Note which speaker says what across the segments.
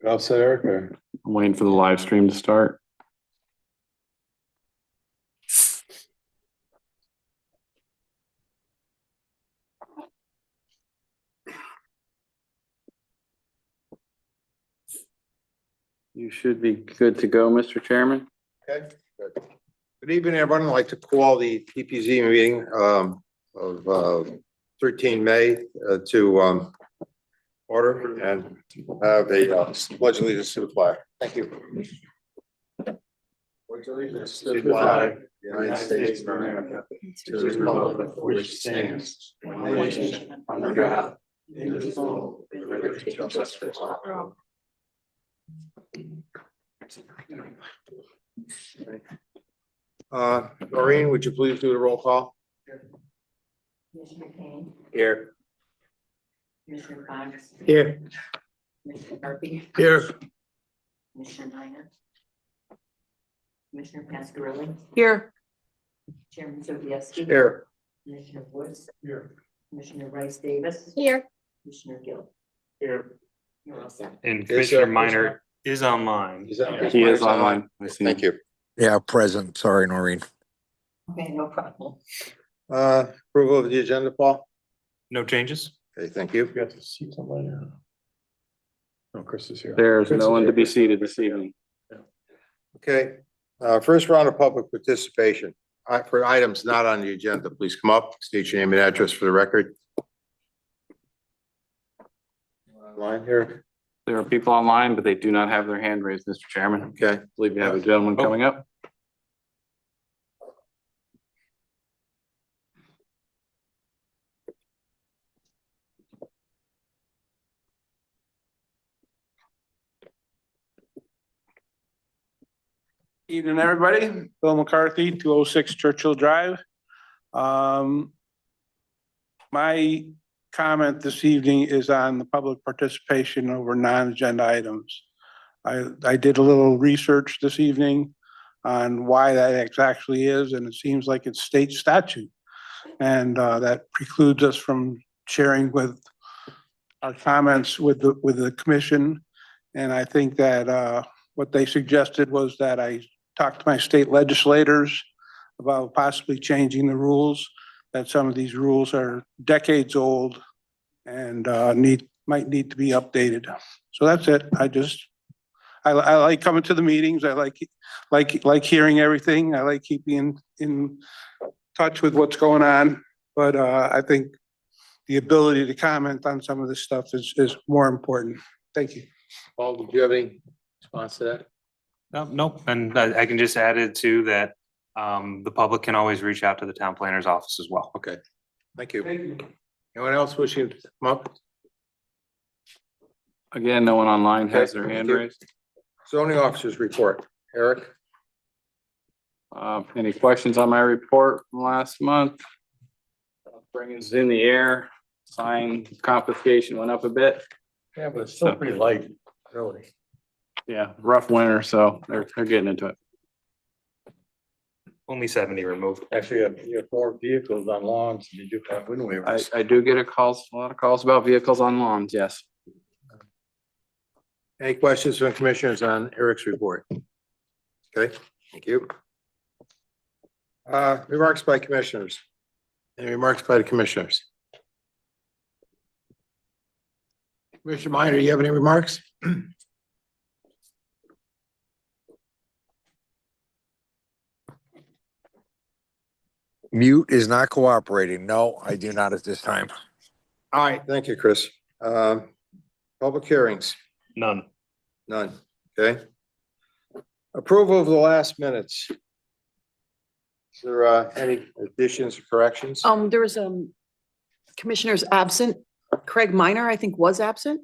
Speaker 1: All set, Eric, or?
Speaker 2: I'm waiting for the live stream to start. You should be good to go, Mr. Chairman.
Speaker 3: Okay, good. Good evening, everyone. I'd like to call the PPZ meeting of 13 May to order and have a pledge allegiance to the flag. Thank you. Pledge allegiance to the flag, United States of America, to the republic for which it stands, one nation, under God, indivisible, with liberty and justice for all. Maureen, would you please do the roll call?
Speaker 4: Commissioner Kane,
Speaker 3: Here.
Speaker 4: Commissioner Fox,
Speaker 3: Here.
Speaker 4: Commissioner Murphy,
Speaker 3: Here.
Speaker 4: Commissioner Minor, Commissioner Pascarelli,
Speaker 5: Here.
Speaker 4: Chairman Sobieski.
Speaker 3: Here.
Speaker 4: Commissioner Woods,
Speaker 3: Here.
Speaker 4: Commissioner Rice Davis,
Speaker 5: Here.
Speaker 4: Commissioner Gill.
Speaker 3: Here.
Speaker 4: You're all set.
Speaker 6: And Commissioner Minor is online.
Speaker 2: He is online. I see him.
Speaker 3: Thank you.
Speaker 7: Yeah, present. Sorry, Noreen.
Speaker 4: Okay, no problem.
Speaker 3: Approval of the agenda, Paul?
Speaker 6: No changes?
Speaker 3: Okay, thank you.
Speaker 1: You got to see somebody. No, Chris is here.
Speaker 2: There's no one to be seated this evening.
Speaker 3: Okay, first round of public participation. For items not on the agenda, please come up, state your name and address for the record. Line here,
Speaker 2: There are people online, but they do not have their hand raised, Mr. Chairman.
Speaker 3: okay.
Speaker 2: I believe you have a gentleman coming up.
Speaker 8: Evening, everybody. Bill McCarthy, 206 Churchill Drive. My comment this evening is on the public participation over non-agenda items. I did a little research this evening on why that actually is, and it seems like it's state statute. And that precludes us from sharing with our comments with the commission. And I think that what they suggested was that I talk to my state legislators about possibly changing the rules, that some of these rules are decades old and might need to be updated. So that's it. I like coming to the meetings. I like hearing everything. I like keeping in touch with what's going on. But I think the ability to comment on some of this stuff is more important. Thank you.
Speaker 3: Paul, did you have any response to that?
Speaker 6: Nope. And I can just add it to that. The public can always reach out to the town planner's office as well.
Speaker 3: Okay, thank you. Anyone else wishing to come up?
Speaker 2: Again, no one online has
Speaker 3: Okay,
Speaker 2: their
Speaker 3: thank
Speaker 2: hand
Speaker 3: you.
Speaker 2: raised.
Speaker 3: Zoning officers report. Eric?
Speaker 2: Any questions on my report from last month? Bringing us in the air. Sign confiscation went up a bit.
Speaker 1: Yeah, but it's still pretty light, really.
Speaker 2: Yeah, rough winter, so they're getting into it.
Speaker 6: Only 70 removed.
Speaker 1: Actually, you have more vehicles on lawns than you do have wind waivers.
Speaker 2: I do get a lot of calls about vehicles on lawns, yes.
Speaker 3: Any questions from commissioners on Eric's report? Okay, thank you. Remarks by commissioners. Any remarks by the commissioners? Commissioner Minor, do you have any remarks?
Speaker 7: Mute is not cooperating. No, I do not at this time.
Speaker 3: All right, thank you, Chris. Public hearings,
Speaker 6: None.
Speaker 3: none, okay? Approval of the last minutes. Is there any additions or corrections?
Speaker 5: There was commissioners absent. Craig Minor, I think, was absent.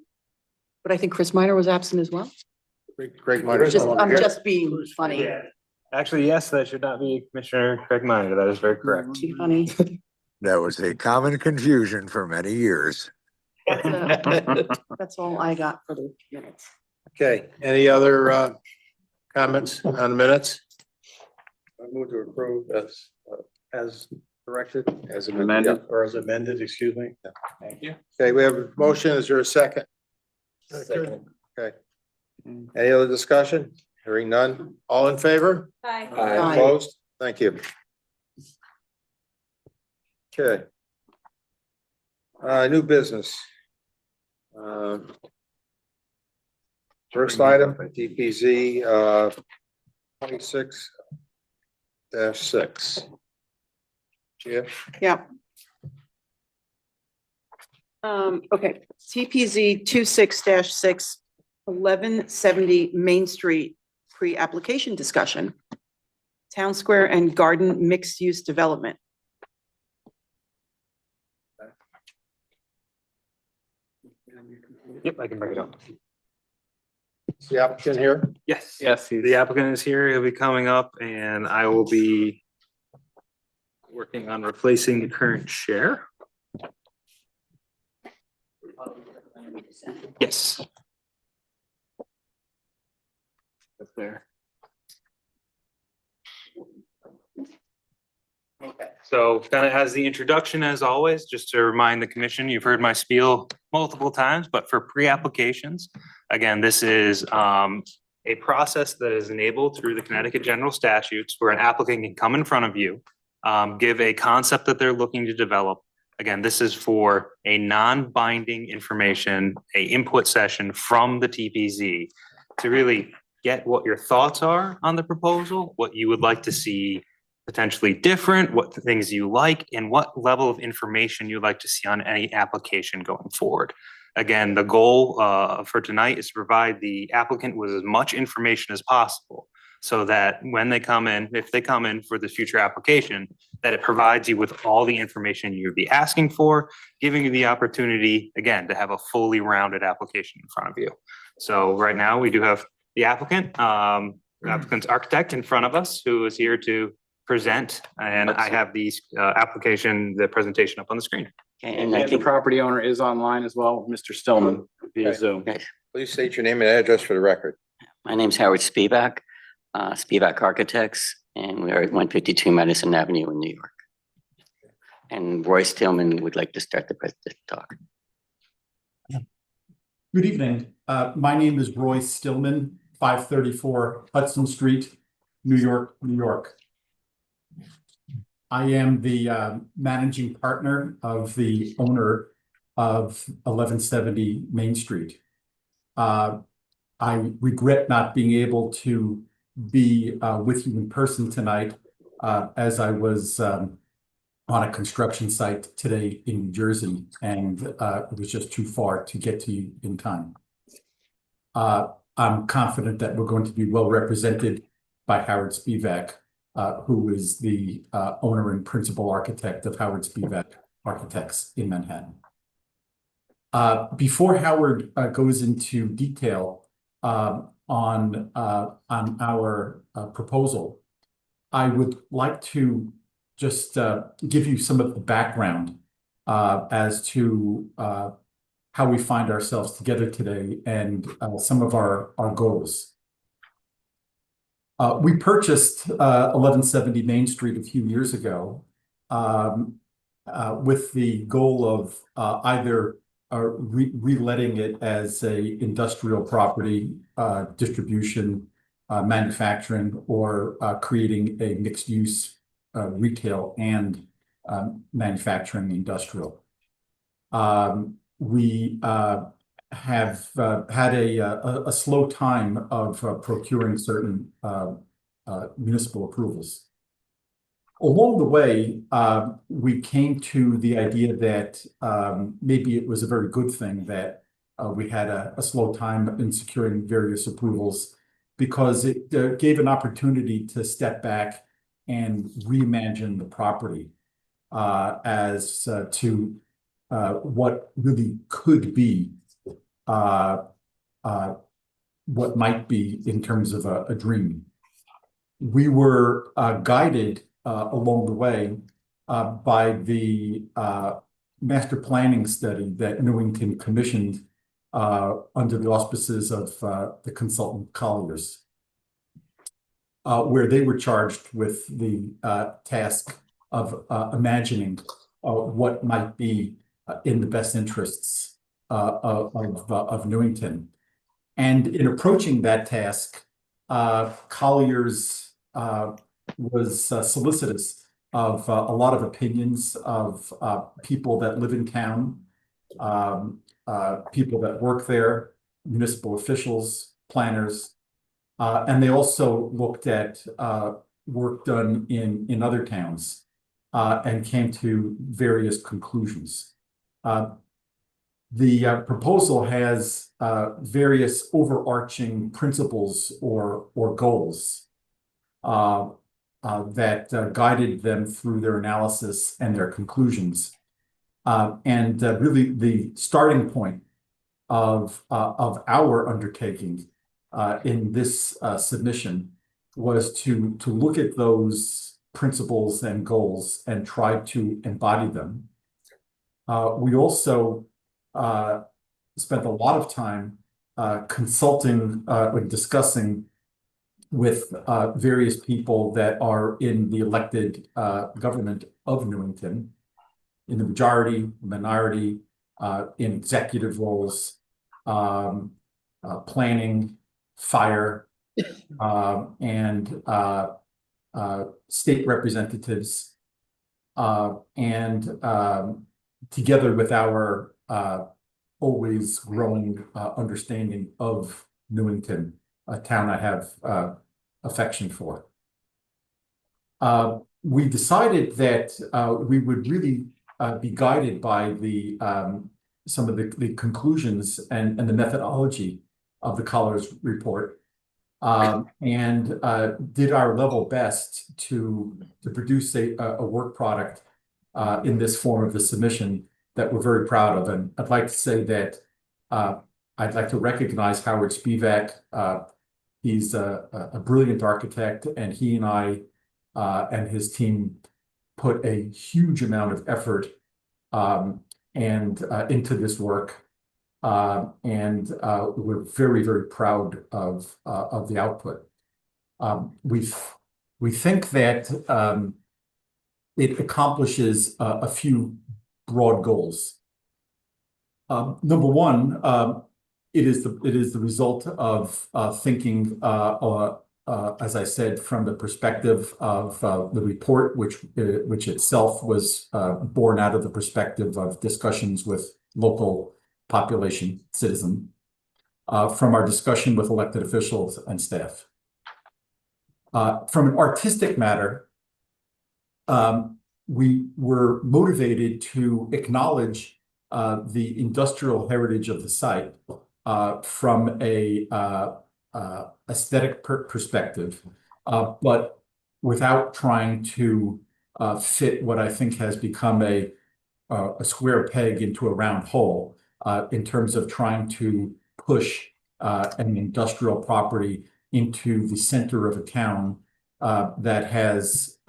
Speaker 5: But I think Chris Minor was absent as well.
Speaker 3: Greg Minor.
Speaker 5: I'm just being funny.
Speaker 6: Actually, yes, that should not be Commissioner Craig Minor. That is very correct.
Speaker 5: Too funny.
Speaker 7: That was a common confusion for many years.
Speaker 5: That's all I got for the minutes.
Speaker 3: Okay, any other comments on the minutes?
Speaker 1: I move to approve as directed, as
Speaker 2: Amended.
Speaker 1: or as amended, excuse me.
Speaker 2: Thank you.
Speaker 3: Okay, we have a motion. Is there a second?
Speaker 1: Second.
Speaker 3: Okay. Any other discussion? Hearing none. All in favor?
Speaker 4: Hi.
Speaker 5: Aye.
Speaker 3: Opposed? Thank you. Okay. New business. First item, DPZ, 26-6. Jeff?
Speaker 5: Yeah. Okay, TPZ 26-6, 1170 Main Street, pre-application discussion. Town Square and Garden mixed-use development.
Speaker 6: Yep, I can bring it up.
Speaker 3: Is the applicant here?
Speaker 6: Yes.
Speaker 2: Yes,
Speaker 6: The applicant is here. He'll be coming up and I will be working on replacing the current chair. Yes. Up there. So kind of as the introduction, as always, just to remind the commission, you've heard my spiel multiple times, but for pre-applications, again, this is a process that is enabled through the Connecticut general statutes where an applicant can come in front of you, give a concept that they're looking to develop. Again, this is for a non-binding information, a input session from the TPZ to really get what your thoughts are on the proposal, what you would like to see potentially different, what things you like, and what level of information you'd like to see on any application going forward. Again, the goal for tonight is to provide the applicant with as much information as possible so that when they come in, if they come in for the future application, that it provides you with all the information you'd be asking for, giving you the opportunity, again, to have a fully rounded application in front of you. So right now we do have the applicant, the applicant's architect in front of us who is here to present, and I have these the presentation up on the screen.
Speaker 2: And the property owner is online as well, Mr. Stillman via
Speaker 3: Okay.
Speaker 2: Zoom.
Speaker 3: Please state your name and address for the record.
Speaker 9: My name's Howard Spivak, Spivak Architects, and we are at 152 Madison Avenue in New York. And Royce Tillman would like to start the talk.
Speaker 10: Good evening. My name is Royce Stillman, 534 Hudson Street, New York, New York. I am the managing partner of the owner of 1170 Main Street. I regret not being able to be with you in person tonight as I was on a construction site today in New Jersey, and it was just too far to get to you in time. I'm confident that we're going to be well represented by Howard Spivak, who is the owner and principal architect of Howard Spivak Architects in Manhattan. Before Howard goes into detail on our proposal, I would like to just give you some of the background as to how we find ourselves together today and some of our goals. We purchased 1170 Main Street a few years ago with the goal of either reletting it as a industrial property, distribution, manufacturing, or creating a mixed-use retail and manufacturing industrial. We have had a slow time of procuring certain municipal approvals. Along the way, we came to the idea that maybe it was a very good thing that we had a slow time in securing various approvals, because it gave an opportunity to step back and reimagine the property as to what really could be, what might be in terms of a dream. We were guided along the way by the master planning study that Newington commissioned under the auspices of the consultant Colliers, where they were charged with the task of imagining what might be in the best interests of Newington. And in approaching that task, Colliers was solicitous of a lot of opinions of people that live in town, people that work there, municipal officials, planners, and they also looked at work done in other towns and came to various conclusions. The proposal has various overarching principles or goals that guided them through their analysis and their conclusions. And really the starting point of our undertaking in this submission was to look at those principles and goals and try to embody them. We also spent a lot of time consulting and discussing with various people that are in the elected government of Newington, in the majority, minority, in executive roles, planning, fire, and state representatives, and together with our always growing understanding of Newington, a town I have affection for. We decided that we would really be guided by the some of the conclusions and the methodology of the Colliers report, and did our level best to produce a work product in this form of the submission that we're very proud of. And I'd like to say that I'd like to recognize Howard Spivak. He's a brilliant architect, and he and I and his team put a huge amount of effort and into this work. And we're very, very proud of the output. We think that it accomplishes a few broad goals. Number one, it is the result of thinking, as I said, from the perspective of the report, which itself was born out of the perspective of discussions with local population, citizen, from our discussion with elected officials and staff. From an artistic matter, we were motivated to acknowledge the industrial heritage of the site from a aesthetic perspective, but without trying to fit what I think has become a square peg into a round hole in terms of trying to push an industrial property into the center of a town that has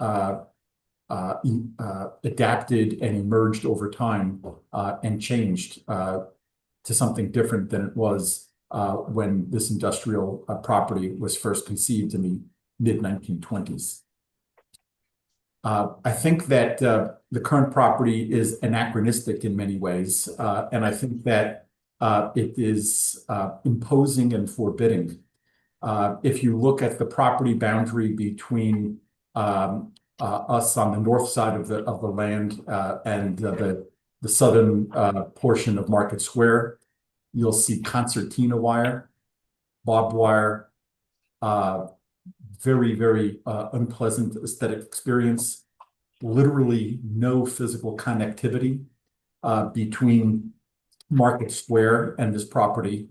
Speaker 10: adapted and emerged over time and changed to something different than it was when this industrial property was first conceived in the mid-1920s. I think that the current property is anachronistic in many ways, and I think that it is imposing and forbidding. If you look at the property boundary between us on the north side of the land and the southern portion of Market Square, you'll see concertina wire, barbed wire, very, very unpleasant aesthetic experience, literally no physical connectivity between Market Square and this property,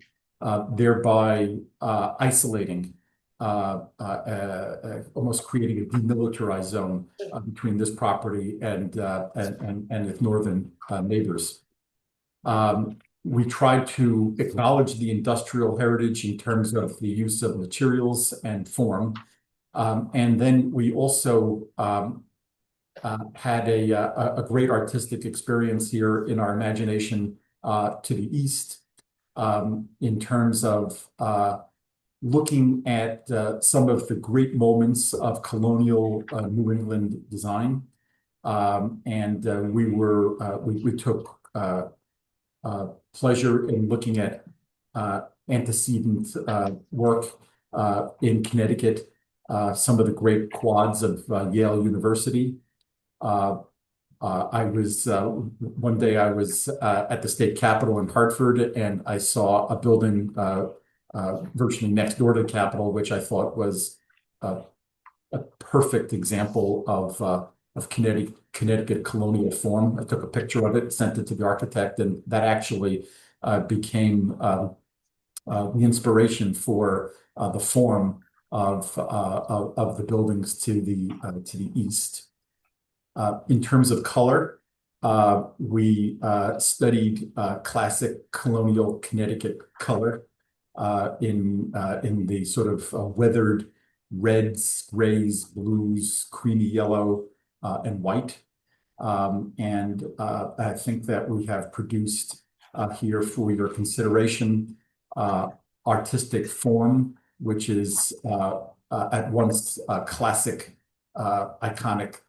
Speaker 10: thereby isolating, almost creating a demilitarized zone between this property and its northern neighbors. We tried to acknowledge the industrial heritage in terms of the use of materials and form. And then we also had a great artistic experience here in our imagination to the east in terms of looking at some of the great moments of colonial New England design. And we took pleasure in looking at antecedent work in Connecticut, some of the great quads of Yale University. I was one day I was at the state capitol in Hartford, and I saw a building virtually next door to the Capitol, which I thought was a perfect example of Connecticut colonial form. I took a picture of it, sent it to the architect, and that actually became the inspiration for the form of the buildings to the east. In terms of color, we studied classic colonial Connecticut color in the sort of weathered reds, grays, blues, creamy yellow, and white. And I think that we have produced here for your consideration artistic form, which is at once classic, iconic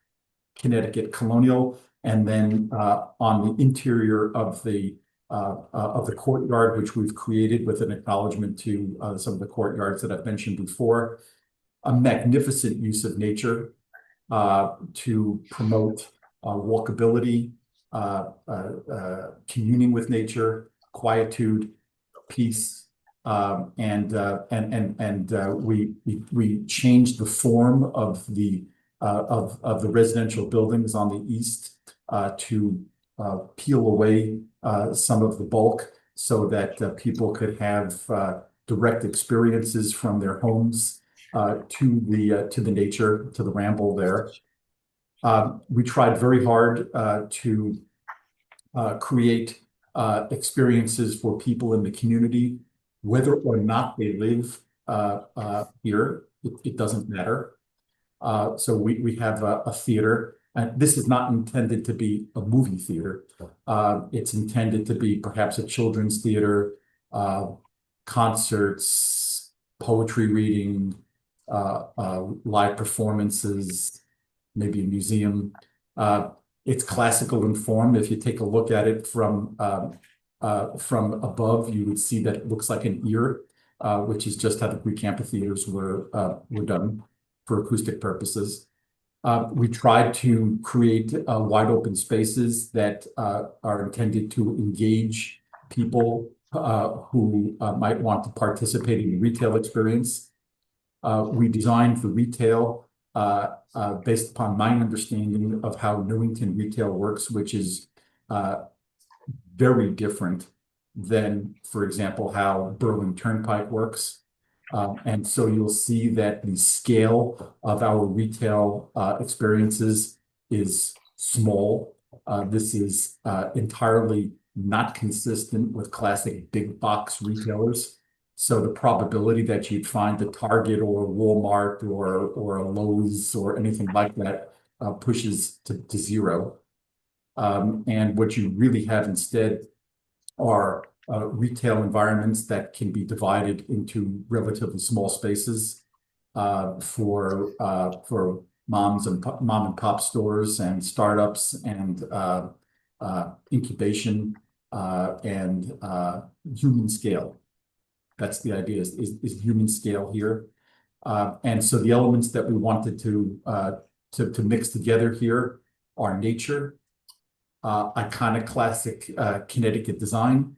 Speaker 10: Connecticut colonial, and then on the interior of the courtyard, which we've created with an acknowledgement to some of the courtyards that I've mentioned before, a magnificent use of nature to promote walkability, communing with nature, quietude, peace, and we changed the form of the residential buildings on the east to peel away some of the bulk so that people could have direct experiences from their homes to the nature, to the ramble there. We tried very hard to create experiences for people in the community, whether or not they live here, it doesn't matter. So we have a theater, and this is not intended to be a movie theater. It's intended to be perhaps a children's theater, concerts, poetry reading, live performances, maybe a museum. It's classical in form. If you take a look at it from above, you would see that it looks like an ear, which is just how the Greek amphitheaters were done for acoustic purposes. We tried to create wide open spaces that are intended to engage people who might want to participate in the retail experience. We designed the retail based upon my understanding of how Newington retail works, which is very different than, for example, how Berlin Turnpike works. And so you'll see that the scale of our retail experiences is small. This is entirely not consistent with classic big box retailers. So the probability that you'd find a Target or a Walmart or a Lowe's or anything like that pushes to zero. And what you really have instead are retail environments that can be divided into relatively small spaces for mom and pop stores and startups and incubation and human scale. That's the idea, is human scale here. And so the elements that we wanted to mix together here are nature, iconic classic Connecticut design,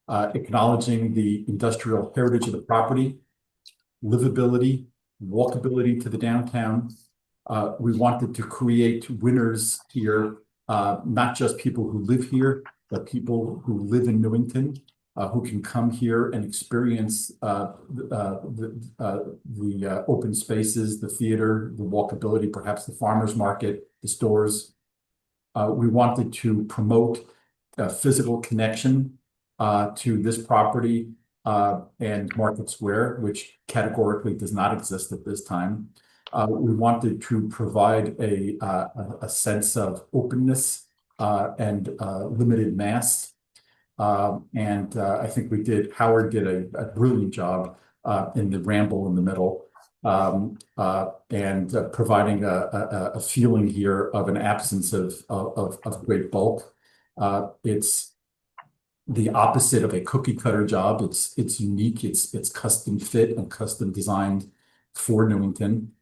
Speaker 10: acknowledging the industrial heritage of the property, livability, walkability to the downtown. We wanted to create winners here, not just people who live here, but people who live in Newington, who can come here and experience the open spaces, the theater, the walkability, perhaps the farmer's market, the stores. We wanted to promote a physical connection to this property and Market Square, which categorically does not exist at this time. We wanted to provide a sense of openness and limited mass. And I think Howard did a brilliant job in the ramble in the middle, and providing a feeling here of an absence of great bulk. It's the opposite of a cookie cutter job. It's unique, it's custom fit and custom designed for Newington.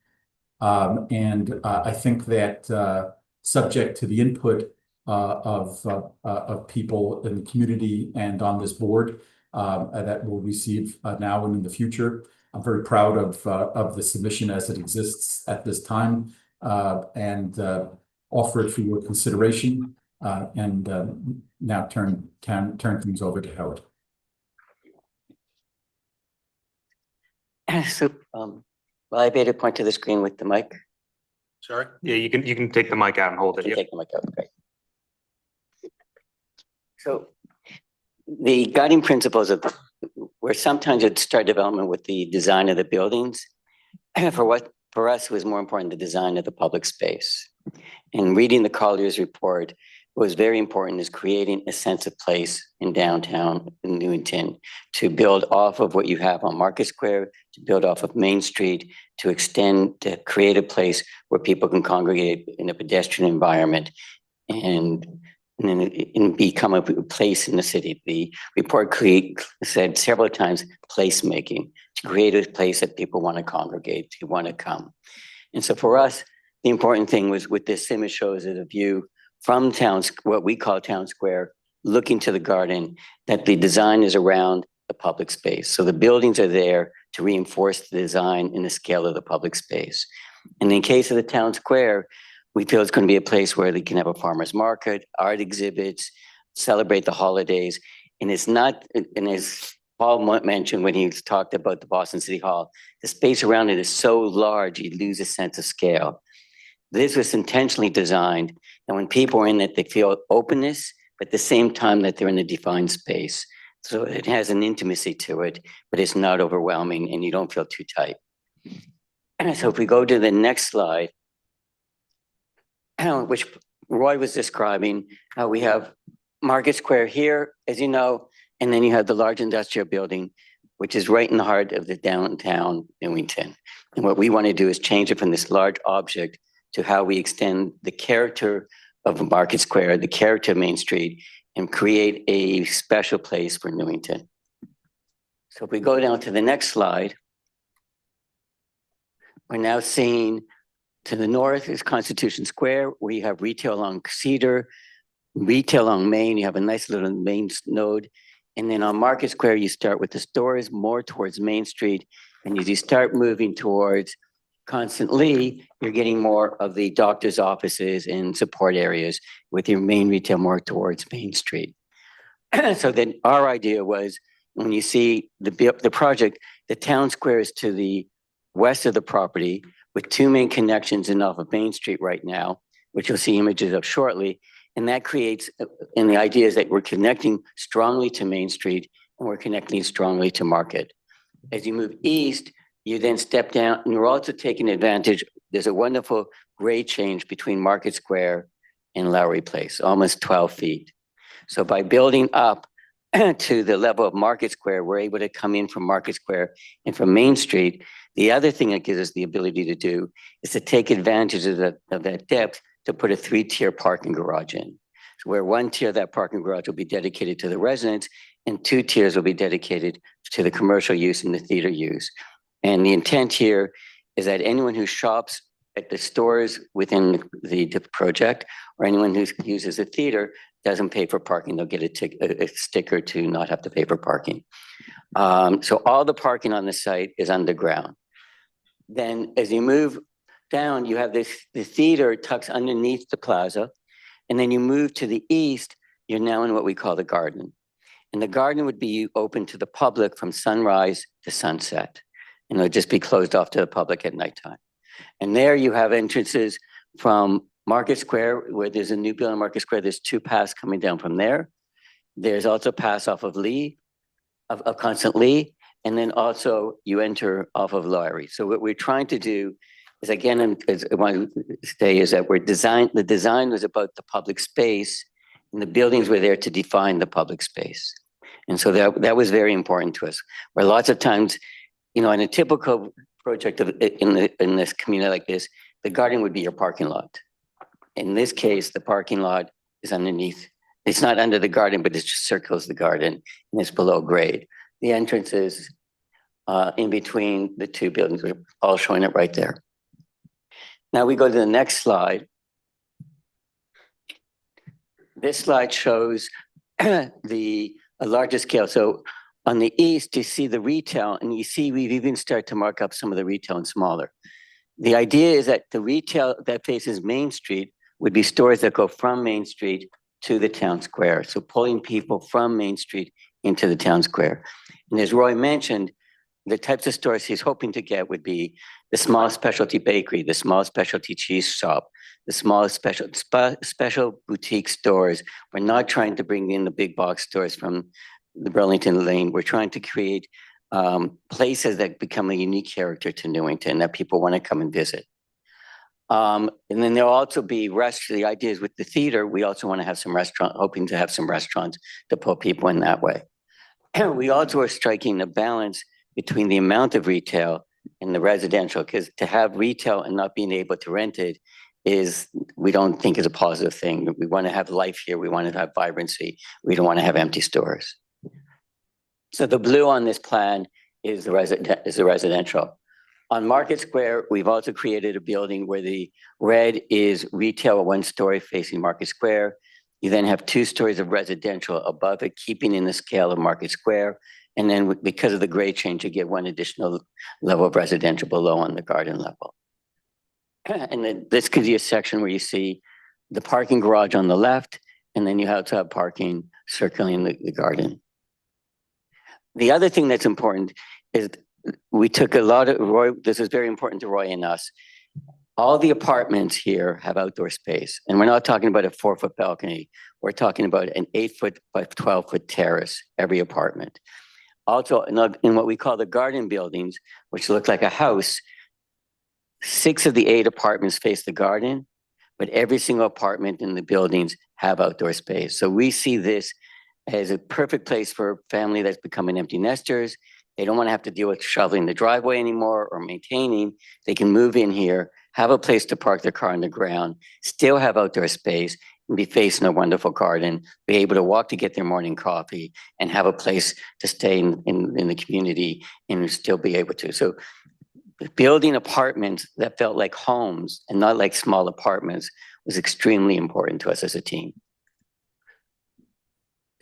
Speaker 10: And I think that subject to the input of people in the community and on this board that we'll receive now and in the future. I'm very proud of the submission as it exists at this time, and offer it for your consideration. And now turn things over to Howard.
Speaker 9: So, will I be able to point to the screen with the mic?
Speaker 3: Sorry?
Speaker 6: Yeah, you can take the mic out and hold it.
Speaker 9: Can you
Speaker 6: Yep.
Speaker 9: take the mic out? Great. So the guiding principles of where sometimes you'd start development with the design of the buildings. For us, it was more important the design of the public space. And reading the Collier's report was very important is creating a sense of place in downtown in Newington to build off of what you have on Market Square, to build off of Main Street, to extend, to create a place where people can congregate in a pedestrian environment and become a place in the city. The report said several times placemaking, to create a place that people want to congregate, to want to come. And so for us, the important thing was with this image shows it a view from what we call Town Square, looking to the garden, that the design is around the public space. So the buildings are there to reinforce the design and the scale of the public space. And in the case of the Town Square, we feel it's going to be a place where they can have a farmer's market, art exhibits, celebrate the holidays. And it's not, and as Paul mentioned when he talked about the Boston City Hall, the space around it is so large, you lose a sense of scale. This was intentionally designed, and when people are in it, they feel openness, but at the same time that they're in a defined space. So it has an intimacy to it, but it's not overwhelming and you don't feel too tight. And so if we go to the next slide, which Roy was describing, how we have Market Square here, as you know, and then you have the large industrial building, which is right in the heart of the downtown Newington. And what we want to do is change it from this large object to how we extend the character of Market Square, the character of Main Street, and create a special place for Newington. So if we go down to the next slide, we're now seeing to the north is Constitution Square, where you have retail along Cedar, retail along Main, you have a nice little main node. And then on Market Square, you start with the stores more towards Main Street. And as you start moving towards Constantly, you're getting more of the doctor's offices and support areas with your main retail more towards Main Street. So then our idea was when you see the project, the Town Square is to the west of the property with two main connections in off of Main Street right now, which you'll see images of shortly. And that creates, and the idea is that we're connecting strongly to Main Street and we're connecting strongly to Market. As you move east, you then step down and you're also taking advantage. There's a wonderful grade change between Market Square and Lowry Place, almost 12 feet. So by building up to the level of Market Square, we're able to come in from Market Square and from Main Street. The other thing that gives us the ability to do is to take advantage of that depth to put a 3-tier parking garage in. So where 1 tier of that parking garage will be dedicated to the residents and 2 tiers will be dedicated to the commercial use and the theater use. And the intent here is that anyone who shops at the stores within the project or anyone who uses the theater doesn't pay for parking. They'll get a sticker to not have to pay for parking. So all the parking on the site is underground. Then as you move down, you have the theater tucks underneath the plaza. And then you move to the east, you're now in what we call the garden. And the garden would be open to the public from sunrise to sunset. And it'll just be closed off to the public at nighttime. And there you have entrances from Market Square, where there's a new building on Market Square. There's 2 paths coming down from there. There's also a pass off of Constant Lee. And then also you enter off of Lowry. So what we're trying to do is, again, as I want to say, is that the design was about the public space and the buildings were there to define the public space. And so that was very important to us. Where lots of times, in a typical project in this community like this, the garden would be your parking lot. In this case, the parking lot is underneath It's not under the garden, but it just circles the garden and it's below grade. The entrance is in between the two buildings. We're all showing it right there. Now we go to the next slide. This slide shows the larger scale. So on the east, you see the retail, and you see we've even started to mark up some of the retail and smaller. The idea is that the retail that faces Main Street would be stores that go from Main Street to the town square. So pulling people from Main Street into the town square. And as Roy mentioned, the types of stores he's hoping to get would be the small specialty bakery, the small specialty cheese shop, the small special boutique stores. We're not trying to bring in the big box stores from the Burlington Lane. We're trying to create places that become a unique character to Newington that people want to come and visit. And then there'll also be the idea is with the theater, we also want to have some hoping to have some restaurants to pull people in that way. We also are striking a balance between the amount of retail and the residential, because to have retail and not being able to rent it we don't think is a positive thing. We want to have life here. We want to have vibrancy. We don't want to have empty stores. So the blue on this plan is the residential. On Market Square, we've also created a building where the red is retail, 1 story facing Market Square. You then have 2 stories of residential above it, keeping in the scale of Market Square. And then because of the grade change, you get 1 additional level of residential below on the garden level. And then this gives you a section where you see the parking garage on the left, and then you have to have parking circling the garden. The other thing that's important is we took a lot of, Roy, this is very important to Roy and us. All the apartments here have outdoor space, and we're not talking about a 4-foot balcony. We're talking about an 8-foot by 12-foot terrace, every apartment. Also, in what we call the garden buildings, which look like a house, 6 of the 8 apartments face the garden, but every single apartment in the buildings have outdoor space. So we see this as a perfect place for a family that's becoming empty nesters. They don't want to have to deal with shoveling the driveway anymore or maintaining. They can move in here, have a place to park their car on the ground, still have outdoor space, and be facing a wonderful garden, be able to walk to get their morning coffee, and have a place to stay in the community and still be able to. So building apartments that felt like homes and not like small apartments was extremely important to us as a team.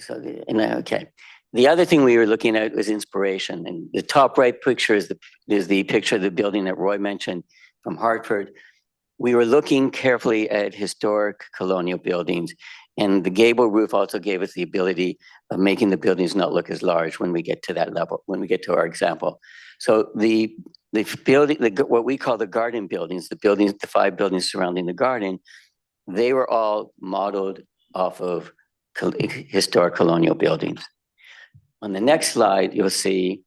Speaker 9: So, okay. The other thing we were looking at was inspiration. And the top right picture is the picture of the building that Roy mentioned from Hartford. We were looking carefully at historic colonial buildings, and the gable roof also gave us the ability of making the buildings not look as large when we get to that level, when we get to our example. So the building, what we call the garden buildings, the 5 buildings surrounding the garden, they were all modeled off of historic colonial buildings. On the next slide, you'll see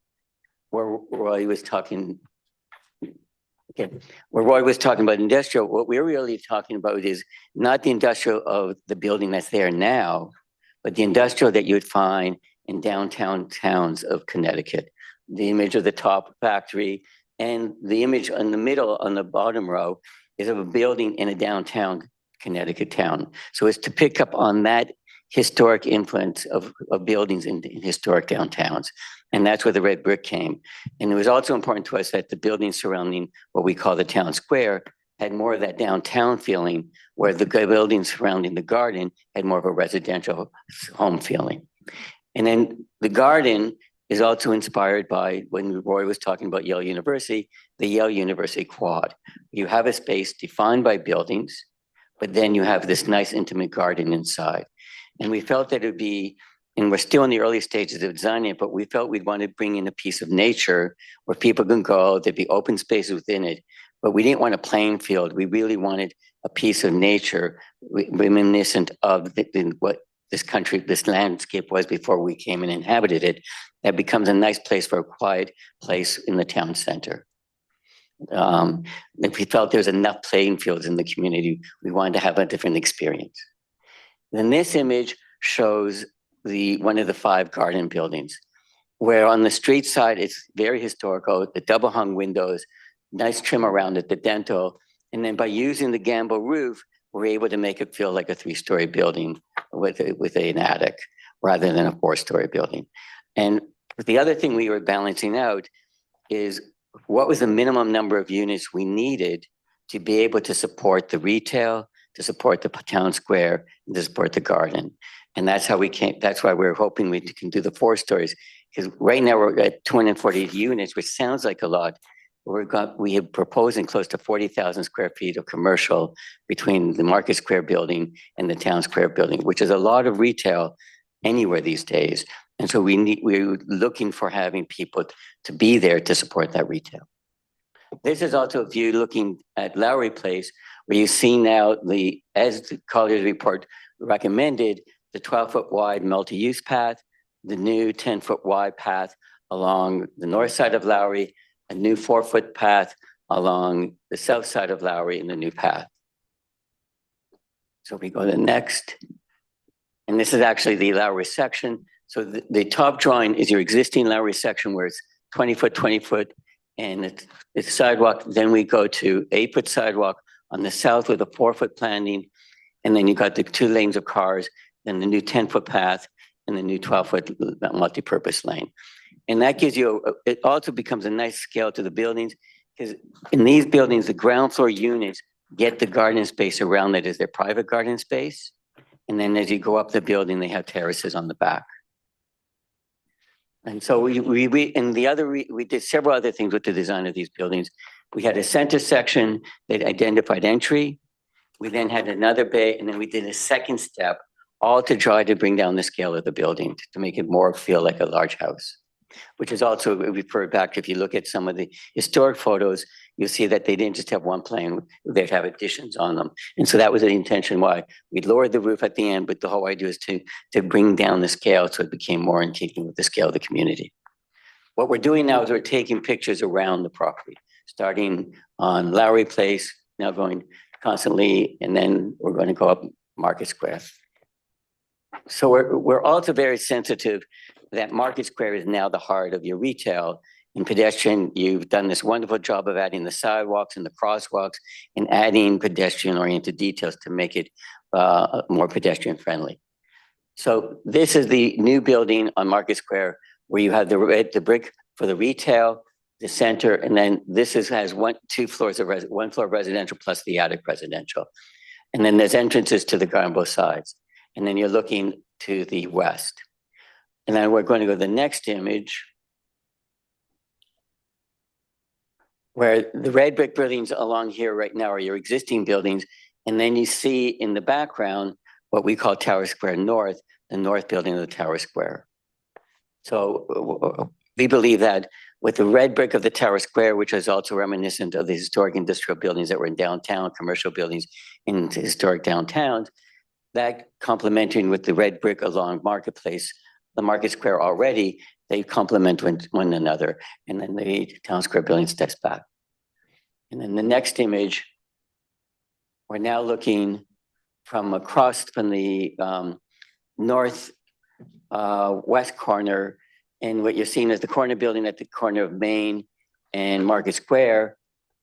Speaker 9: where Roy was talking. Okay, where Roy was talking about industrial, what we're really talking about is not the industrial of the building that's there now, but the industrial that you would find in downtown towns of Connecticut. The image of the top factory and the image in the middle on the bottom row is of a building in a downtown Connecticut town. So it's to pick up on that historic influence of buildings in historic downtowns. And that's where the red brick came. And it was also important to us that the buildings surrounding what we call the town square had more of that downtown feeling, where the buildings surrounding the garden had more of a residential home feeling. And then the garden is also inspired by, when Roy was talking about Yale University, the Yale University quad. You have a space defined by buildings, but then you have this nice intimate garden inside. And we felt that it would be, and we're still in the early stages of designing it, but we felt we'd want to bring in a piece of nature where people can go, there'd be open spaces within it, but we didn't want a playing field. We really wanted a piece of nature reminiscent of what this country, this landscape was before we came and inhabited it. That becomes a nice place for a quiet place in the town center. If we felt there's enough playing fields in the community, we wanted to have a different experience. Then this image shows one of the 5 garden buildings, where on the street side, it's very historical, the double hung windows, nice trim around it, the dental. And then by using the gambrel roof, we're able to make it feel like a 3-story building with an attic rather than a 4-story building. And the other thing we were balancing out is what was the minimum number of units we needed to be able to support the retail, to support the town square, and to support the garden. And that's how we came, that's why we're hoping we can do the 4 stories. Because right now we're at 240 units, which sounds like a lot. We have proposing close to 40,000 square feet of commercial between the Market Square building and the Town Square building, which is a lot of retail anywhere these days. And so we're looking for having people to be there to support that retail. This is also a view looking at Lowry Place, where you see now as the Colliers report recommended, the 12-foot wide multi-use path, the new 10-foot wide path along the north side of Lowry, a new 4-foot path along the south side of Lowry, and the new path. So we go to the next. And this is actually the Lowry section. So the top drawing is your existing Lowry section where it's 20-foot, 20-foot, and it's sidewalk. Then we go to 8-foot sidewalk on the south with a 4-foot planting. And then you got the 2 lanes of cars, then the new 10-foot path, and the new 12-foot multi-purpose lane. And that gives you, it also becomes a nice scale to the buildings, because in these buildings, the ground floor units get the garden space around it as their private garden space. And then as you go up the building, they have terraces on the back. And so we did several other things with the design of these buildings. We had a center section that identified entry. We then had another bay, and then we did a second step, all to try to bring down the scale of the building to make it more feel like a large house, which is also referred back. If you look at some of the historic photos, you'll see that they didn't just have one plane, they'd have additions on them. And so that was the intention why we lowered the roof at the end, but the whole idea is to bring down the scale so it became more in keeping with the scale of the community. What we're doing now is we're taking pictures around the property, starting on Lowry Place, now going constantly, and then we're going to go up Market Square. So we're also very sensitive that Market Square is now the heart of your retail and pedestrian. You've done this wonderful job of adding the sidewalks and the crosswalks and adding pedestrian oriented details to make it more pedestrian friendly. So this is the new building on Market Square where you have the brick for the retail, the center, and then this has 2 floors of 1 floor residential plus the attic residential. And then there's entrances to the garden on both sides. And then you're looking to the west. And then we're going to go to the next image where the red brick buildings along here right now are your existing buildings. And then you see in the background what we call Tower Square North, the north building of the Tower Square. So we believe that with the red brick of the Tower Square, which is also reminiscent of the historic industrial buildings that were in downtown, commercial buildings in historic downtowns, that complementing with the red brick along Marketplace, the Market Square already, they complement one another. And then the Town Square building steps back. And then the next image, we're now looking from across from the north west corner. And what you're seeing is the corner building at the corner of Main and Market Square,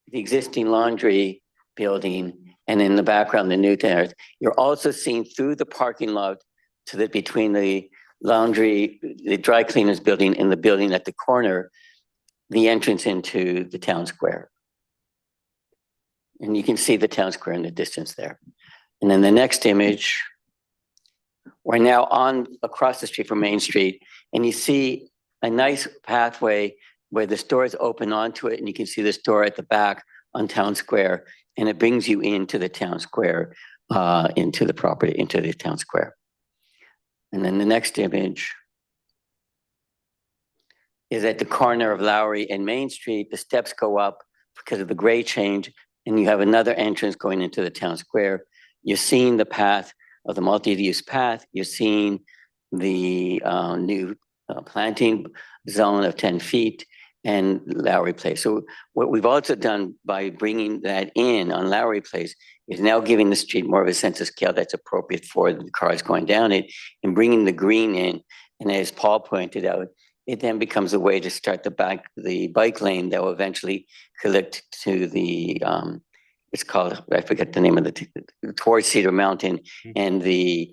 Speaker 9: the existing laundry building, and in the background, the new tenants. You're also seeing through the parking lot to between the laundry, the dry cleaners building and the building at the corner, the entrance into the Town Square. And you can see the Town Square in the distance there. And then the next image, we're now across the street from Main Street, and you see a nice pathway where the stores open onto it, and you can see the store at the back on Town Square, and it brings you into the Town Square, into the property, into the Town Square. And then the next image is at the corner of Lowry and Main Street. The steps go up because of the grade change, and you have another entrance going into the Town Square. You're seeing the path of the multi-use path. You're seeing the new planting zone of 10 feet and Lowry Place. So what we've also done by bringing that in on Lowry Place is now giving the street more of a sense of scale that's appropriate for the cars going down it and bringing the green in. And as Paul pointed out, it then becomes a way to start the bike lane that will eventually connect to the it's called, I forget the name of towards Cedar Mountain and the,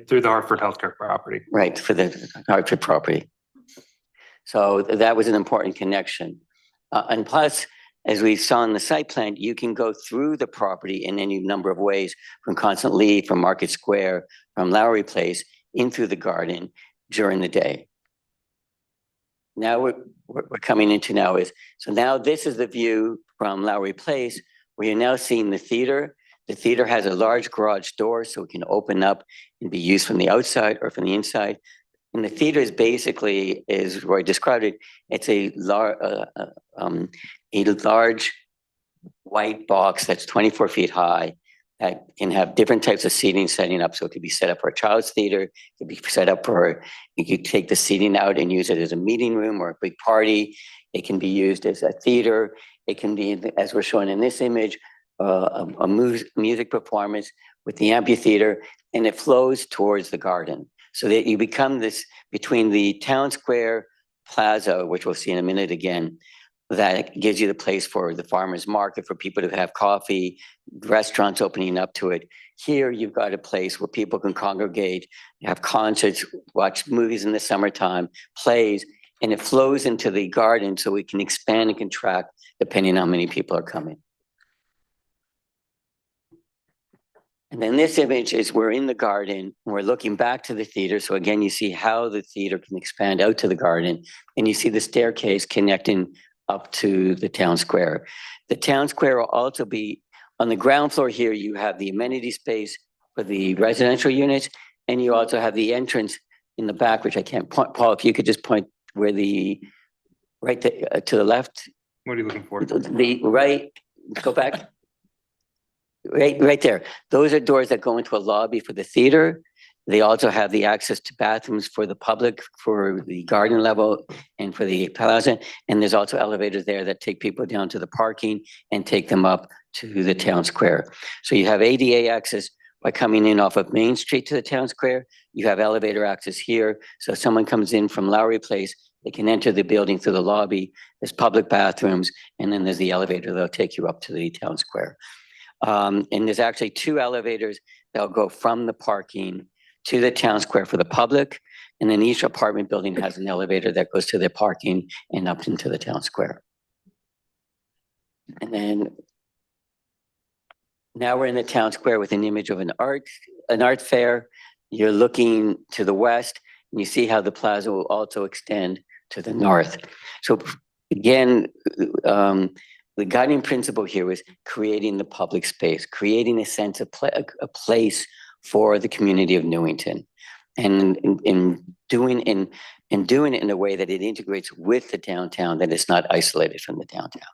Speaker 6: Through the Hartford Healthcare property.
Speaker 9: right, for the Hartford property. So that was an important connection. And plus, as we saw in the site plan, you can go through the property in any number of ways, from Constant Lee, from Market Square, from Lowry Place, in through the garden during the day. Now what we're coming into now is, so now this is the view from Lowry Place, where you're now seeing the theater. The theater has a large garage door, so it can open up and be used from the outside or from the inside. And the theater is basically, as Roy described it, it's a large white box that's 24 feet high that can have different types of seating setting up. So it could be set up for a child's theater, it could be set up for, you could take the seating out and use it as a meeting room or a big party. It can be used as a theater. It can be, as we're showing in this image, a music performance with the amphitheater, and it flows towards the garden. So that you become this, between the town square plaza, which we'll see in a minute again, that gives you the place for the farmer's market, for people to have coffee, restaurants opening up to it. Here, you've got a place where people can congregate, have concerts, watch movies in the summertime, plays, and it flows into the garden so we can expand and contract depending on how many people are coming. And then this image is we're in the garden, and we're looking back to the theater. So again, you see how the theater can expand out to the garden, and you see the staircase connecting up to the town square. The town square will also be on the ground floor here. You have the amenity space for the residential units, and you also have the entrance in the back, which I can't point. Paul, if you could just point where the right to the left.
Speaker 6: What are you looking for?
Speaker 9: The right, go back. Right there. Those are doors that go into a lobby for the theater. They also have the access to bathrooms for the public, for the garden level and for the plaza. And there's also elevators there that take people down to the parking and take them up to the town square. So you have ADA access by coming in off of Main Street to the town square. You have elevator access here. So if someone comes in from Lowry Place, they can enter the building through the lobby. There's public bathrooms, and then there's the elevator that'll take you up to the town square. And there's actually 2 elevators that'll go from the parking to the town square for the public. And then each apartment building has an elevator that goes to their parking and up into the town square. And then now we're in the town square with an image of an art fair. You're looking to the west, and you see how the plaza will also extend to the north. So again, the guiding principle here is creating the public space, creating a sense of a place for the community of Newington, and doing it in a way that it integrates with the downtown, that it's not isolated from the downtown.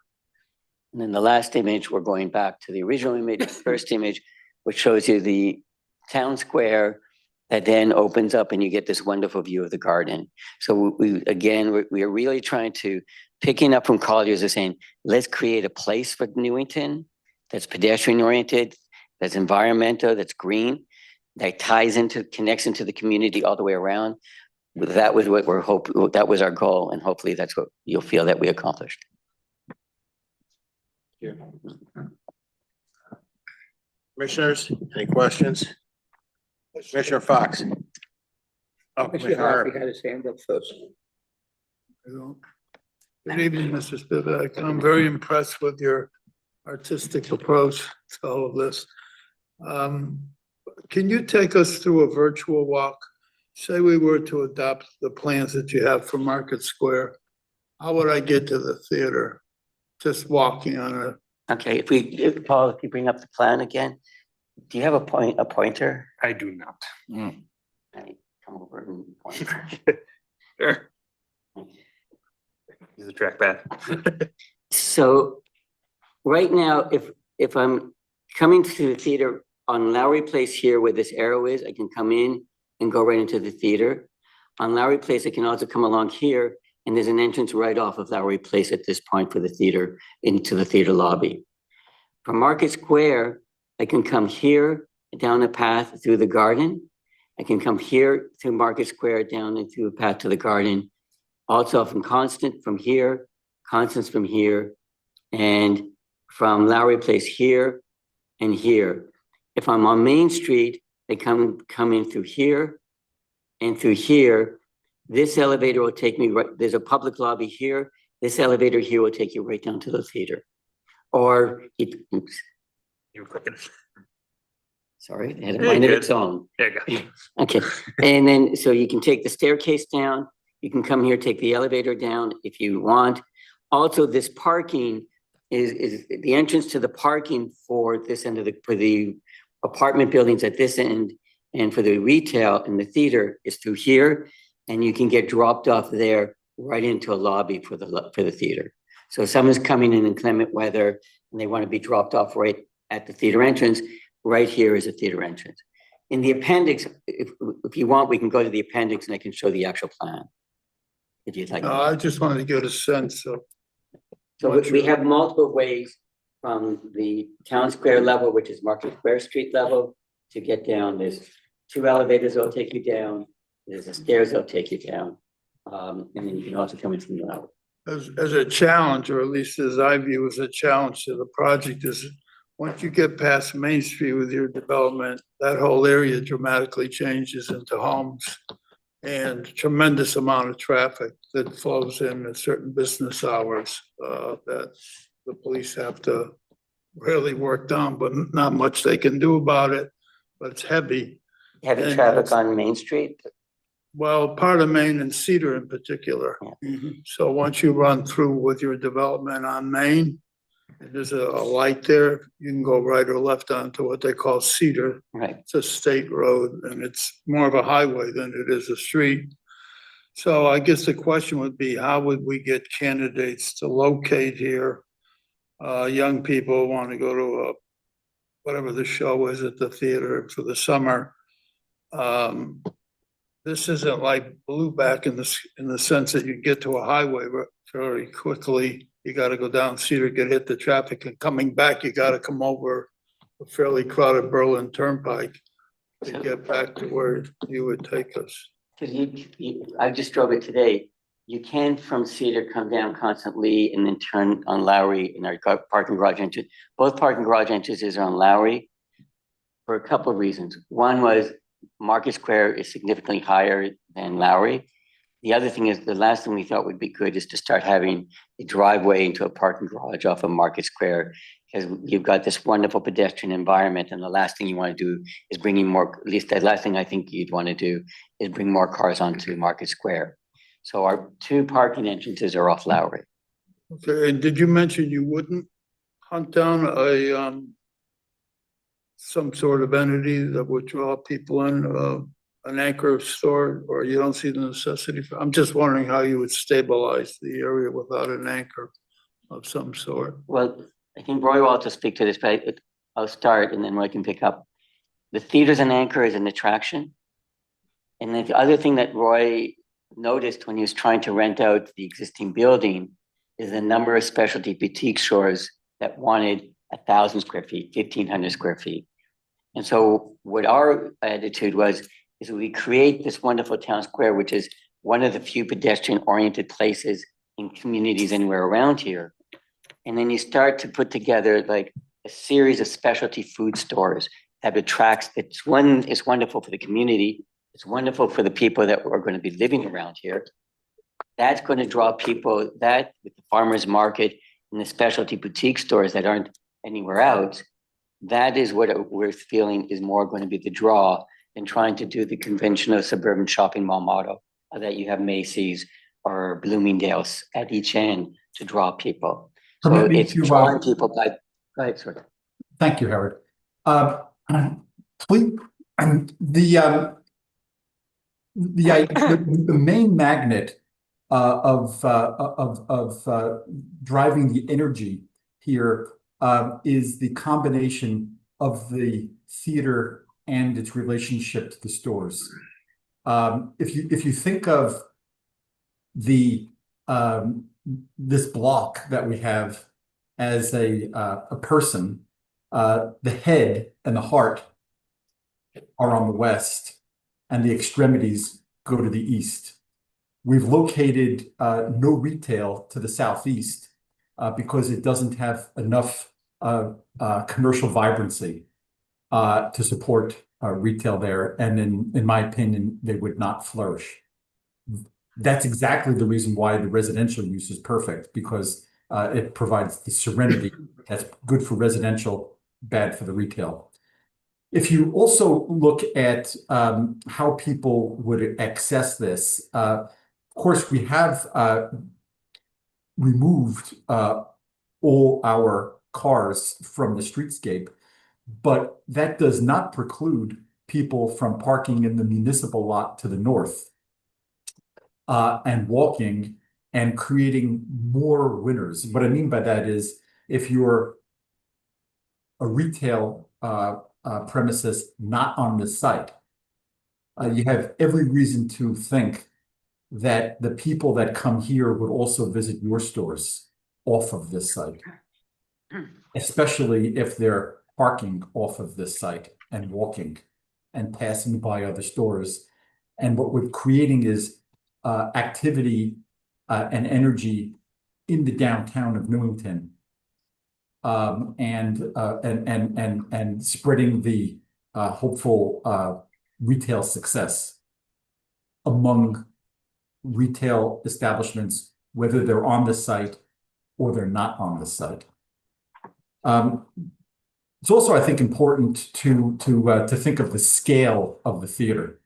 Speaker 9: And then the last image, we're going back to the original image, the first image, which shows you the town square that then opens up and you get this wonderful view of the garden. So we are really trying to, picking up from Colliers, is saying, let's create a place for Newington that's pedestrian oriented, that's environmental, that's green, that connects into the community all the way around. That was what that was our goal, and hopefully that's what you'll feel that we accomplished.
Speaker 3: Commissioners, any questions? Commissioner Fox. Oh, Commissioner Hart.
Speaker 2: had his hand up first.
Speaker 11: Good evening, Mr. Spivak. I'm very impressed with your artistic approach to all of this. Can you take us through a virtual walk? Say we were to adopt the plans that you have for Market Square. How would I get to the theater? Just walking on a.
Speaker 9: Okay, Paul, if you bring up the plan again, do you have a pointer?
Speaker 6: I do not.
Speaker 9: Right, come over and point.
Speaker 6: Sure. Use the trackpad.
Speaker 9: So right now, if I'm coming to the theater on Lowry Place here where this arrow is, I can come in and go right into the theater. On Lowry Place, I can also come along here, and there's an entrance right off of Lowry Place at this point for the theater, into the theater lobby. From Market Square, I can come here down a path through the garden. I can come here through Market Square down and through a path to the garden. Also from Constance from here, and from Lowry Place here and here. If I'm on Main Street, they come in through here and through here. This elevator will take me right, there's a public lobby here. This elevator here will take you right down to the theater. Or, oops,
Speaker 6: You were clicking.
Speaker 9: sorry, it had a
Speaker 6: You're
Speaker 9: mind of
Speaker 6: good.
Speaker 9: its own.
Speaker 6: There you go.
Speaker 9: Okay, and then, so you can take the staircase down, you can come here, take the elevator down if you want. Also, this parking is the entrance to the parking for this end of for the apartment buildings at this end, and for the retail and the theater is through here, and you can get dropped off there right into a lobby for the theater. So if someone's coming in inclement weather and they want to be dropped off right at the theater entrance, right here is a theater entrance. In the appendix, if you want, we can go to the appendix and I can show the actual plan. If you'd like.
Speaker 11: I just wanted to get a sense of.
Speaker 9: So we have multiple ways from the town square level, which is Market Square Street level, to get down. There's 2 elevators that'll take you down. There's a stairs that'll take you down. And then you can also come in from the out.
Speaker 11: As a challenge, or at least as I view as a challenge to the project, is once you get past Main Street with your development, that whole area dramatically changes into homes and tremendous amount of traffic that flows in at certain business hours that the police have to really work down, but not much they can do about it, but it's heavy.
Speaker 9: Heavy
Speaker 11: And
Speaker 9: traffic
Speaker 11: it's-
Speaker 9: on Main Street.
Speaker 11: Well, part of Main and Cedar in particular. So once you run through with your development on Main, there's a light there, you can go right or left onto what they call Cedar.
Speaker 9: Right.
Speaker 11: It's a state road and it's more of a highway than it is a street. So I guess the question would be, how would we get candidates to locate here? Young people want to go to whatever the show is at the theater for the summer. This isn't like Blueback in the sense that you get to a highway very quickly. You got to go down Cedar, hit the traffic, and coming back, you got to come over a fairly crowded Berlin Turnpike to get back to where you would take us.
Speaker 9: Because I just drove it today. You can from Cedar come down Constantly and then turn on Lowry in our parking garage entrance. Both parking garage entrances are on Lowry for a couple of reasons. One was Market Square is significantly higher than Lowry. The other thing is, the last thing we thought would be good is to start having a driveway into a parking garage off of Market Square, because you've got this wonderful pedestrian environment, and the last thing you want to do is bringing more, at least the last thing I think you'd want to do is bring more cars onto Market Square. So our 2 parking entrances are off Lowry.
Speaker 11: Okay, and did you mention you wouldn't hunt down some sort of entity that would draw people in, an anchor store, or you don't see the necessity for? I'm just wondering how you would stabilize the area without an anchor of some sort.
Speaker 9: Well, I think Roy will also speak to this, but I'll start and then Roy can pick up. The theater's an anchor is an attraction. And then the other thing that Roy noticed when he was trying to rent out the existing building is the number of specialty boutique stores that wanted 1,000 square feet, 1,500 square feet. And so what our attitude was, is we create this wonderful town square, which is one of the few pedestrian oriented places in communities anywhere around here. And then you start to put together like a series of specialty food stores that attracts, it's wonderful for the community. It's wonderful for the people that are going to be living around here. That's going to draw people, that with the farmers market and the specialty boutique stores that aren't anywhere else, that is what we're feeling is more going to be the draw than trying to do the conventional suburban shopping mall model that you have Macy's or Bloomingdale's at each end to draw people. So
Speaker 10: Permit me
Speaker 9: it's
Speaker 10: to,
Speaker 9: drawing people by, go ahead, sorry.
Speaker 10: Thank you, Howard. Please, the main magnet of driving the energy here is the combination of the theater and its relationship to the stores. If you think of the this block that we have as a person, the head and the heart are on the west, and the extremities go to the east. We've located no retail to the southeast because it doesn't have enough commercial vibrancy to support retail there. And in my opinion, they would not flourish. That's exactly the reason why the residential use is perfect, because it provides the serenity that's good for residential, bad for the retail. If you also look at how people would access this, of course, we have removed all our cars from the streetscape, but that does not preclude people from parking in the municipal lot to the north and walking and creating more winners. What I mean by that is if you're a retail premises not on this site, you have every reason to think that the people that come here would also visit your stores off of this site, especially if they're parking off of this site and walking and passing by other stores. And what we're creating is activity and energy in the downtown of Newington, and spreading the hopeful retail success among retail establishments, whether they're on the site or they're not on the site. It's also, I think, important to think of the scale of the theater.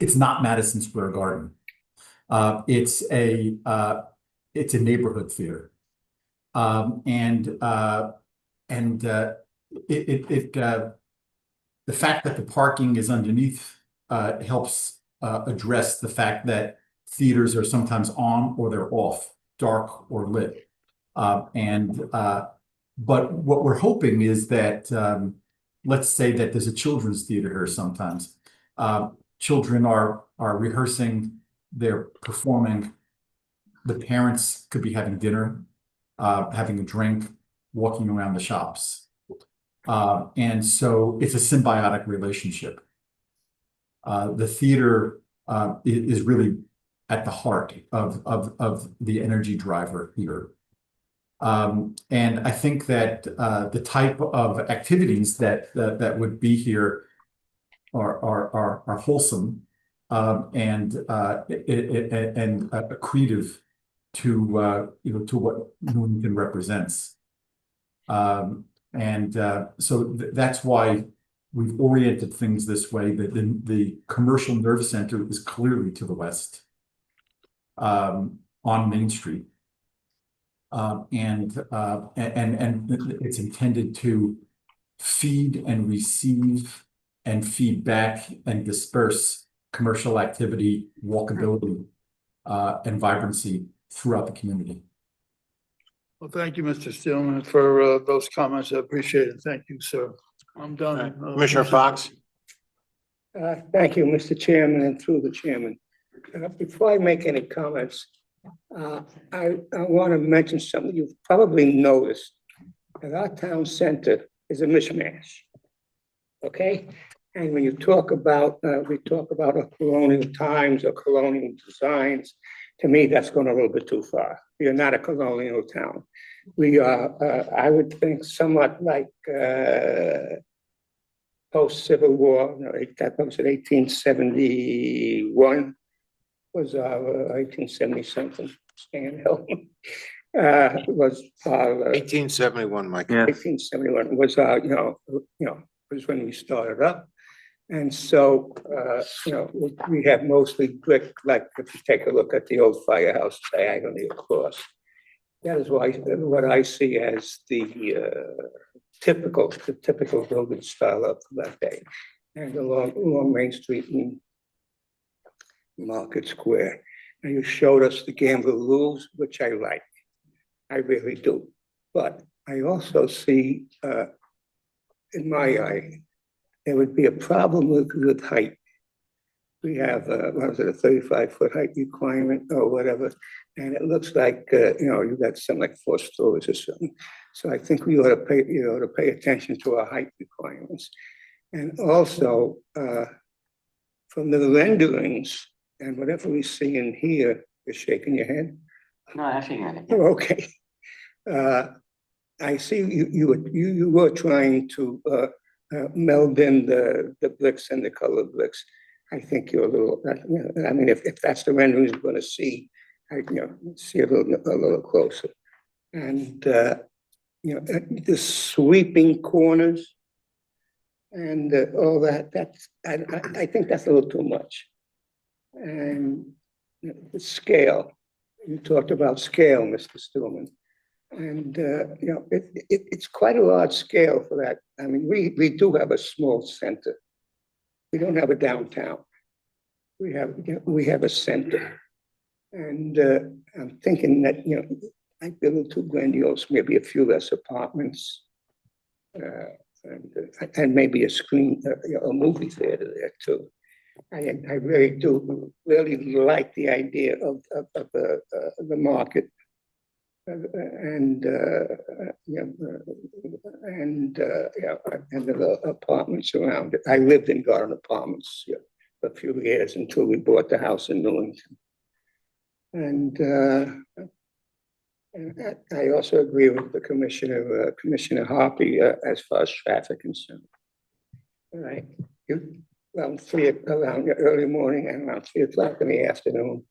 Speaker 10: It's not Madison Square Garden. It's a neighborhood theater, the fact that the parking is underneath helps address the fact that theaters are sometimes on or they're off, dark or lit. But what we're hoping is that, let's say that there's a children's theater here sometimes. Children are rehearsing, they're performing. The parents could be having dinner, having a drink, walking around the shops. And so it's a symbiotic relationship. The theater is really at the heart of the energy driver here. And I think that the type of activities that would be here are wholesome and accretive to what Newington represents. So that's why we've oriented things this way. That the commercial nerve center is clearly to the west on Main Street. And it's intended to feed and receive and feed back and disperse commercial activity, walkability, and vibrancy throughout the community.
Speaker 11: Well, thank you, Mr. Steelman, for those comments. I appreciate it. Thank you, sir. I'm done.
Speaker 3: Commissioner Fox?
Speaker 12: Thank you, Mr. Chairman, and through the chairman. Before I make any comments, I want to mention something you've probably noticed, that our town center is a mishmash. Okay? And when you talk about, we talk about a colonial times or colonial designs, to me, that's going a little bit too far. We are not a colonial town. We are, I would think, somewhat like post-Civil War, that was in 1871, was 1870 something, Stan Hill. Was
Speaker 3: 1871, Mike.
Speaker 2: Yeah.
Speaker 12: 1871 was was when we started up. And so, we have mostly brick, like if you take a look at the old firehouse diagonally across. That is why what I see as the typical building style of that day. And along Main Street and Market Square. And you showed us the Gamble rules, which I like. I really do. But I also see, in my eye, there would be a problem with height. We have, a 35-foot height requirement or whatever, and it looks like, you got something like 4 stories or something. So I think we ought to pay attention to our height requirements. And also, from the renderings and whatever we see in here, you're shaking your head?
Speaker 9: No, actually,
Speaker 12: Oh, okay. I see you were trying to meld in the bricks and the color bricks. I think you're a little, I mean, if that's the renderings we're gonna see, see a little closer. And, the sweeping corners and all that, I think that's a little too much. And the scale, you talked about scale, Mr. Stillman. And, it's quite a large scale for that. I mean, we do have a small center. We don't have a downtown. We have a center. And I'm thinking that, I'd be a little too grandiose, maybe a few less apartments. And maybe a movie theater there too. I really do really like the idea of the market. And the apartments around it. I lived in garden apartments for a few years until we bought the house in Newington. And I also agree with the Commissioner Harpy as far as traffic concerned. All right, around early morning and around 3 o'clock in the afternoon,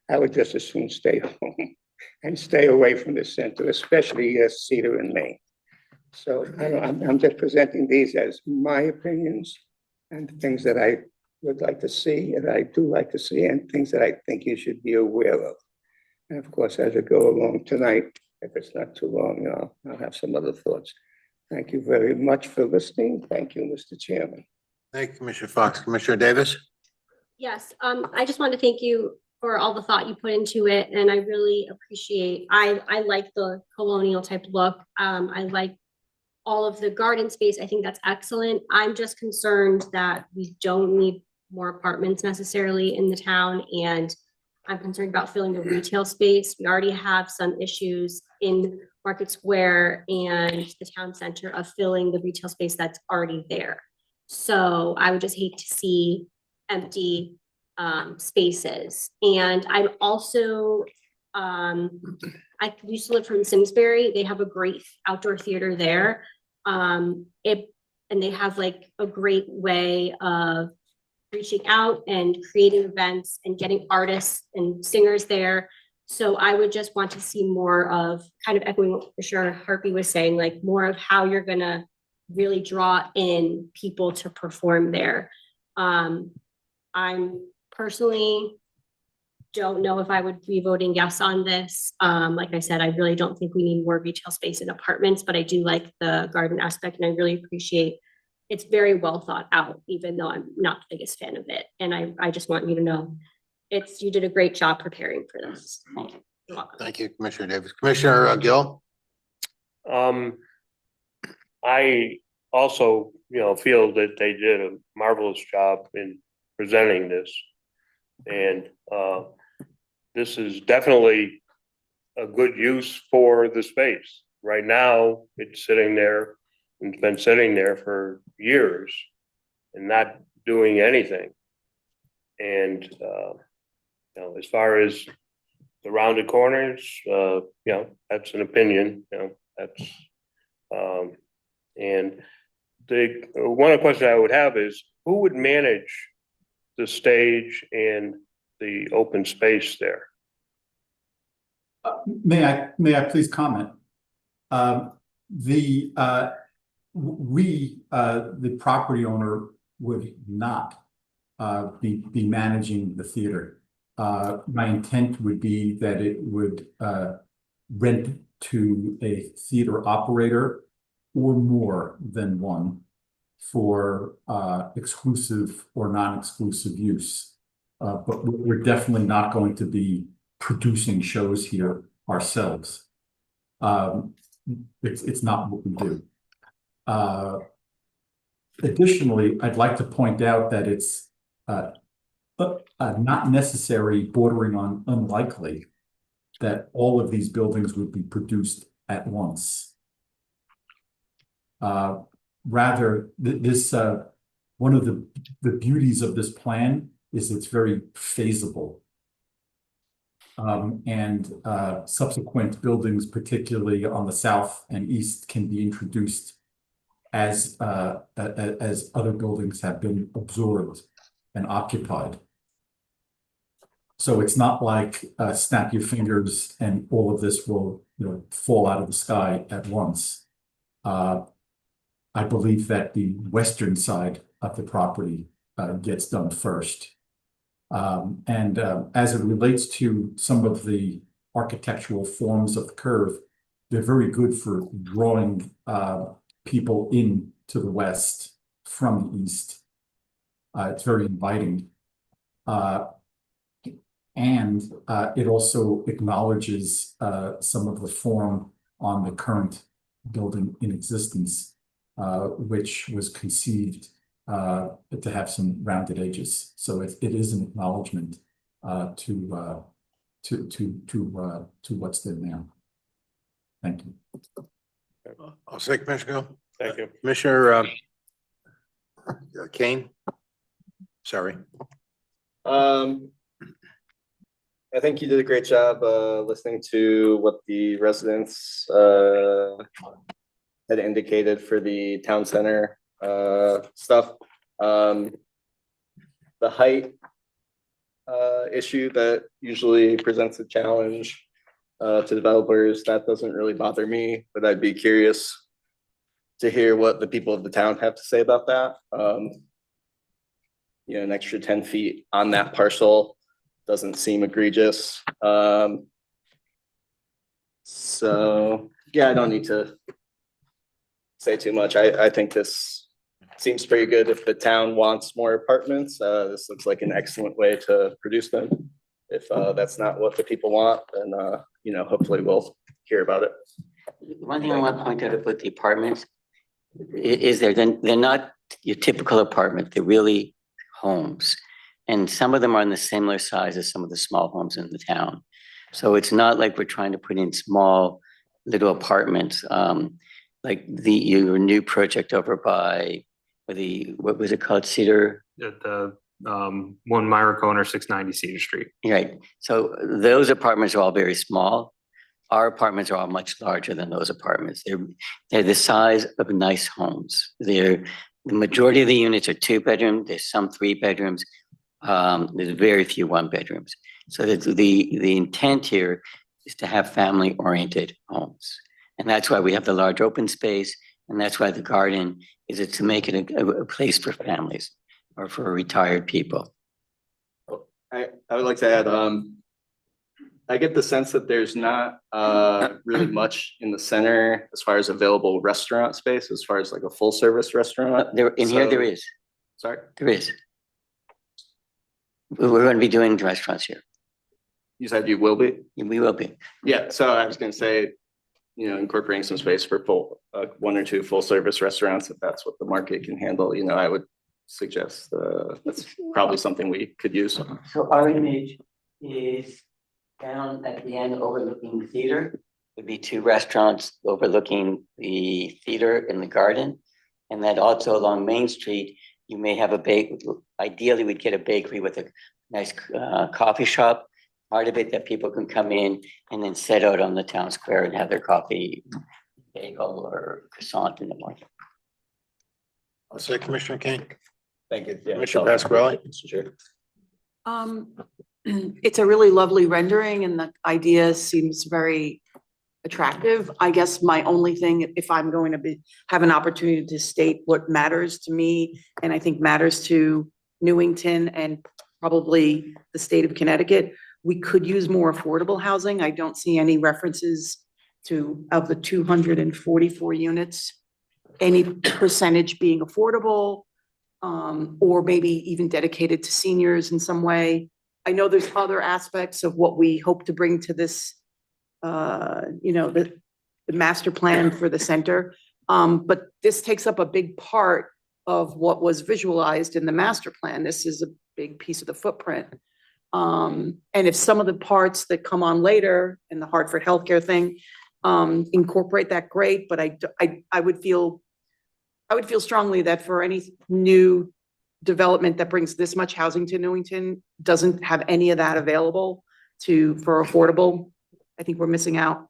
Speaker 12: I would just as soon stay home and stay away from the center, especially Cedar and Main. So I'm just presenting these as my opinions and things that I would like to see, and I do like to see, and things that I think you should be aware of. And of course, as I go along tonight, if it's not too long, I'll have some other thoughts. Thank you very much for listening. Thank you, Mr. Chairman.
Speaker 3: Thank you, Commissioner Fox. Commissioner Davis?
Speaker 13: Yes, I just want to thank you for all the thought you put into it, and I really appreciate, I like the colonial type look. I like all of the garden space. I think that's excellent. I'm just concerned that we don't need more apartments necessarily in the town, and I'm concerned about filling the retail space. We already have some issues in Market Square and the town center of filling the retail space that's already there. So I would just hate to see empty spaces. And I'm also, I used to live from Simsbury. They have a great outdoor theater there. And they have like a great way of reaching out and creating events and getting artists and singers there. So I would just want to see more of, kind of echoing what Commissioner Harpy was saying, like more of how you're gonna really draw in people to perform there. I'm personally don't know if I would be voting yes on this. Like I said, I really don't think we need more retail space in apartments, but I do like the garden aspect, and I really appreciate it's very well thought out, even though I'm not the biggest fan of it. And I just want you to know you did a great job preparing for this. You're welcome.
Speaker 3: Thank you, Commissioner Davis. Commissioner Gill?
Speaker 14: I also, feel that they did a marvelous job in presenting this. And this is definitely a good use for the space. Right now, it's sitting there, and it's been sitting there for years and not doing anything. And, as far as the rounded corners, that's an opinion, that's, and the one question I would have is, who would manage the stage and the open space there?
Speaker 10: May I please comment? The property owner would not be managing the theater. My intent would be that it would rent to a theater operator or more than one for exclusive or non-exclusive use. But we're definitely not going to be producing shows here ourselves. It's not what we do. Additionally, I'd like to point out that it's not necessary, bordering on unlikely, that all of these buildings would be produced at once. Rather, this one of the beauties of this plan is it's very feasible. And subsequent buildings, particularly on the south and east, can be introduced as other buildings have been absorbed and occupied. So it's not like snap your fingers and all of this will, fall out of the sky at once. I believe that the western side of the property gets done first. And as it relates to some of the architectural forms of the curve, they're very good for drawing people in to the west from the east. It's very inviting. And it also acknowledges some of the form on the current building in existence, which was conceived to have some rounded edges. So it is an acknowledgement to what's there now. Thank you.
Speaker 3: I'll say, Commissioner Gill.
Speaker 14: Thank you.
Speaker 3: Commissioner Kane? Sorry.
Speaker 15: I think you did a great job listening to what the residents had indicated for the town center stuff. The height issue that usually presents a challenge to developers, that doesn't really bother me, but I'd be curious to hear what the people of the town have to say about that. An extra 10 feet on that parcel doesn't seem egregious. So yeah, I don't need to say too much. I think this seems pretty good. If the town wants more apartments, this looks like an excellent way to produce them. If that's not what the people want, then hopefully we'll hear about it.
Speaker 9: One thing I want to point out about the apartments is they're not your typical apartment. They're really homes. And some of them are in the similar size as some of the small homes in the town. So it's not like we're trying to put in small little apartments, like your new project over by what was it called, Cedar?
Speaker 6: At the 1 Myra Corner, 690 Cedar Street.
Speaker 9: Right. So those apartments are all very small. Our apartments are all much larger than those apartments. They're the size of nice homes. The majority of the units are 2-bedroom. There's some 3 bedrooms. There's very few 1-bedrooms. So the intent here is to have family-oriented homes. And that's why we have the large open space. And that's why the garden is to make it a place for families or for retired people.
Speaker 15: I would like to add, I get the sense that there's not really much in the center as far as available restaurant space, as far as like a full service restaurant.
Speaker 9: Here there is.
Speaker 15: Sorry?
Speaker 9: There is. We're going to be doing restaurants here.
Speaker 15: You said you will be?
Speaker 9: We will be.
Speaker 15: Yeah, so I was gonna say, incorporating some space for full, 1 or 2 full service restaurants, if that's what the market can handle, I would suggest that's probably something we could use.
Speaker 9: So our image is down at the end overlooking the theater. Would be 2 restaurants overlooking the theater and the garden. And then also along Main Street, you may have ideally we'd get a bakery with a nice coffee shop. Part of it that people can come in and then sit out on the town square and have their coffee, bagel or croissant in the morning.
Speaker 3: I'll say, Commissioner Kane.
Speaker 15: Thank you. Yeah,
Speaker 3: Commissioner Pasquale.
Speaker 15: Sure.
Speaker 5: It's a really lovely rendering and the idea seems very attractive. I guess my only thing, if I'm going to have an opportunity to state what matters to me, and I think matters to Newington and probably the state of Connecticut, we could use more affordable housing. I don't see any references to, of the 244 units, any percentage being affordable, or maybe even dedicated to seniors in some way. I know there's other aspects of what we hope to bring to this, the master plan for the center. But this takes up a big part of what was visualized in the master plan. This is a big piece of the footprint. And if some of the parts that come on later in the Hartford healthcare thing, incorporate that, great. But I would feel strongly that for any new development that brings this much housing to Newington doesn't have any of that available, for affordable. I think we're missing out.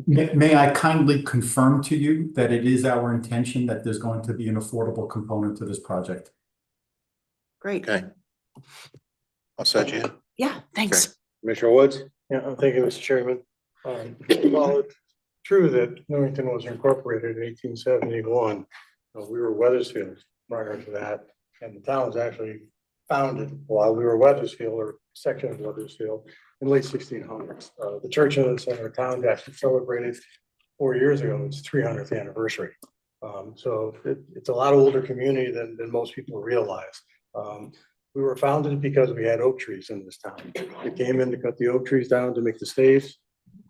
Speaker 10: May I kindly confirm to you that it is our intention that there's going to be an affordable component to this project?
Speaker 5: Great.
Speaker 3: Okay. I'll set you.
Speaker 5: Yeah, thanks.
Speaker 3: Commissioner Woods?
Speaker 1: Yeah, thank you, Mr. Chairman. While it's true that Newington was incorporated in 1871, we were Weathersfield prior to that, and the town was actually founded while we were Weathersfield, or section of Weathersfield, in late 1600s. The church in the center of town actually celebrated 4 years ago its 300th anniversary. So it's a lot older community than most people realize. We were founded because we had oak trees in this town. They came in to cut the oak trees down to make the staves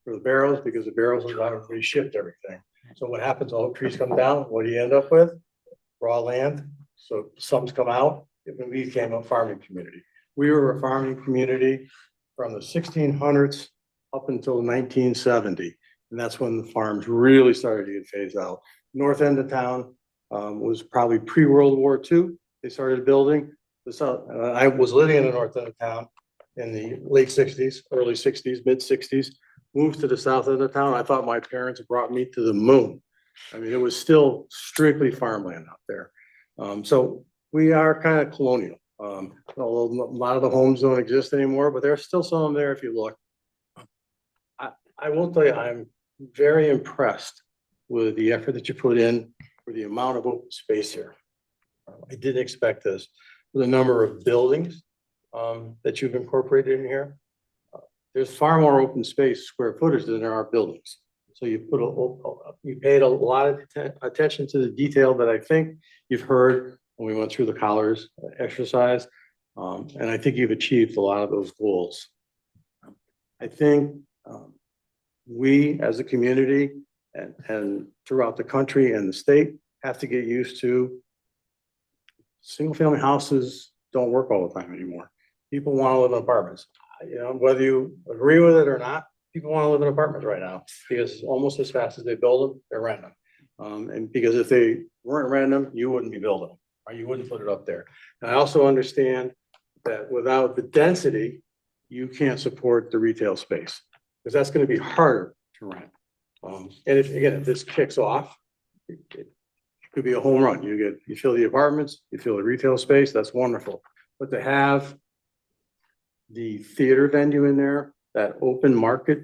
Speaker 1: for the barrels, because the barrels are how we shipped everything. So what happens, oak trees come down, what do you end up with? Raw land. So stumps come out. It became a farming community. We were a farming community from the 1600s up until 1970. And that's when the farms really started to get phased out. North end of town was probably pre-World War II. They started building. I was living in the north end of town in the late 60s, early 60s, mid 60s, moved to the south end of town. I thought my parents brought me to the moon. I mean, it was still strictly farmland out there. So we are kind of colonial. A lot of the homes don't exist anymore, but there's still some of them there if you look. I will tell you, I'm very impressed with the effort that you put in for the amount of open space here. I didn't expect this. The number of buildings that you've incorporated in here. There's far more open space square footage than there are buildings. So you you paid a lot of attention to the detail that I think you've heard when we went through the collars exercise. And I think you've achieved a lot of those goals. I think we as a community and throughout the country and the state have to get used to single family houses don't work all the time anymore. People want to live in apartments. You know, whether you agree with it or not, people want to live in apartments right now because almost as fast as they build them, they're renting them. And because if they weren't renting them, you wouldn't be building them, or you wouldn't put it up there. And I also understand that without the density, you can't support the retail space because that's going to be harder to rent. And if this kicks off, it could be a home run. You fill the apartments, you fill the retail space, that's wonderful. But to have the theater venue in there, that open market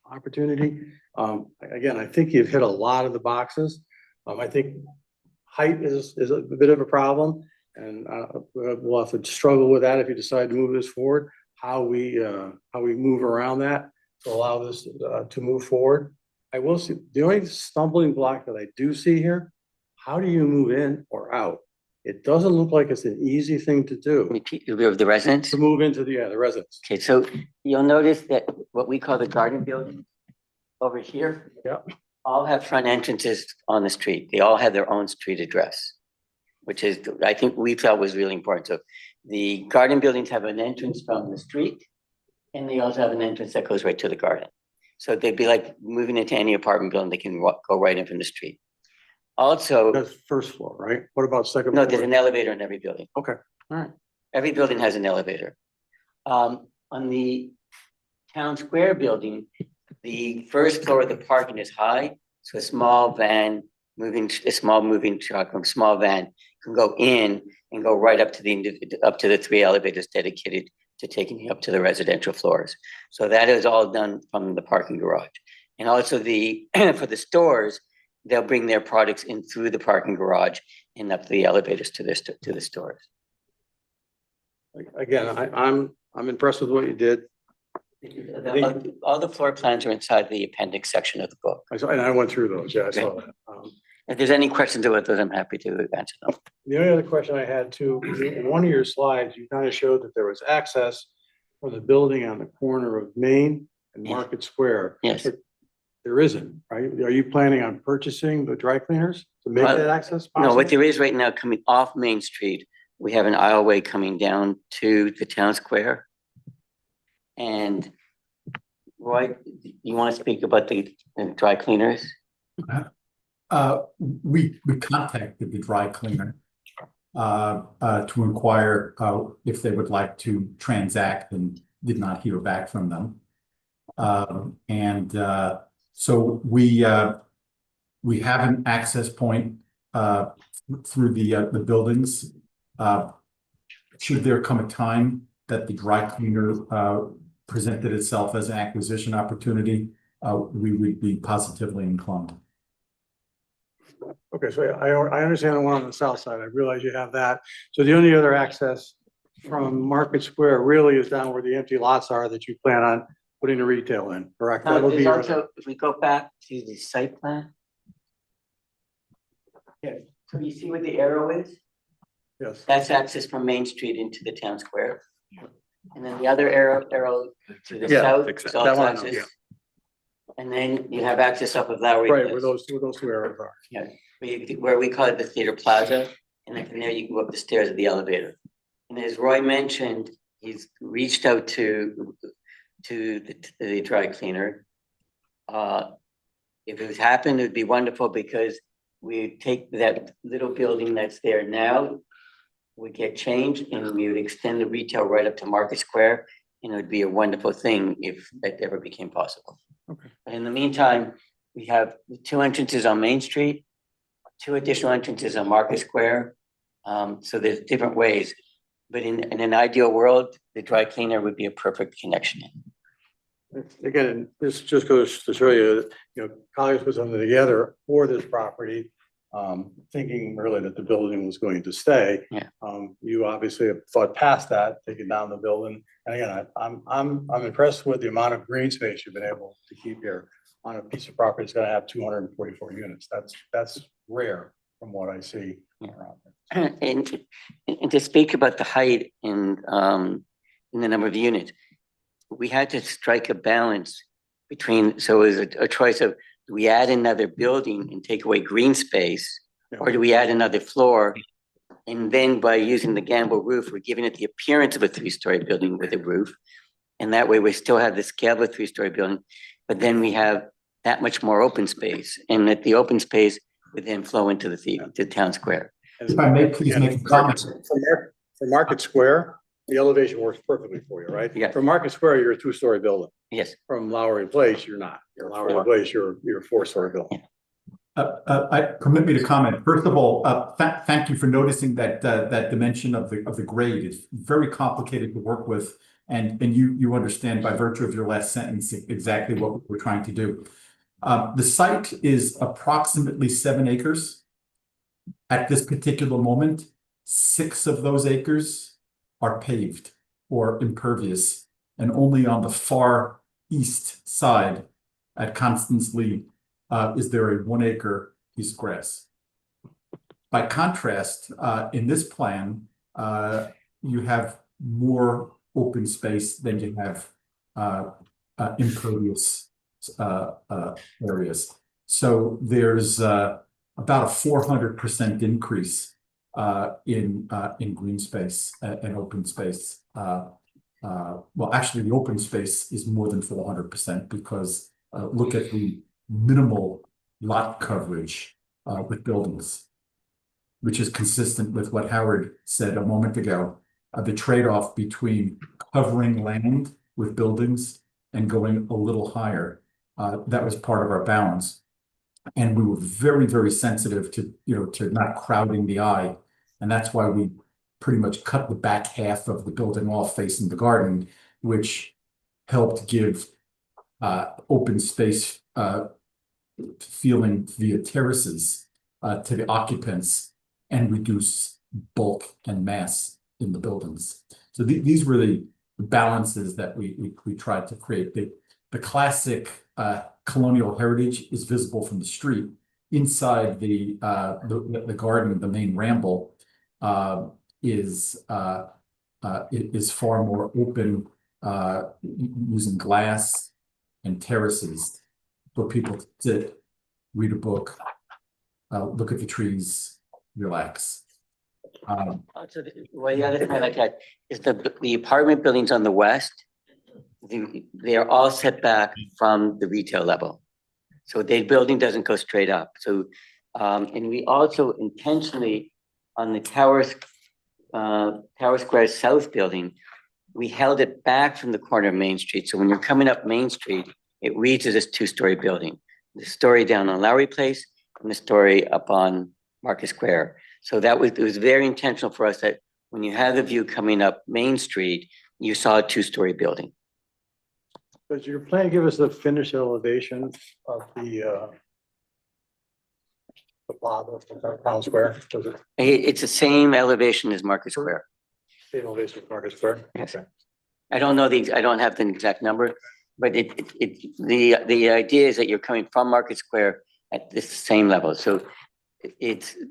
Speaker 1: opportunity, again, I think you've hit a lot of the boxes. I think height is a bit of a problem, and we'll have to struggle with that if you decide to move this forward. How we move around that to allow this to move forward. I will see the only stumbling block that I do see here. How do you move in or out? It doesn't look like it's an easy thing to do.
Speaker 9: Repeat of the residents.
Speaker 1: To move into the residence.
Speaker 9: Okay, so you'll notice that what we call the garden building over here.
Speaker 1: Yeah.
Speaker 9: All have front entrances on the street. They all have their own street address, which is, I think we felt was really important. So the garden buildings have an entrance from the street, and they also have an entrance that goes right to the garden. So they'd be like moving into any apartment building, they can go right in from the street. Also,
Speaker 1: That's first floor, right? What about second
Speaker 9: no,
Speaker 1: floor?
Speaker 9: there's an elevator in every building.
Speaker 1: Okay, all right.
Speaker 9: Every building has an elevator. On the town square building, the first floor of the parking is high. So a small moving truck from small van can go in and go right up to the 3 elevators dedicated to taking you up to the residential floors. So that is all done from the parking garage. And also for the stores, they'll bring their products in through the parking garage and up the elevators to the stores.
Speaker 1: Again, I'm impressed with what you did.
Speaker 9: All the floor plans are inside the appendix section of the book.
Speaker 1: And I went through those. Yeah, I saw that.
Speaker 9: If there's any questions about those, I'm happy to answer them.
Speaker 1: The only other question I had too, in one of your slides, you kind of showed that there was access from the building on the corner of Main and Market Square.
Speaker 9: Yes.
Speaker 1: But there isn't, right? Are you planning on purchasing the dry cleaners to make that access possible?
Speaker 9: No, what there is right now coming off Main Street, we have an aisleway coming down to the town square. And Roy, you want to speak about the dry cleaners?
Speaker 10: We contacted the dry cleaner to inquire if they would like to transact and did not hear back from them. So we have an access point through the buildings. Should there come a time that the dry cleaner presented itself as an acquisition opportunity, we would be positively inclined.
Speaker 1: Okay, so I understand the one on the south side. I realize you have that. So the only other access from Market Square really is down where the empty lots are that you plan on putting the retail in, correct? That would be
Speaker 9: There's
Speaker 1: your,
Speaker 9: also, if we go back to the site plan. Here, so you see where the arrow is?
Speaker 1: yes.
Speaker 9: That's access from Main Street into the town square. And then the other arrow to the
Speaker 1: Yeah,
Speaker 9: south
Speaker 1: exactly.
Speaker 9: is also
Speaker 1: That one I know,
Speaker 9: access.
Speaker 1: yeah.
Speaker 9: And then you have access off of Lowry.
Speaker 1: Right,
Speaker 9: Place.
Speaker 1: where those two arrows are.
Speaker 9: Yeah, where we call it the Theater Plaza, and then from there you can go up the stairs of the elevator. And as Roy mentioned, he's reached out to the dry cleaner. If it was happened, it'd be wonderful because we take that little building that's there now, we get changed and we would extend the retail right up to Market Square. And it would be a wonderful thing if that ever became possible.
Speaker 1: Okay.
Speaker 9: But in the meantime, we have the 2 entrances on Main Street, 2 additional entrances on Market Square. So there's different ways, but in an ideal world, the dry cleaner would be a perfect connection.
Speaker 1: Again, this just goes to show you, Colliers put something together for this property, thinking really that the building was going to stay.
Speaker 9: Yeah.
Speaker 1: You obviously have thought past that, taking down the building. And again, I'm impressed with the amount of green space you've been able to keep here on a piece of property that's gonna have 244 units. That's rare from what I see around there.
Speaker 9: And to speak about the height and the number of units, we had to strike a balance between, so it was a choice of, do we add another building and take away green space? Or do we add another floor? And then by using the gambrel roof, we're giving it the appearance of a 3-story building with a roof. And that way we still have the scale of a 3-story building, but then we have that much more open space, and that the open space would then flow into the town square.
Speaker 10: If I may, please make a comment.
Speaker 1: For Market Square, the elevation works perfectly for you, right?
Speaker 9: Yeah.
Speaker 1: For Market Square, you're a 2-story building.
Speaker 9: Yes.
Speaker 1: From Lowry Place, you're not. You're Lowry Place, you're a 4-story building.
Speaker 10: Permit me to comment. First of all, thank you for noticing that dimension of the grade. It's very complicated to work with, and you understand by virtue of your last sentence exactly what we're trying to do. The site is approximately 7 acres. At this particular moment, 6 of those acres are paved or impervious, and only on the far east side at Constance Lee is there a 1 acre piece of grass. By contrast, in this plan, you have more open space than you have impervious areas. So there's about a 400% increase in green space and open space. Well, actually, the open space is more than 400% because look at the minimal lot coverage with buildings, which is consistent with what Howard said a moment ago. The trade-off between covering land with buildings and going a little higher, that was part of our balance. And we were very, very sensitive to, to not crowding the eye. And that's why we pretty much cut the back half of the building off facing the garden, which helped give open space feeling via terraces to the occupants and reduce bulk and mass in the buildings. So these were the balances that we tried to create. The classic colonial heritage is visible from the street. Inside the garden, the main ramble is far more open, using glass and terraces for people to sit, read a book, look at the trees, relax.
Speaker 9: Also, the other thing I like that is the apartment buildings on the west. They are all set back from the retail level, so the building doesn't go straight up. So, and we also intentionally on the Tower Square South building, we held it back from the corner of Main Street. So when you're coming up Main Street, it reads as this two-story building. The story down on Lowry Place and the story up on Market Square. So it was very intentional for us that when you have the view coming up Main Street, you saw a two-story building.
Speaker 1: Does your plan give us the finished elevation of the plot of Town Square? Does it
Speaker 9: It's the same elevation as Market Square.
Speaker 1: same elevation as Market Square?
Speaker 9: Yes.
Speaker 1: Okay.
Speaker 9: I don't have the exact number, but the idea is that you're coming from Market Square at the same level. So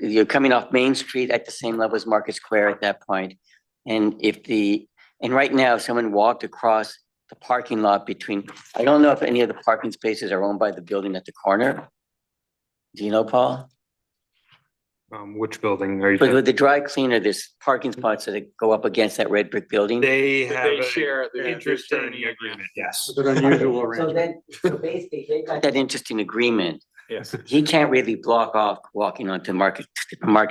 Speaker 9: you're coming off Main Street at the same level as Market Square at that point. And right now, if someone walked across the parking lot between, I don't know if any of the parking spaces are owned by the building at the corner. Do you know, Paul?
Speaker 6: Which building are you?
Speaker 9: But with the dry cleaner, there's parking spots that go up against that red brick building.
Speaker 6: They have
Speaker 2: They
Speaker 6: a
Speaker 2: share the
Speaker 6: interesting
Speaker 2: attorney
Speaker 6: agreement, yes.
Speaker 1: It's an unusual
Speaker 9: So
Speaker 1: arrangement.
Speaker 9: basically, they got that interesting agreement.
Speaker 2: Yes.
Speaker 9: He can't really block off walking onto Market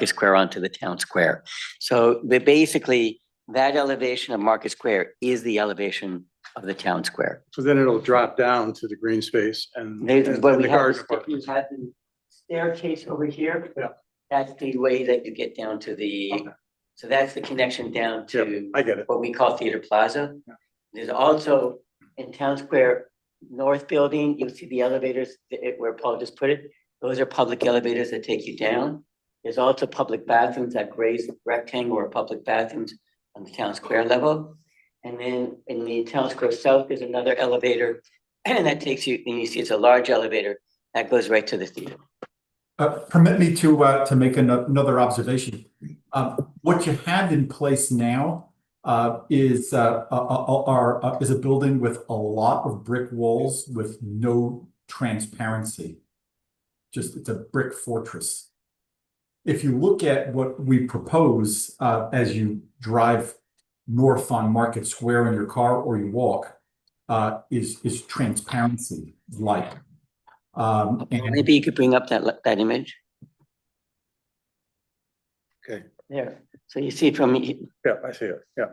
Speaker 9: Square onto the town square. So basically, that elevation of Market Square is the elevation of the town square.
Speaker 1: So then it'll drop down to the green space and.
Speaker 9: But
Speaker 1: and
Speaker 9: we
Speaker 1: the
Speaker 9: have,
Speaker 1: garden
Speaker 9: you
Speaker 1: apartments.
Speaker 9: have the staircase over here.
Speaker 1: Yeah.
Speaker 9: That's the way that you get down to the,
Speaker 1: Okay.
Speaker 9: so that's the connection down to
Speaker 1: I get it.
Speaker 9: what we call Theater Plaza. There's also in Town Square North Building, you'll see the elevators where Paul just put it. Those are public elevators that take you down. There's also public bathrooms, that gray rectangle or public bathrooms on the Town Square level. And then in the Town Square South, there's another elevator and that takes you, and you see it's a large elevator that goes right to the theater.
Speaker 10: Permit me to make another observation. What you have in place now is a building with a lot of brick walls with no transparency. Just, it's a brick fortress. If you look at what we propose as you drive north on Market Square in your car or you walk, is transparency, light. And
Speaker 9: Maybe you could bring up that image.
Speaker 3: Okay.
Speaker 9: There. So you see from,
Speaker 1: Yeah, I see it. Yeah.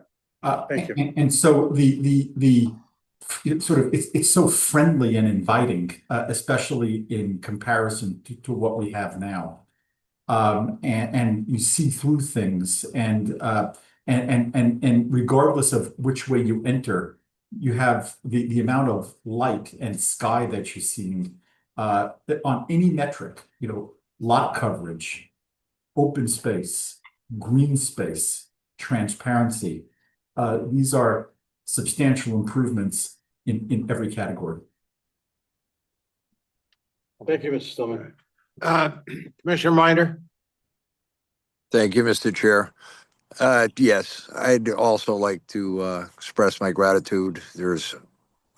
Speaker 1: Thank you.
Speaker 10: And so the sort of, it's so friendly and inviting, especially in comparison to what we have now. And you see through things and regardless of which way you enter, you have the amount of light and sky that you're seeing on any metric, lot coverage, open space, green space, transparency. These are substantial improvements in every category.
Speaker 1: Thank you, Mr. Stillman.
Speaker 3: Commissioner Minor?
Speaker 7: Thank you, Mr. Chair. Yes, I'd also like to express my gratitude. There's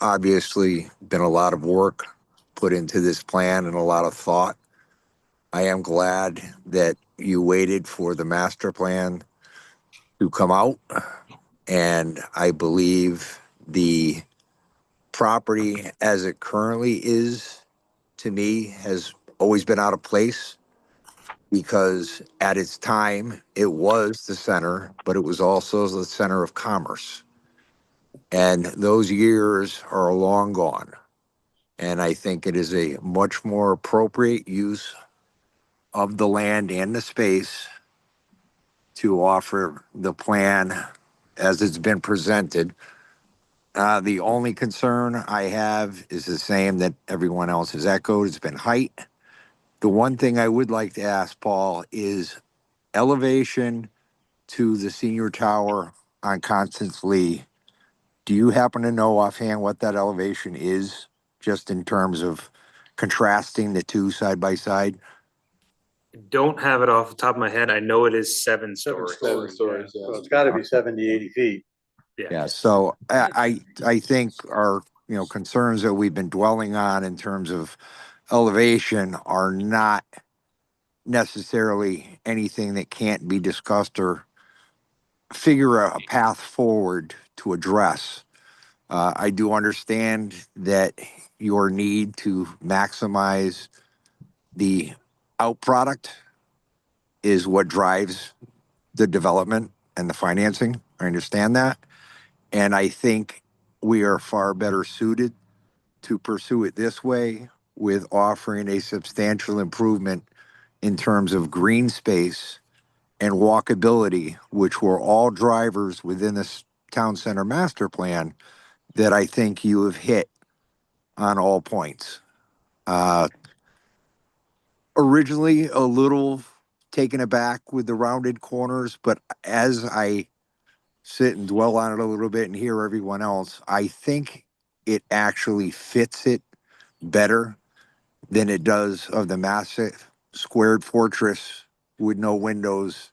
Speaker 7: obviously been a lot of work put into this plan and a lot of thought. I am glad that you waited for the master plan to come out. And I believe the property as it currently is, to me, has always been out of place because at its time, it was the center, but it was also the center of commerce. And those years are long gone. And I think it is a much more appropriate use of the land and the space to offer the plan as it's been presented. The only concern I have is the same that everyone else has echoed. It's been height. The one thing I would like to ask Paul is elevation to the senior tower on Constance Lee. Do you happen to know offhand what that elevation is, just in terms of contrasting the two side by side?
Speaker 6: Don't have it off the top of my head. I know it is 7 stories.
Speaker 2: 7 stories,
Speaker 1: So
Speaker 2: yes.
Speaker 1: it's got to be 70, 80 feet.
Speaker 7: Yeah, so I think our concerns that we've been dwelling on in terms of elevation are not necessarily anything that can't be discussed or figure a path forward to address. I do understand that your need to maximize the out product is what drives the development and the financing. I understand that. And I think we are far better suited to pursue it this way with offering a substantial improvement in terms of green space and walkability, which were all drivers within this town center master plan that I think you have hit on all points. Originally a little taken aback with the rounded corners, but as I sit and dwell on it a little bit and hear everyone else, I think it actually fits it better than it does of the massive squared fortress with no windows,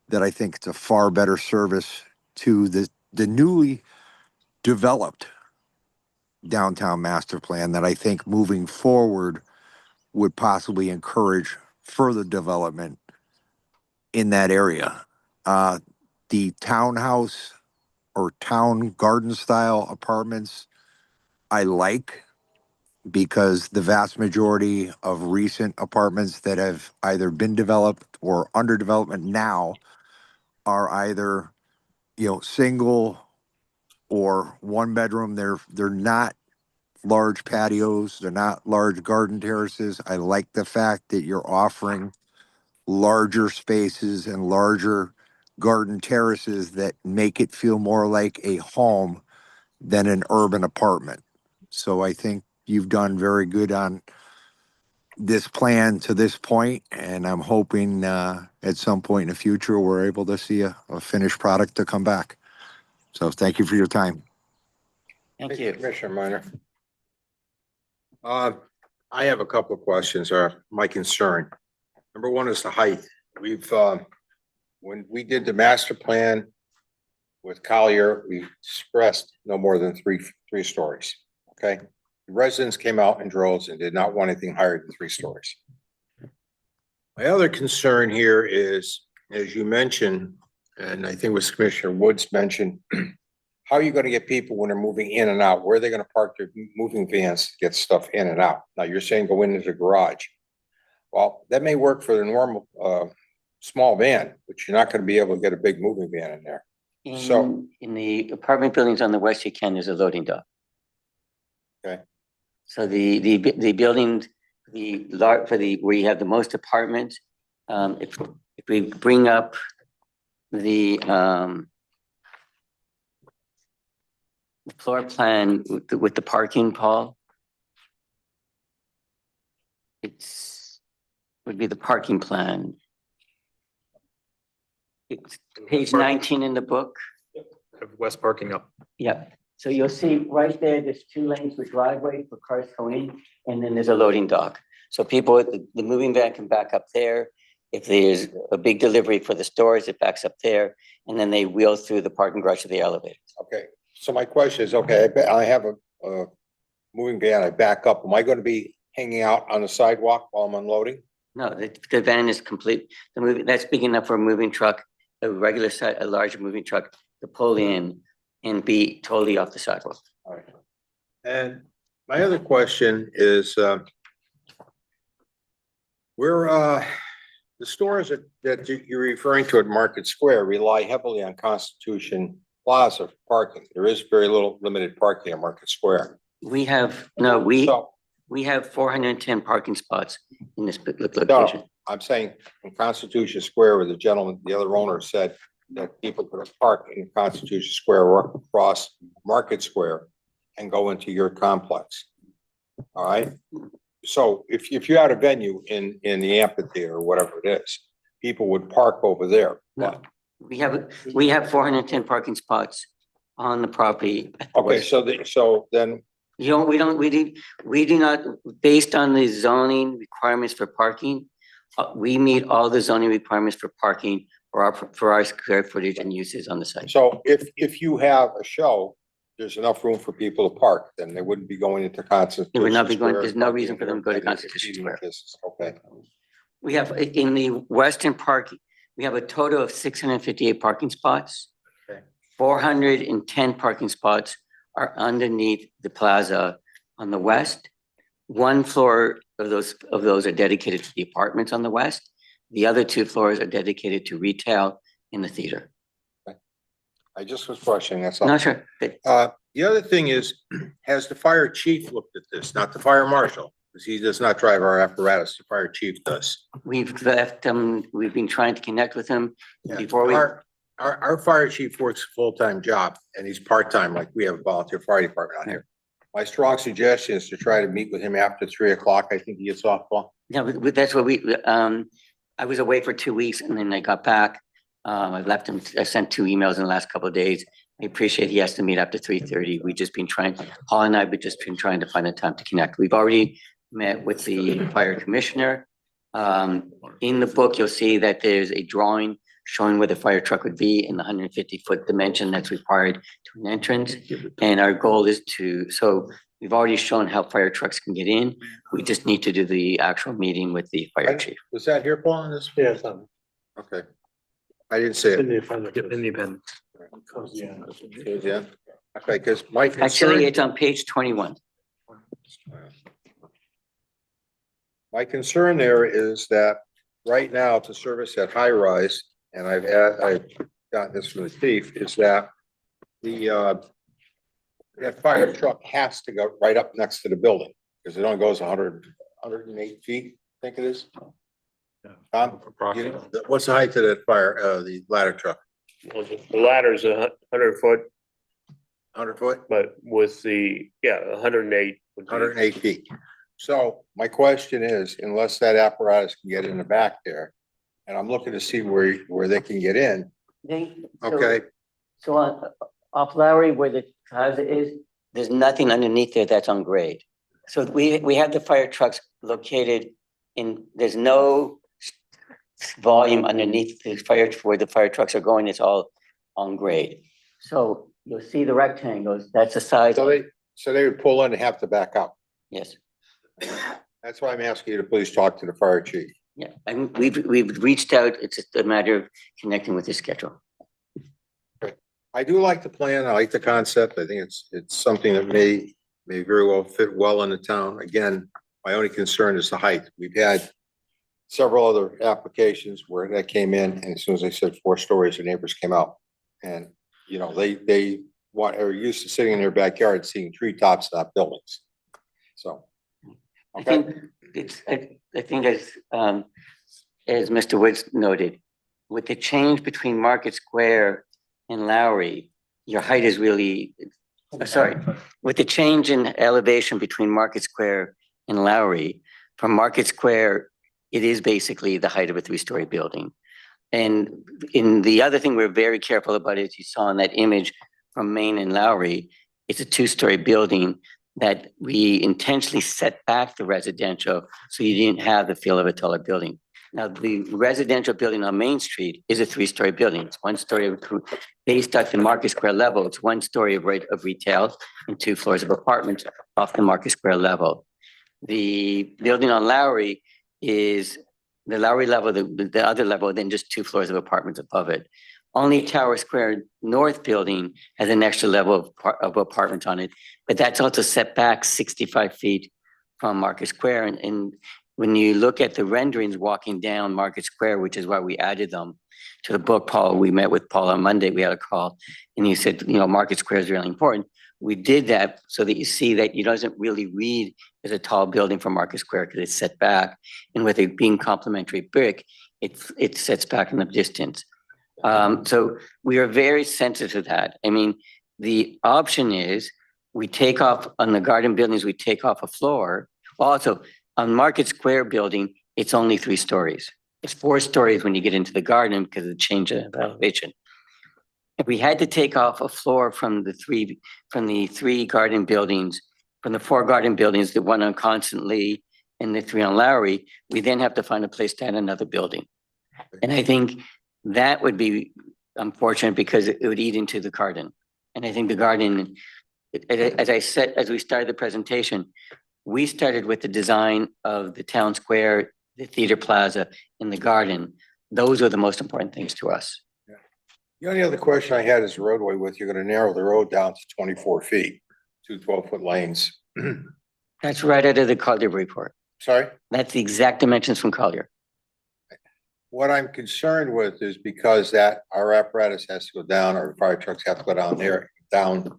Speaker 7: that I think it's a far better service to the newly developed downtown master plan that I think moving forward would possibly encourage further development in that area. The townhouse or town garden style apartments, I like, because the vast majority of recent apartments that have either been developed or under development now are either, single or one bedroom. They're not large patios. They're not large garden terraces. I like the fact that you're offering larger spaces and larger garden terraces that make it feel more like a home than an urban apartment. So I think you've done very good on this plan to this point, and I'm hoping at some point in the future we're able to see a finished product to come back. So thank you for your time.
Speaker 9: Thank you.
Speaker 3: Commissioner Minor. I have a couple of questions, my concern. Number one is the height. We've, when we did the master plan with Collier, we expressed no more than three stories, okay? The residents came out in droves and did not want anything higher than 3 stories. My other concern here is, as you mentioned, and I think it was Commissioner Woods mentioned, how are you gonna get people when they're moving in and out? Where are they gonna park their moving vans to get stuff in and out? Now, you're saying go into the garage. Well, that may work for the normal, small van, but you're not gonna be able to get a big moving van in there. So-
Speaker 9: In the apartment buildings on the west, you can, there's a loading dock.
Speaker 3: Okay.
Speaker 9: So the building, where you have the most apartments, if we bring up the floor plan with the parking, Paul. Would be the parking plan. It's page 19 in the book.
Speaker 6: Have west parking up.
Speaker 9: Yeah, so you'll see right there, there's 2 lanes with driveway for cars going in, and then there's a loading dock. So people, the moving van can back up there. If there's a big delivery for the stores, it backs up there, and then they wheel through the parking garage to the elevators.
Speaker 3: Okay, so my question is, okay, I have a moving van, I back up. Am I gonna be hanging out on the sidewalk while I'm unloading?
Speaker 9: No, the van is complete. That's big enough for a moving truck, a regular size, a large moving truck to pull in and be totally off the sidewalk.
Speaker 3: All right. And my other question is, the stores that you're referring to at Market Square rely heavily on Constitution Plaza for parking. There is very little limited parking at Market Square.
Speaker 9: We have 410 parking spots in this location.
Speaker 3: No, I'm saying in Constitution Square where the other owner said that people could park in Constitution Square or across Market Square and go into your complex. All right? So if you had a venue in the amphitheater or whatever it is, people would park over there.
Speaker 9: No, we have 410 parking spots on the property.
Speaker 3: Okay, so then
Speaker 9: we do not, based on the zoning requirements for parking, we meet all the zoning requirements for parking for our square footage and uses on the site.
Speaker 3: so if you have a show, there's enough room for people to park, then they wouldn't be going into Constitution.
Speaker 9: They would not be going,
Speaker 3: Square,
Speaker 9: there's no reason for them to go to
Speaker 3: parking
Speaker 9: Constitution Square.
Speaker 3: Okay.
Speaker 9: We have, in the western parking, we have a total of 658 parking spots.
Speaker 3: Okay.
Speaker 9: 410 parking spots are underneath the plaza on the west. 1 floor of those are dedicated to the apartments on the west. The other 2 floors are dedicated to retail in the theater.
Speaker 3: I just was questioning, that's all.
Speaker 9: Not sure. Good.
Speaker 3: The other thing is, has the fire chief looked at this, not the fire marshal? Because he does not drive our apparatus, the fire chief does.
Speaker 9: We've left, we've been trying to connect with him
Speaker 3: Yeah.
Speaker 9: before we.
Speaker 3: Our fire chief works a full-time job and he's part-time, like we have a volunteer fire department out here. My strong suggestion is to try to meet with him after 3 o'clock. I think he gets off.
Speaker 9: Yeah, that's what I was away for 2 weeks and then I got back. I left him, I sent 2 emails in the last couple of days. I appreciate he has to meet after 3:30. We've just been trying, Paul and I have just been trying to find a time to connect. We've already met with the fire commissioner. In the book, you'll see that there's a drawing showing where the fire truck would be in the 150-foot dimension that's required to an entrance. And our goal is so we've already shown how fire trucks can get in. We just need to do the actual meeting with the fire chief.
Speaker 3: Was that here, Paul, on this?
Speaker 1: Yeah, it's on,
Speaker 3: Okay. I didn't see
Speaker 1: in
Speaker 3: it.
Speaker 1: the appendix.
Speaker 6: In the appendix.
Speaker 3: Yeah. Okay, because my concern.
Speaker 9: Actually, it's on page 21.
Speaker 3: My concern there is that right now to service that high rise, and I've gotten this from the chief, is that that fire truck has to go right up next to the building because it only goes 108 feet, I think it is. Tom, what's the height of that the ladder truck?
Speaker 14: Well, the ladder's 100 foot,
Speaker 3: 100 foot?
Speaker 14: but with 108. would be-
Speaker 3: 108 feet. So my question is, unless that apparatus can get in the back there, and I'm looking to see where they can get in, okay?
Speaker 9: So off Lowry where the plaza is, there's nothing underneath there that's on grade. So we have the fire trucks located there's no volume underneath where the fire trucks are going, it's all on grade. So you'll see the rectangles, that's the size.
Speaker 3: So they would pull in and have to back up.
Speaker 9: Yes,
Speaker 3: That's why I'm asking you to please talk to the fire chief.
Speaker 9: yeah, and we've reached out, it's just a matter of connecting with his schedule.
Speaker 3: I do like the plan. I like the concept. I think it's something that may very well fit well in the town. Again, my only concern is the height. We've had several other applications where that came in, and as soon as I said 4 stories, the neighbors came out. And, you know, they are used to sitting in their backyard, seeing treetops, not buildings. So,
Speaker 9: I
Speaker 3: okay,
Speaker 9: think I think as Mr. Woods noted, with the change between Market Square and Lowry, your height is really, with the change in elevation between Market Square and Lowry, from Market Square, it is basically the height of a 3-story building. And in the other thing we're very careful about, as you saw in that image from Main and Lowry, it's a 2-story building that we intentionally set back the residential so you didn't have the feel of a taller building. Now, the residential building on Main Street is a 3-story building. It's 1 story based at the Market Square level. It's 1 story of retail and 2 floors of apartments off the Market Square level. The building on Lowry is the Lowry level, the other level, then just 2 floors of apartments above it. Only Tower Square North building has an extra level of apartments on it, but that's also set back 65 feet from Market Square. And when you look at the renderings walking down Market Square, which is why we added them to the book, Paul, we met with Paul on Monday, we had a call, and he said, you know, Market Square is really important. We did that so that you see that it doesn't really read as a tall building from Market Square because it's set back. And with it being complementary brick, it sets back in the distance. So we are very sensitive to that. I mean, the option is we take off on the garden buildings, we take off a floor. Also, on Market Square building, it's only 3 stories. It's 4 stories when you get into the garden because of the change of elevation. If we had to take off a floor from the 3 garden buildings, from the 4 garden buildings, the 1 on Constantly and the 3 on Lowry, we then have to find a place to add another building. And I think that would be unfortunate because it would eat into the garden. And I think the garden, as I said, as we started the presentation, we started with the design of the town square, the theater plaza, and the garden. Those are the most important things to us.
Speaker 3: the only other question I had is the roadway width. You're gonna narrow the road down to 24 feet, 2 12-foot lanes.
Speaker 9: That's right out of the Collier report.
Speaker 3: Sorry?
Speaker 9: That's the exact dimensions from Collier.
Speaker 3: what I'm concerned with is because that our apparatus has to go down, our fire trucks have to go down there, down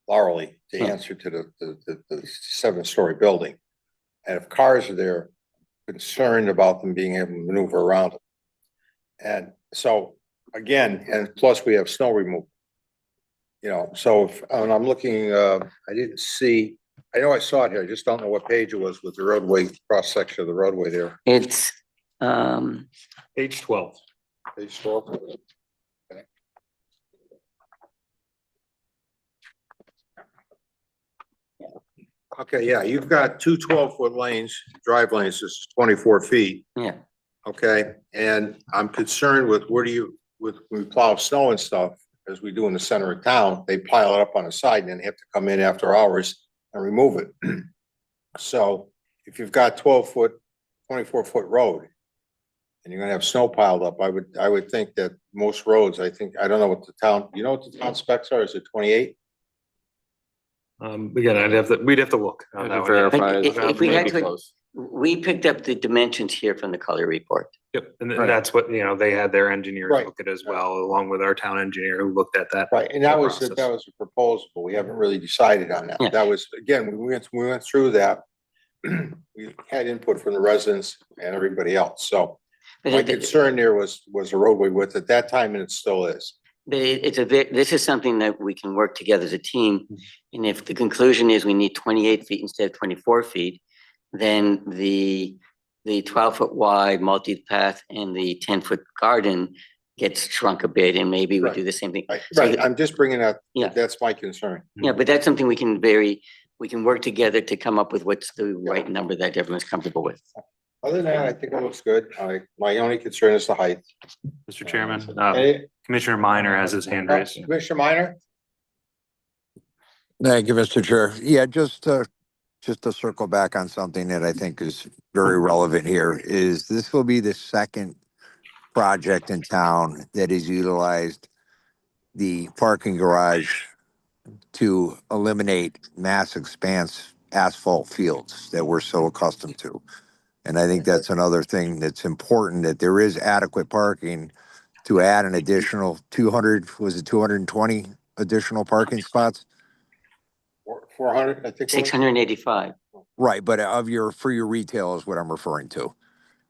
Speaker 3: Laurel to answer to the 7-story building. And if cars are there, concerned about them being able to maneuver around them. And so, again, and plus we have snow removal. You know, so if, when I'm looking, I didn't see, I know I saw it here, I just don't know what page it was with the roadway, cross-section of the roadway there.
Speaker 9: It's,
Speaker 6: Page 12.
Speaker 3: Page 12. Okay. Okay, yeah, you've got two 12-foot lanes, drive lanes, this is 24 feet.
Speaker 9: yeah,
Speaker 3: Okay, and I'm concerned with where do you, when we plow snow and stuff, as we do in the center of town, they pile it up on the side and then have to come in after hours and remove it. So if you've got 12-foot, 24-foot road and you're gonna have snow piled up, I would think that most roads, I don't know what the town, you know what the town specs are? Is it 28?
Speaker 6: Again, we'd have to look on that one.
Speaker 2: Verify.
Speaker 9: Like, if we had
Speaker 2: Maybe
Speaker 9: to-
Speaker 2: close.
Speaker 9: we picked up the dimensions here from the color report.
Speaker 6: Yep, and
Speaker 2: Right.
Speaker 6: that's what, they had their engineers
Speaker 3: Right.
Speaker 6: look at as well, along with our town engineer who looked at that.
Speaker 3: Right, and that was
Speaker 6: process.
Speaker 3: a proposal, but we haven't really decided on that.
Speaker 9: Yeah.
Speaker 3: That was, again, we went through that. We had input from the residents and everybody else, so
Speaker 9: But
Speaker 3: my
Speaker 9: it-
Speaker 3: concern there was a roadway width at that time, and it still is.
Speaker 9: But this is something that we can work together as a team. And if the conclusion is we need 28 feet instead of 24 feet, then the 12-foot wide multi-path and the 10-foot garden gets shrunk a bit, and maybe we do the same thing. So
Speaker 3: Right, I'm just bringing that,
Speaker 9: Yeah.
Speaker 3: that's my concern.
Speaker 9: Yeah, but that's something we can work together to come up with what's the right number that everyone's comfortable with.
Speaker 3: Other than that, I think it looks good. My only concern is the height.
Speaker 6: Mr. Chairman,
Speaker 3: Hey,
Speaker 6: Commissioner Minor has his hand raised.
Speaker 3: Commissioner Minor?
Speaker 7: Thank you, Mr. Chair. Yeah, just to circle back on something that I think is very relevant here is this will be the second project in town that has utilized the parking garage to eliminate mass expanse asphalt fields that we're so accustomed to. And I think that's another thing that's important, that there is adequate parking to add an additional 220 additional parking spots?
Speaker 3: 400, I think. it was.
Speaker 9: 685.
Speaker 7: Right, but for your retail is what I'm referring to.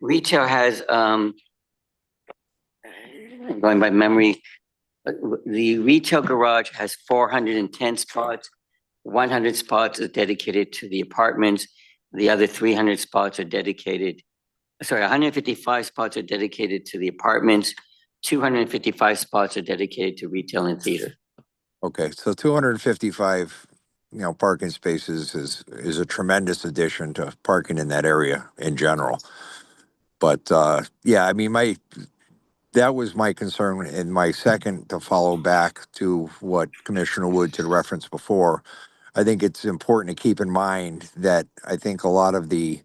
Speaker 9: Retail has, going by memory, the retail garage has 410 spots. 100 spots is dedicated to the apartments. The other 300 spots are dedicated, 155 spots are dedicated to the apartments. 255 spots are dedicated to retail and theater.
Speaker 7: Okay, so 255, parking spaces is a tremendous addition to parking in that area in general. But, yeah, I mean, that was my concern, and my second, to follow back to what Commissioner Wood to reference before. I think it's important to keep in mind that I think a lot of the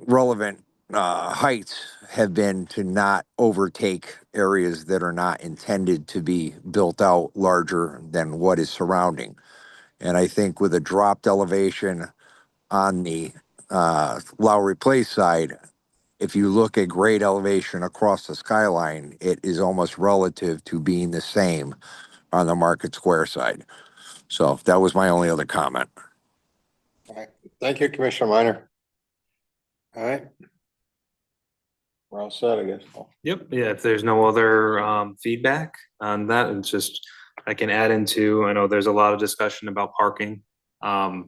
Speaker 7: relevant heights have been to not overtake areas that are not intended to be built out larger than what is surrounding. And I think with a dropped elevation on the Lowry Place side, if you look at grade elevation across the skyline, it is almost relative to being the same on the Market Square side. So that was my only other comment.
Speaker 3: All right, thank you, Commissioner Minor. All right. We're all set, I guess.
Speaker 6: Yep, yeah, if there's no other feedback on that, it's just, I can add into, I know there's a lot of discussion about parking. A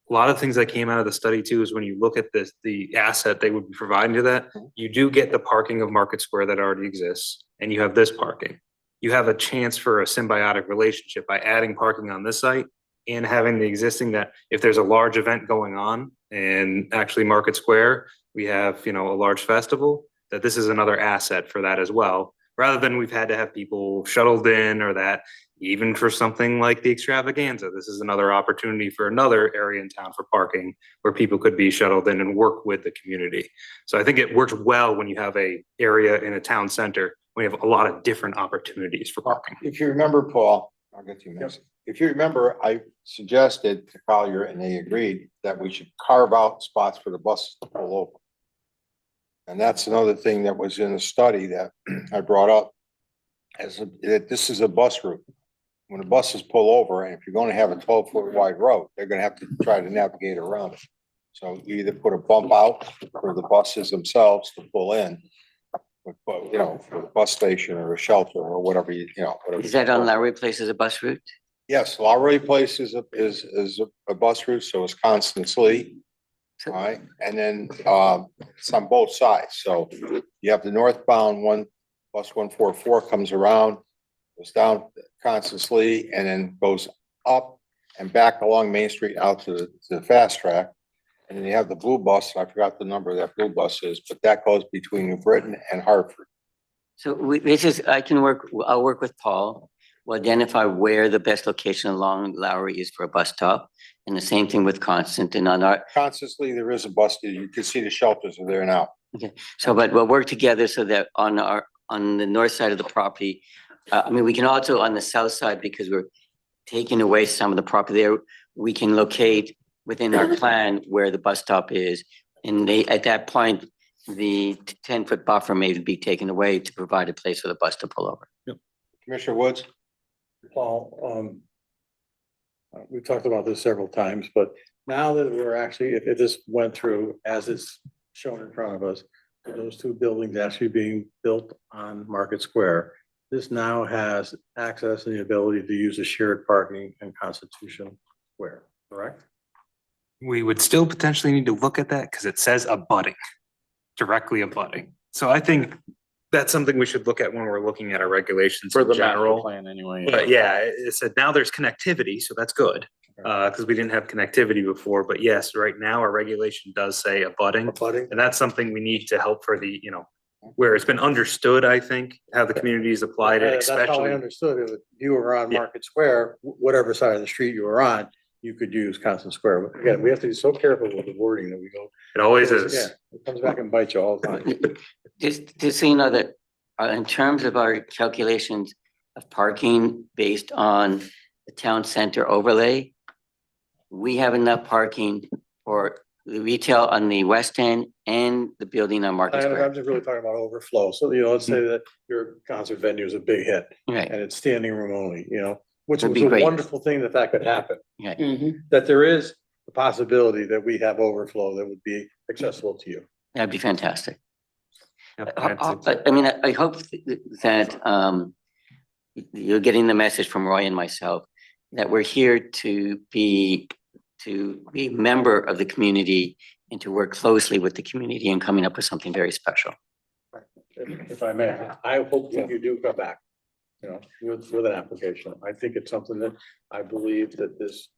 Speaker 6: lot of things that came out of the study too is when you look at this, the asset they would be providing to that, you do get the parking of Market Square that already exists, and you have this parking. You have a chance for a symbiotic relationship by adding parking on this site and having the existing, that if there's a large event going on and actually Market Square, we have, a large festival, that this is another asset for that as well, rather than we've had to have people shuttled in, or that even for something like the extravaganza, this is another opportunity for another area in town for parking where people could be shuttled in and work with the community. So I think it works well when you have a area in a town center, we have a lot of different opportunities for parking.
Speaker 3: If you remember, Paul, I'll get to you next. If you remember, I suggested to Collier, and they agreed, that we should carve out spots for the buses to pull over. And that's another thing that was in a study that I brought up. That this is a bus route. When the buses pull over, and if you're gonna have a 12-foot wide road, they're gonna have to try to navigate around it. So you either put a bump out for the buses themselves to pull in, but, you know, for the bus station or a shelter or whatever, whatever.
Speaker 9: Is that on Lowry Place as a bus route?
Speaker 3: Yes, Lowry Place is a bus route, so is Constance Lee. All right, and then it's on both sides. So you have the northbound one, bus 144 comes around, goes down Constance Lee, and then goes up and back along Main Street out to the fast track. And then you have the blue bus. I forgot the number that blue bus is, but that goes between New Britain and Hartford.
Speaker 9: So I'll work with Paul. We'll identify where the best location along Lowry is for a bus stop. And the same thing with Constant and on our,
Speaker 3: Constance Lee, there is a bus. You can see the shelters are there now.
Speaker 9: okay. So, but we'll work together so that on the north side of the property, I mean, we can also on the south side, because we're taking away some of the property there, we can locate within our plan where the bus stop is. And at that point, the 10-foot buffer may be taken away to provide a place for the bus to pull over.
Speaker 3: Commissioner Woods?
Speaker 1: Paul, we've talked about this several times, but now that we're actually, if this went through as it's shown in front of us, those two buildings actually being built on Market Square, this now has access and the ability to use the shared parking in Constitution Square, correct?
Speaker 6: We would still potentially need to look at that because it says abutting, directly abutting. So I think that's something we should look at when we're looking at our regulations
Speaker 2: For
Speaker 6: in
Speaker 2: the master
Speaker 6: general.
Speaker 2: plan anyway.
Speaker 6: But yeah, it said now there's connectivity, so that's good. Because we didn't have connectivity before, but yes, right now our regulation does say abutting.
Speaker 1: Abutting.
Speaker 6: And that's something we need to help for the, where it's been understood, I think, how the communities applied it,
Speaker 1: That's how I
Speaker 6: especially.
Speaker 1: understood it. If you were on
Speaker 6: Yeah.
Speaker 1: Market Square, whatever side of the street you were on, you could use Constant Square. But again, we have to be so careful with the wording that we go.
Speaker 6: It always
Speaker 1: Yeah,
Speaker 6: is.
Speaker 1: it comes back and bites you all the time.
Speaker 9: Just so you know that in terms of our calculations of parking based on the town center overlay, we have enough parking for the retail on the west end and the building on Market
Speaker 1: I'm
Speaker 9: Square.
Speaker 1: just really talking about overflow. So, let's say that your concert venue is a big hit
Speaker 9: Right,
Speaker 1: and it's standing room only, which
Speaker 9: Would
Speaker 1: was
Speaker 9: be
Speaker 1: a
Speaker 9: great.
Speaker 1: wonderful thing that could happen.
Speaker 9: right.
Speaker 1: That there is the possibility that we have overflow that would be accessible to you.
Speaker 9: That'd be fantastic.
Speaker 6: Yep, that's-
Speaker 9: I mean, I hope that you're getting the message from Roy and myself that we're here to be a member of the community and to work closely with the community and coming up with something very special.
Speaker 1: If I may, I hope that you do come back, with an application. I think it's something that I believe that this,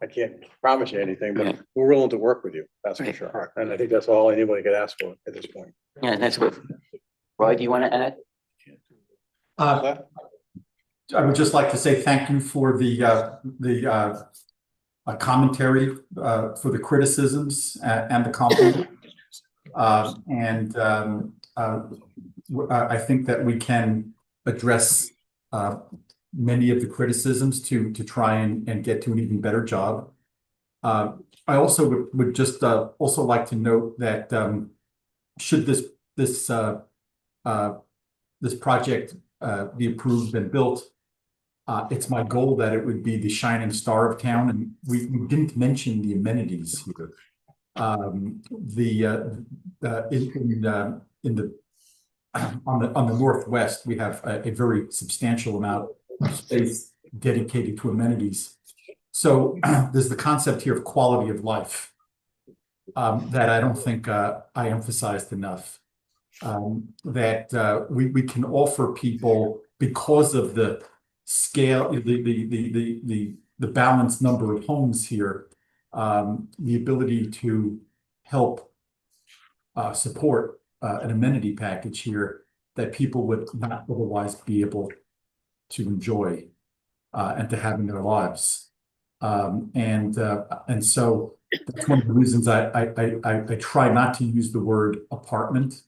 Speaker 1: I can't promise you anything, but
Speaker 9: Right.
Speaker 1: we're willing to work with you. That's for
Speaker 9: Right.
Speaker 1: sure. And I think that's all anybody could ask for at this point.
Speaker 9: Yeah, that's what. Roy, do you want to add?
Speaker 10: I would just like to say thank you for the commentary, for the criticisms and the compliments. I think that we can address many of the criticisms to try and get to an even better job. I also would just also like to note that should this project be approved and built, it's my goal that it would be the shining star of town, and we didn't mention the amenities here. On the northwest, we have a very substantial amount of space dedicated to amenities. So there's the concept here of quality of life that I don't think I emphasized enough. That we can offer people, because of the scale, the balanced number of homes here, the ability to help support an amenity package here that people would not otherwise be able to enjoy and to have in their lives. And so that's one of the reasons I try not to use the word apartment.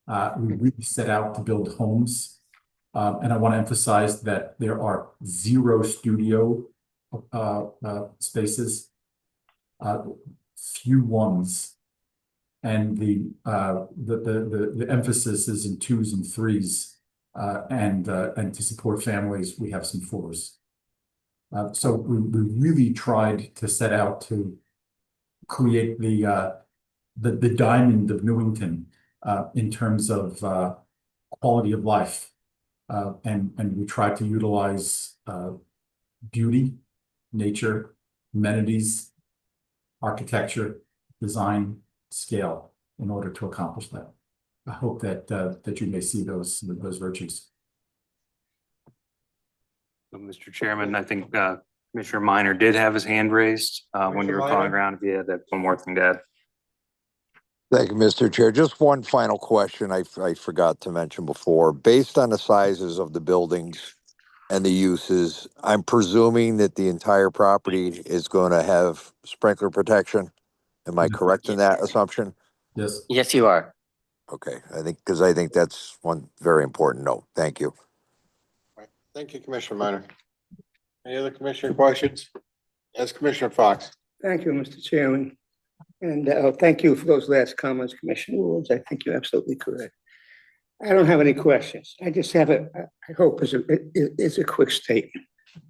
Speaker 10: We really set out to build homes. And I want to emphasize that there are 0 studio spaces, few ones. And the emphasis is in 2s and 3s. And to support families, we have some 4s. So we really tried to set out to create the diamond of Newington in terms of quality of life. And we tried to utilize beauty, nature, amenities, architecture, design, scale in order to accomplish that. I hope that you may see those virtues.
Speaker 6: Mr. Chairman, I think Commissioner Minor did have his hand raised when you were calling around. If you had that one more thing to add.
Speaker 7: Thank you, Mr. Chair. Just one final question I forgot to mention before. Based on the sizes of the buildings and the uses, I'm presuming that the entire property is going to have sprinkler protection. Am I correct in that assumption?
Speaker 10: Yes.
Speaker 9: Yes, you are.
Speaker 7: Okay, I think that's one very important note. Thank you.
Speaker 3: Thank you, Commissioner Minor. Any other commissioner questions? Yes, Commissioner Fox.
Speaker 12: Thank you, Mr. Chairman. And thank you for those last comments, Commissioner Woods. I think you're absolutely correct. I don't have any questions. I just have I hope it's a quick statement.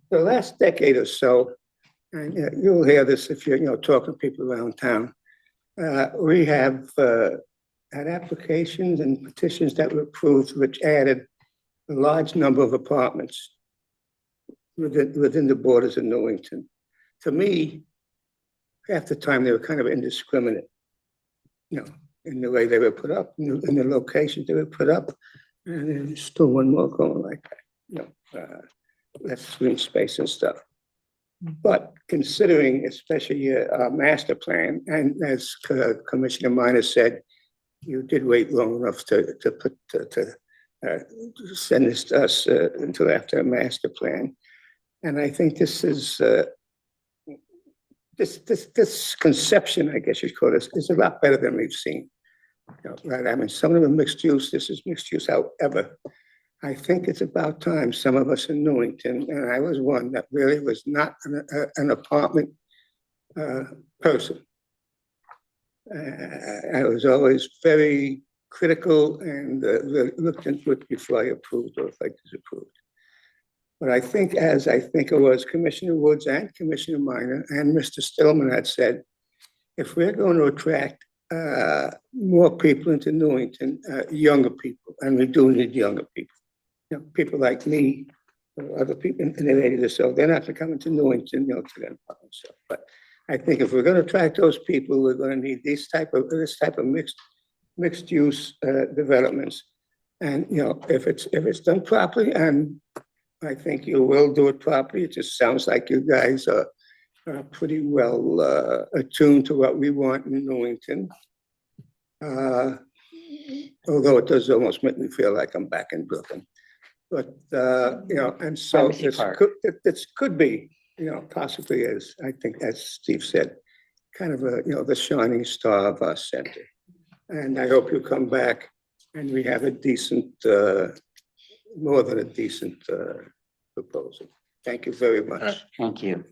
Speaker 12: The last decade or so, and you'll hear this if you're talking to people around town, we have had applications and petitions that were approved, which added a large number of apartments within the borders of Newington. To me, half the time they were kind of indiscriminate, in the way they were put up, in the locations they were put up, and there's still one more going like that, less green space and stuff. But considering especially our master plan, and as Commissioner Minor said, you did wait long enough to send this to us until after a master plan. And I think this is this conception, I guess you'd call this, is a lot better than we've seen. Right? I mean, some of them are mixed use. This is mixed use. However, I think it's about time some of us in Newington, and I was one that really was not an apartment person. I was always very critical and looked into it before I approved or if I disapproved. But I think, as I think it was Commissioner Woods and Commissioner Minor and Mr. Stillman had said, if we're going to attract more people into Newington, younger people, and we do need younger people, people like me, or other people in the 80s or so, they're not coming to Newington, to them. But I think if we're going to attract those people, we're going to need this type of mixed use developments. And if it's done properly, and I think you will do it properly. It just sounds like you guys are pretty well attuned to what we want in Newington. Although it does almost make me feel like I'm back in Brooklyn. But, and so this could be, possibly, as I think, as Steve said, kind of the shining star of our center. And I hope you come back and we have a decent, more than a decent proposal. Thank you very much.
Speaker 9: Thank you.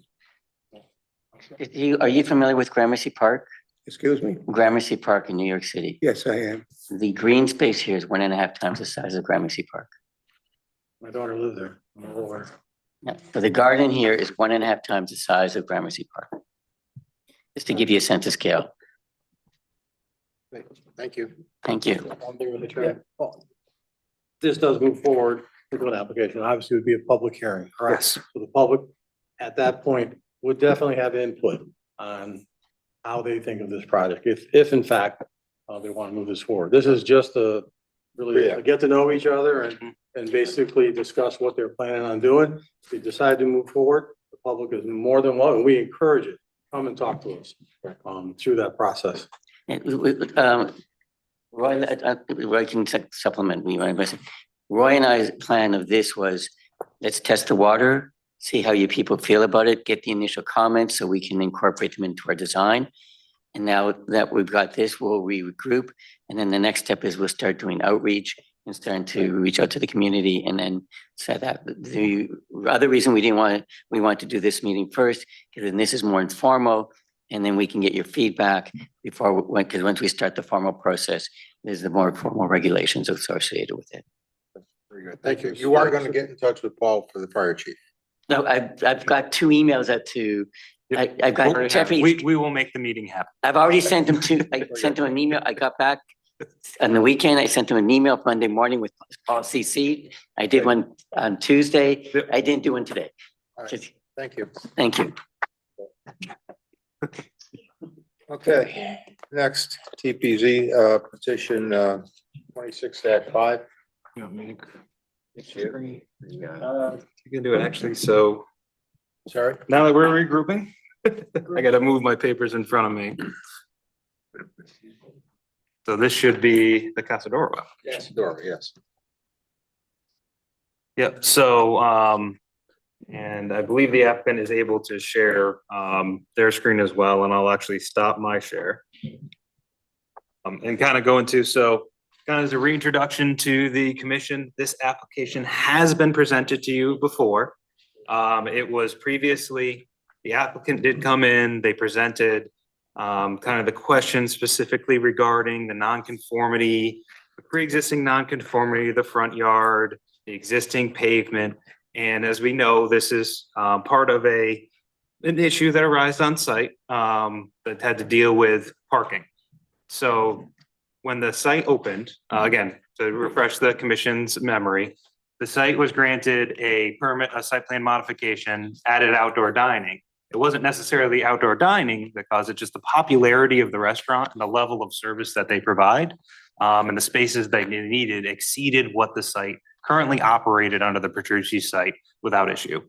Speaker 9: Are you familiar with Gramercy Park?
Speaker 12: Excuse me?
Speaker 9: Gramercy Park in New York City.
Speaker 12: Yes, I am.
Speaker 9: The green space here is 1.5 times the size of Gramercy Park.
Speaker 1: My daughter lived there. I'm aware.
Speaker 9: Yeah. So the garden here is 1.5 times the size of Gramercy Park. Just to give you a sense of scale.
Speaker 3: Thank you.
Speaker 9: Thank you.
Speaker 1: One thing with the train. This does move forward to an application. Obviously, it would be a public hearing, correct?
Speaker 6: Yes.
Speaker 1: So the public at that point would definitely have input on how they think of this project, if in fact they want to move this forward. This is just a really get to know each other and basically discuss what they're planning on doing. If they decide to move forward, the public is more than welcome. We encourage it. Come and talk to us through that process.
Speaker 9: Roy can supplement me. Roy and I's plan of this was, let's test the water, see how you people feel about it, get the initial comments so we can incorporate them into our design. And now that we've got this, we'll regroup. And then the next step is we'll start doing outreach and starting to reach out to the community and then set that. The other reason we want to do this meeting first, because then this is more informal. And then we can get your feedback before, because once we start the formal process, there's the more formal regulations associated with it.
Speaker 3: Very good. Thank you. You are going to get in touch with Paul for the fire chief.
Speaker 9: No, I've got 2 emails out to, I've got Jeffrey.
Speaker 6: We will make the meeting happen.
Speaker 9: I've already sent him I sent him an email. I got back on the weekend. I sent him an email Monday morning with Paul CC. I did one on Tuesday. I didn't do one today.
Speaker 3: All right.
Speaker 9: Just-
Speaker 3: Thank you.
Speaker 9: Thank you.
Speaker 3: Okay, next TPZ petition 26-5.
Speaker 2: You can do it actually, so
Speaker 3: Sorry?
Speaker 2: now that we're regrouping, I gotta move my papers in front of me. So this should be the Casadora one.
Speaker 3: Yes. Dora, yes.
Speaker 6: Yep, so, and I believe the applicant is able to share, their screen as well, and I'll actually stop my share. And kind of go into, so kind of as a reintroduction to the commission, this application has been presented to you before. It was previously, the applicant did come in, they presented kind of the questions specifically regarding the nonconformity, the pre-existing nonconformity of the front yard, the existing pavement. And as we know, this is part of an issue that arose on site that had to deal with parking. So when the site opened, again, to refresh the commission's memory, the site was granted a permit, a site plan modification, added outdoor dining. It wasn't necessarily outdoor dining that caused it, just the popularity of the restaurant and the level of service that they provide. And the spaces they needed exceeded what the site currently operated under the Petrucci site without issue.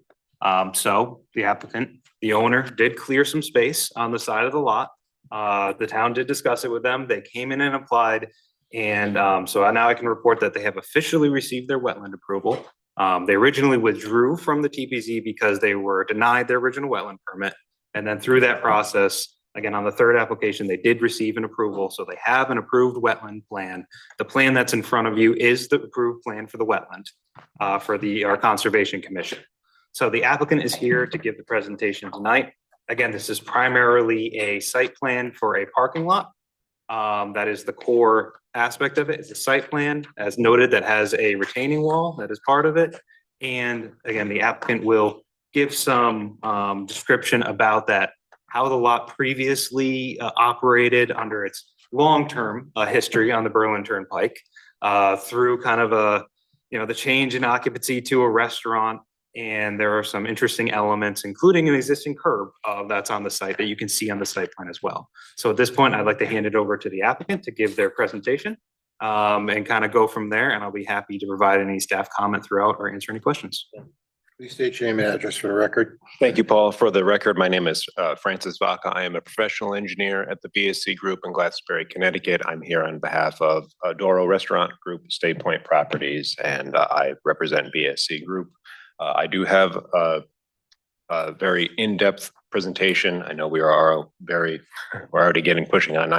Speaker 6: So the applicant, the owner, did clear some space on the side of the lot. The town did discuss it with them. They came in and applied. And so now I can report that they have officially received their wetland approval. They originally withdrew from the TPZ because they were denied their original wetland permit. And then through that process, again, on the third application, they did receive an approval. So they have an approved wetland plan. The plan that's in front of you is the approved plan for the wetland for our Conservation Commission. So the applicant is here to give the presentation tonight. Again, this is primarily a site plan for a parking lot. That is the core aspect of it. It's a site plan, as noted, that has a retaining wall that is part of it. And again, the applicant will give some description about that, how the lot previously operated under its long-term history on the Berlin Turnpike, through kind of the change in occupancy to a restaurant. And there are some interesting elements, including an existing curb that's on the site that you can see on the site plan as well. So at this point, I'd like to hand it over to the applicant to give their presentation and kind of go from there. And I'll be happy to provide any staff comment throughout or answer any questions.
Speaker 3: Please state your name and address for the record.
Speaker 16: Thank you, Paul. For the record, my name is Francis Vaca. I am a professional engineer at the BSC Group in Glastonbury, Connecticut. I'm here on behalf of Doro Restaurant Group, State Point Properties, and I represent BSC Group. I do have a very in-depth presentation. I know we are we're already pushing on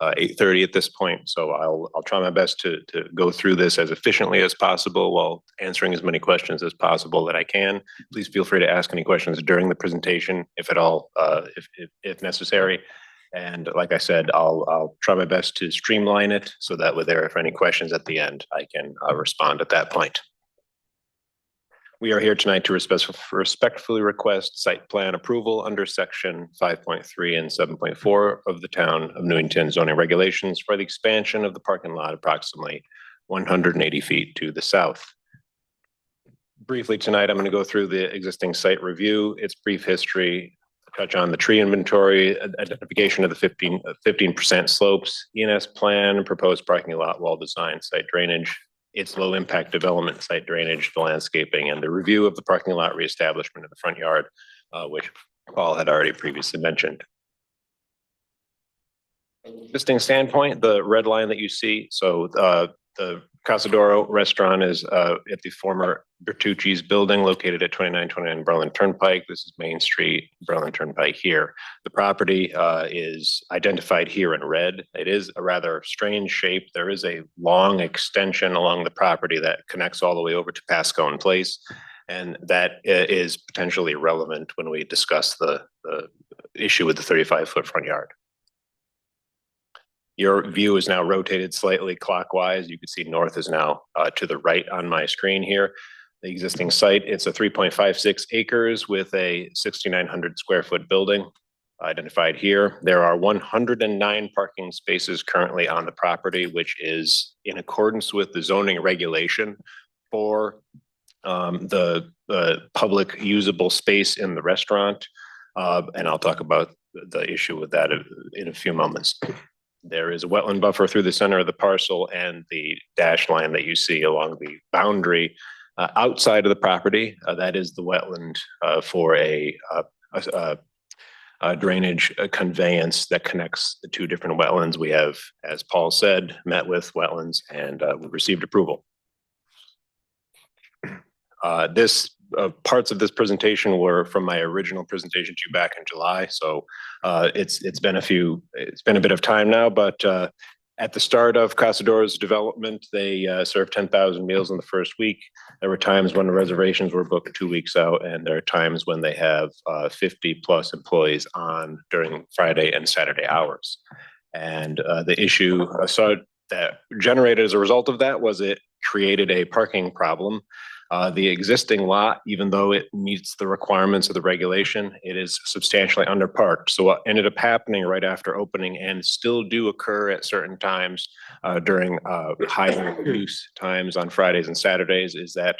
Speaker 16: 8:30 at this point. So I'll try my best to go through this as efficiently as possible while answering as many questions as possible that I can. Please feel free to ask any questions during the presentation, if at all, if necessary. And like I said, I'll try my best to streamline it so that if any questions at the end, I can respond at that point. We are here tonight to respectfully request site plan approval under section 5.3 and 7.4 of the town of Newington zoning regulations for the expansion of the parking lot approximately 180 feet to the south. Briefly tonight, I'm going to go through the existing site review, its brief history, touch on the tree inventory, identification of the 15% slopes, ENS plan, proposed parking lot wall design, site drainage, its low impact development, site drainage, the landscaping, and the review of the parking lot reestablishment in the front yard, which Paul had already previously mentioned. Existing standpoint, the red line that you see, so the Casadora restaurant is at the former Bertucci's building located at 2929 Berlin Turnpike. This is Main Street, Berlin Turnpike here. The property is identified here in red. It is a rather strange shape. There is a long extension along the property that connects all the way over to Pascone Place. And that is potentially relevant when we discuss the issue with the 35-foot front yard. Your view is now rotated slightly clockwise. You can see north is now to the right on my screen here. The existing site, it's a 3.56 acres with a 6,900 square foot building identified here. There are 109 parking spaces currently on the property, which is in accordance with the zoning regulation for the public usable space in the restaurant. And I'll talk about the issue with that in a few moments. There is a wetland buffer through the center of the parcel, and the dash line that you see along the boundary outside of the property, that is the wetland for a drainage conveyance that connects the two different wetlands. We have, as Paul said, met with wetlands and we received approval. Parts of this presentation were from my original presentation to you back in July. So it's been a bit of time now, but at the start of Casador's development, they served 10,000 meals in the first week. There were times when the reservations were booked 2 weeks out, and there are times when they have 50 plus employees on during Friday and Saturday hours. And the issue that generated as a result of that was it created a parking problem. The existing lot, even though it meets the requirements of the regulation, it is substantially underparked. So what ended up happening right after opening, and still do occur at certain times during high use times on Fridays and Saturdays, is that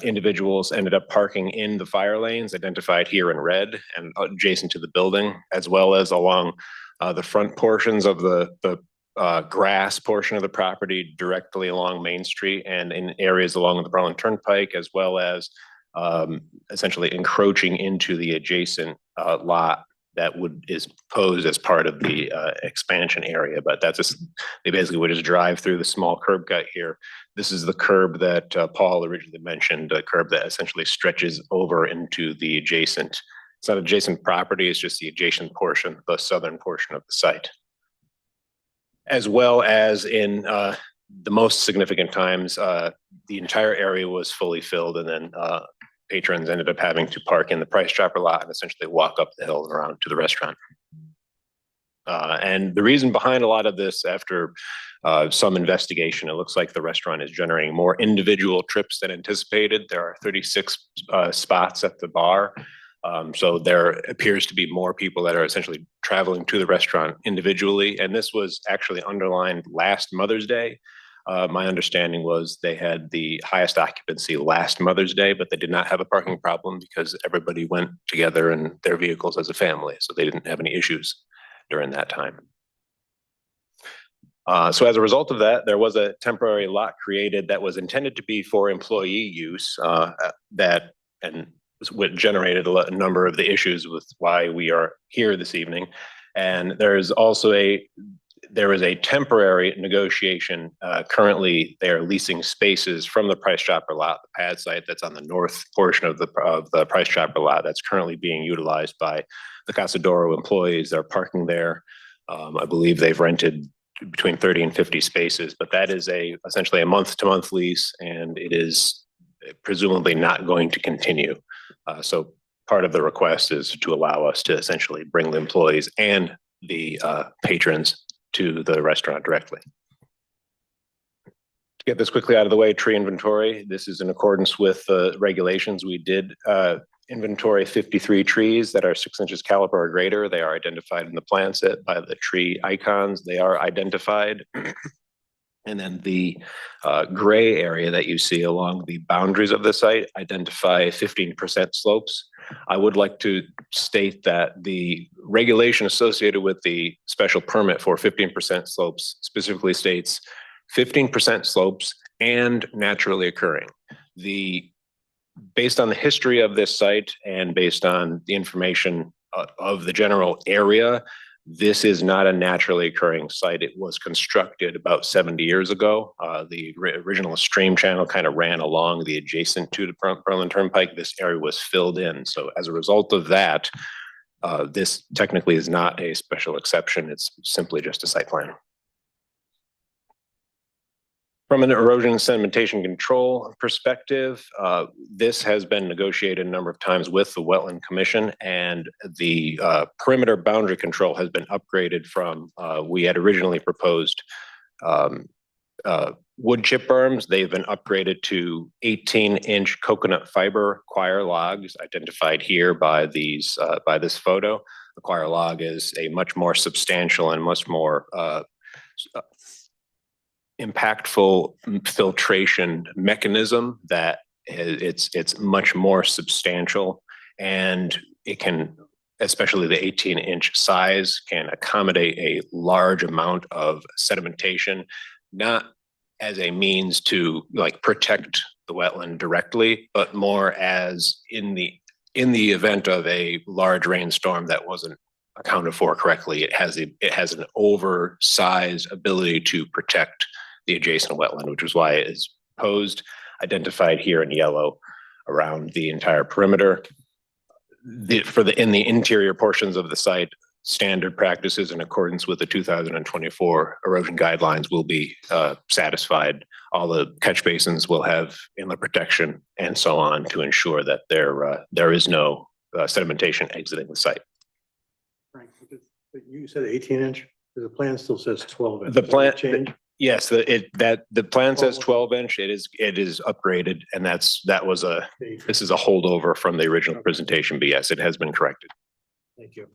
Speaker 16: individuals ended up parking in the fire lanes identified here in red and adjacent to the building, as well as along the front portions of the grass portion of the property directly along Main Street and in areas along the Berlin Turnpike, as well as essentially encroaching into the adjacent lot that is posed as part of the expansion area. But they basically would just drive through the small curb cut here. This is the curb that Paul originally mentioned, a curb that essentially stretches over into the adjacent, it's not adjacent property, it's just the adjacent portion, the southern portion of the site. As well as in the most significant times, the entire area was fully filled, and then patrons ended up having to park in the Price Chopper lot and essentially walk up the hill and around to the restaurant. And the reason behind a lot of this, after some investigation, it looks like the restaurant is generating more individual trips than anticipated. There are 36 spots at the bar. So there appears to be more people that are essentially traveling to the restaurant individually. And this was actually underlined last Mother's Day. My understanding was they had the highest occupancy last Mother's Day, but they did not have a parking problem because everybody went together in their vehicles as a family. So they didn't have any issues during that time. So as a result of that, there was a temporary lot created that was intended to be for employee use what generated a number of the issues with why we are here this evening. And there is a temporary negotiation. Currently, they are leasing spaces from the Price Chopper lot, the pad site that's on the north portion of the Price Chopper lot that's currently being utilized by the Casadoro employees. They're parking there. I believe they've rented between 30 and 50 spaces, but that is essentially a month-to-month lease, and it is presumably not going to continue. So part of the request is to allow us to essentially bring the employees and the patrons to the restaurant directly. To get this quickly out of the way, tree inventory. This is in accordance with the regulations. We did inventory 53 trees that are 6 inches caliber or greater. They are identified in the plan set by the tree icons. They are identified. And then the gray area that you see along the boundaries of the site identify 15% slopes. I would like to state that the regulation associated with the special permit for 15% slopes specifically states 15% slopes and naturally occurring. Based on the history of this site and based on the information of the general area, this is not a naturally occurring site. It was constructed about 70 years ago. The original stream channel kind of ran along the adjacent to the Berlin Turnpike. This area was filled in. So as a result of that, this technically is not a special exception. It's simply just a site plan. From an erosion and sedimentation control perspective, this has been negotiated a number of times with the Wetland Commission, and the perimeter boundary control has been upgraded from, we had originally proposed wood chip berms. They've been upgraded to 18-inch coconut fiber coir logs identified here by these by this photo. The coir log is a much more substantial and much more impactful filtration mechanism that it's much more substantial, and it can, especially the 18-inch size, can accommodate a large amount of sedimentation, not as a means to like protect the wetland directly, but more as in the event of a large rainstorm that wasn't accounted for correctly, it has an oversized ability to protect the adjacent wetland, which is why it is posed, identified here in yellow around the entire perimeter. In the interior portions of the site, standard practices in accordance with the 2024 erosion guidelines will be satisfied. All the catch basins will have inlet protection and so on to ensure that there is no sedimentation exiting the site.
Speaker 1: Frank, you said 18-inch, the plan still says 12-inch.
Speaker 16: The plan
Speaker 1: change.
Speaker 16: Yes, the plan says 12-inch. It is upgraded, and this is a holdover from the original presentation, but yes, it has been corrected.
Speaker 1: Thank you.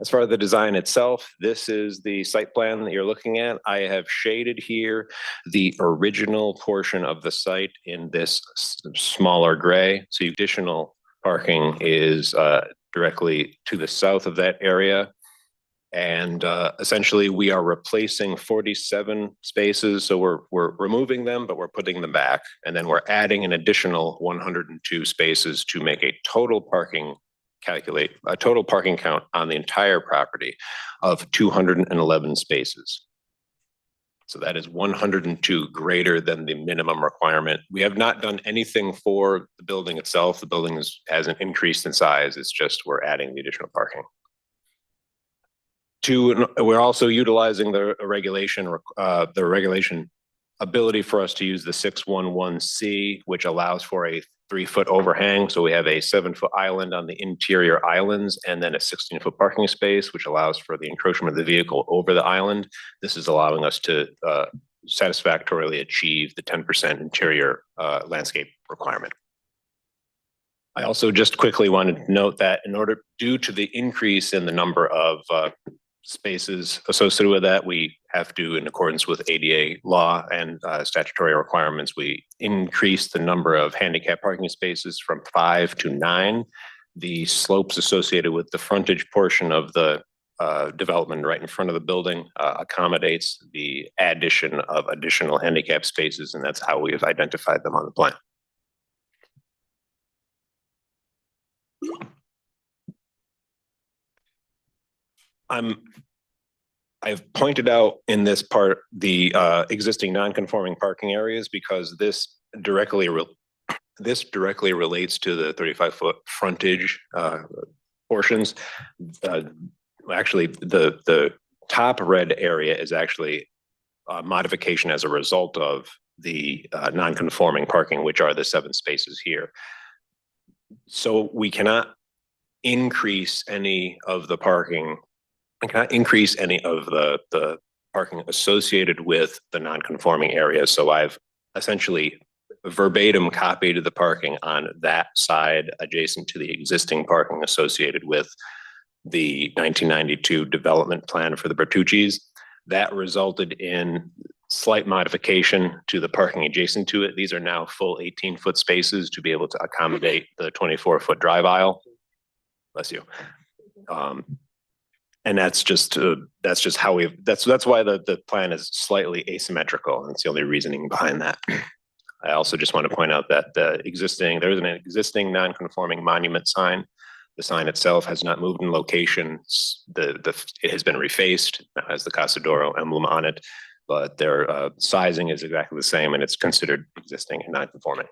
Speaker 16: As far as the design itself, this is the site plan that you're looking at. I have shaded here the original portion of the site in this smaller gray. So additional parking is directly to the south of that area. And essentially we are replacing 47 spaces. So we're removing them, but we're putting them back. And then we're adding an additional 102 spaces to make a total parking count on the entire property of 211 spaces. So that is 102 greater than the minimum requirement. We have not done anything for the building itself. The building hasn't increased in size. It's just we're adding the additional parking. We're also utilizing the regulation ability for us to use the 611C, which allows for a 3-foot overhang. So we have a 7-foot island on the interior islands and then a 16-foot parking space, which allows for the encroachment of the vehicle over the island. This is allowing us to satisfactorily achieve the 10% interior landscape requirement. I also just quickly wanted to note that due to the increase in the number of spaces associated with that, we have to, in accordance with ADA law and statutory requirements, we increase the number of handicap parking spaces from 5 to 9. The slopes associated with the frontage portion of the development right in front of the building accommodates the addition of additional handicap spaces, and that's how we have identified them on the plan. I've pointed out in this part the existing non-conforming parking areas because this directly relates to the 35-foot frontage portions. Actually, the top red area is actually a modification as a result of the non-conforming parking, which are the 7 spaces here. So we cannot increase any of the parking. I cannot increase any of the parking associated with the non-conforming areas. So I've essentially verbatim copied the parking on that side adjacent to the existing parking associated with the 1992 development plan for the Bertucci's. That resulted in slight modification to the parking adjacent to it. These are now full 18-foot spaces to be able to accommodate the 24-foot drive aisle. Bless you. And that's just how that's why the plan is slightly asymmetrical. And it's the only reasoning behind that. I also just want to point out that there is an existing non-conforming monument sign. The sign itself has not moved in location. It has been refaced, now has the Casa d'Oro emblem on it, but their sizing is exactly the same and it's considered existing and non-conforming.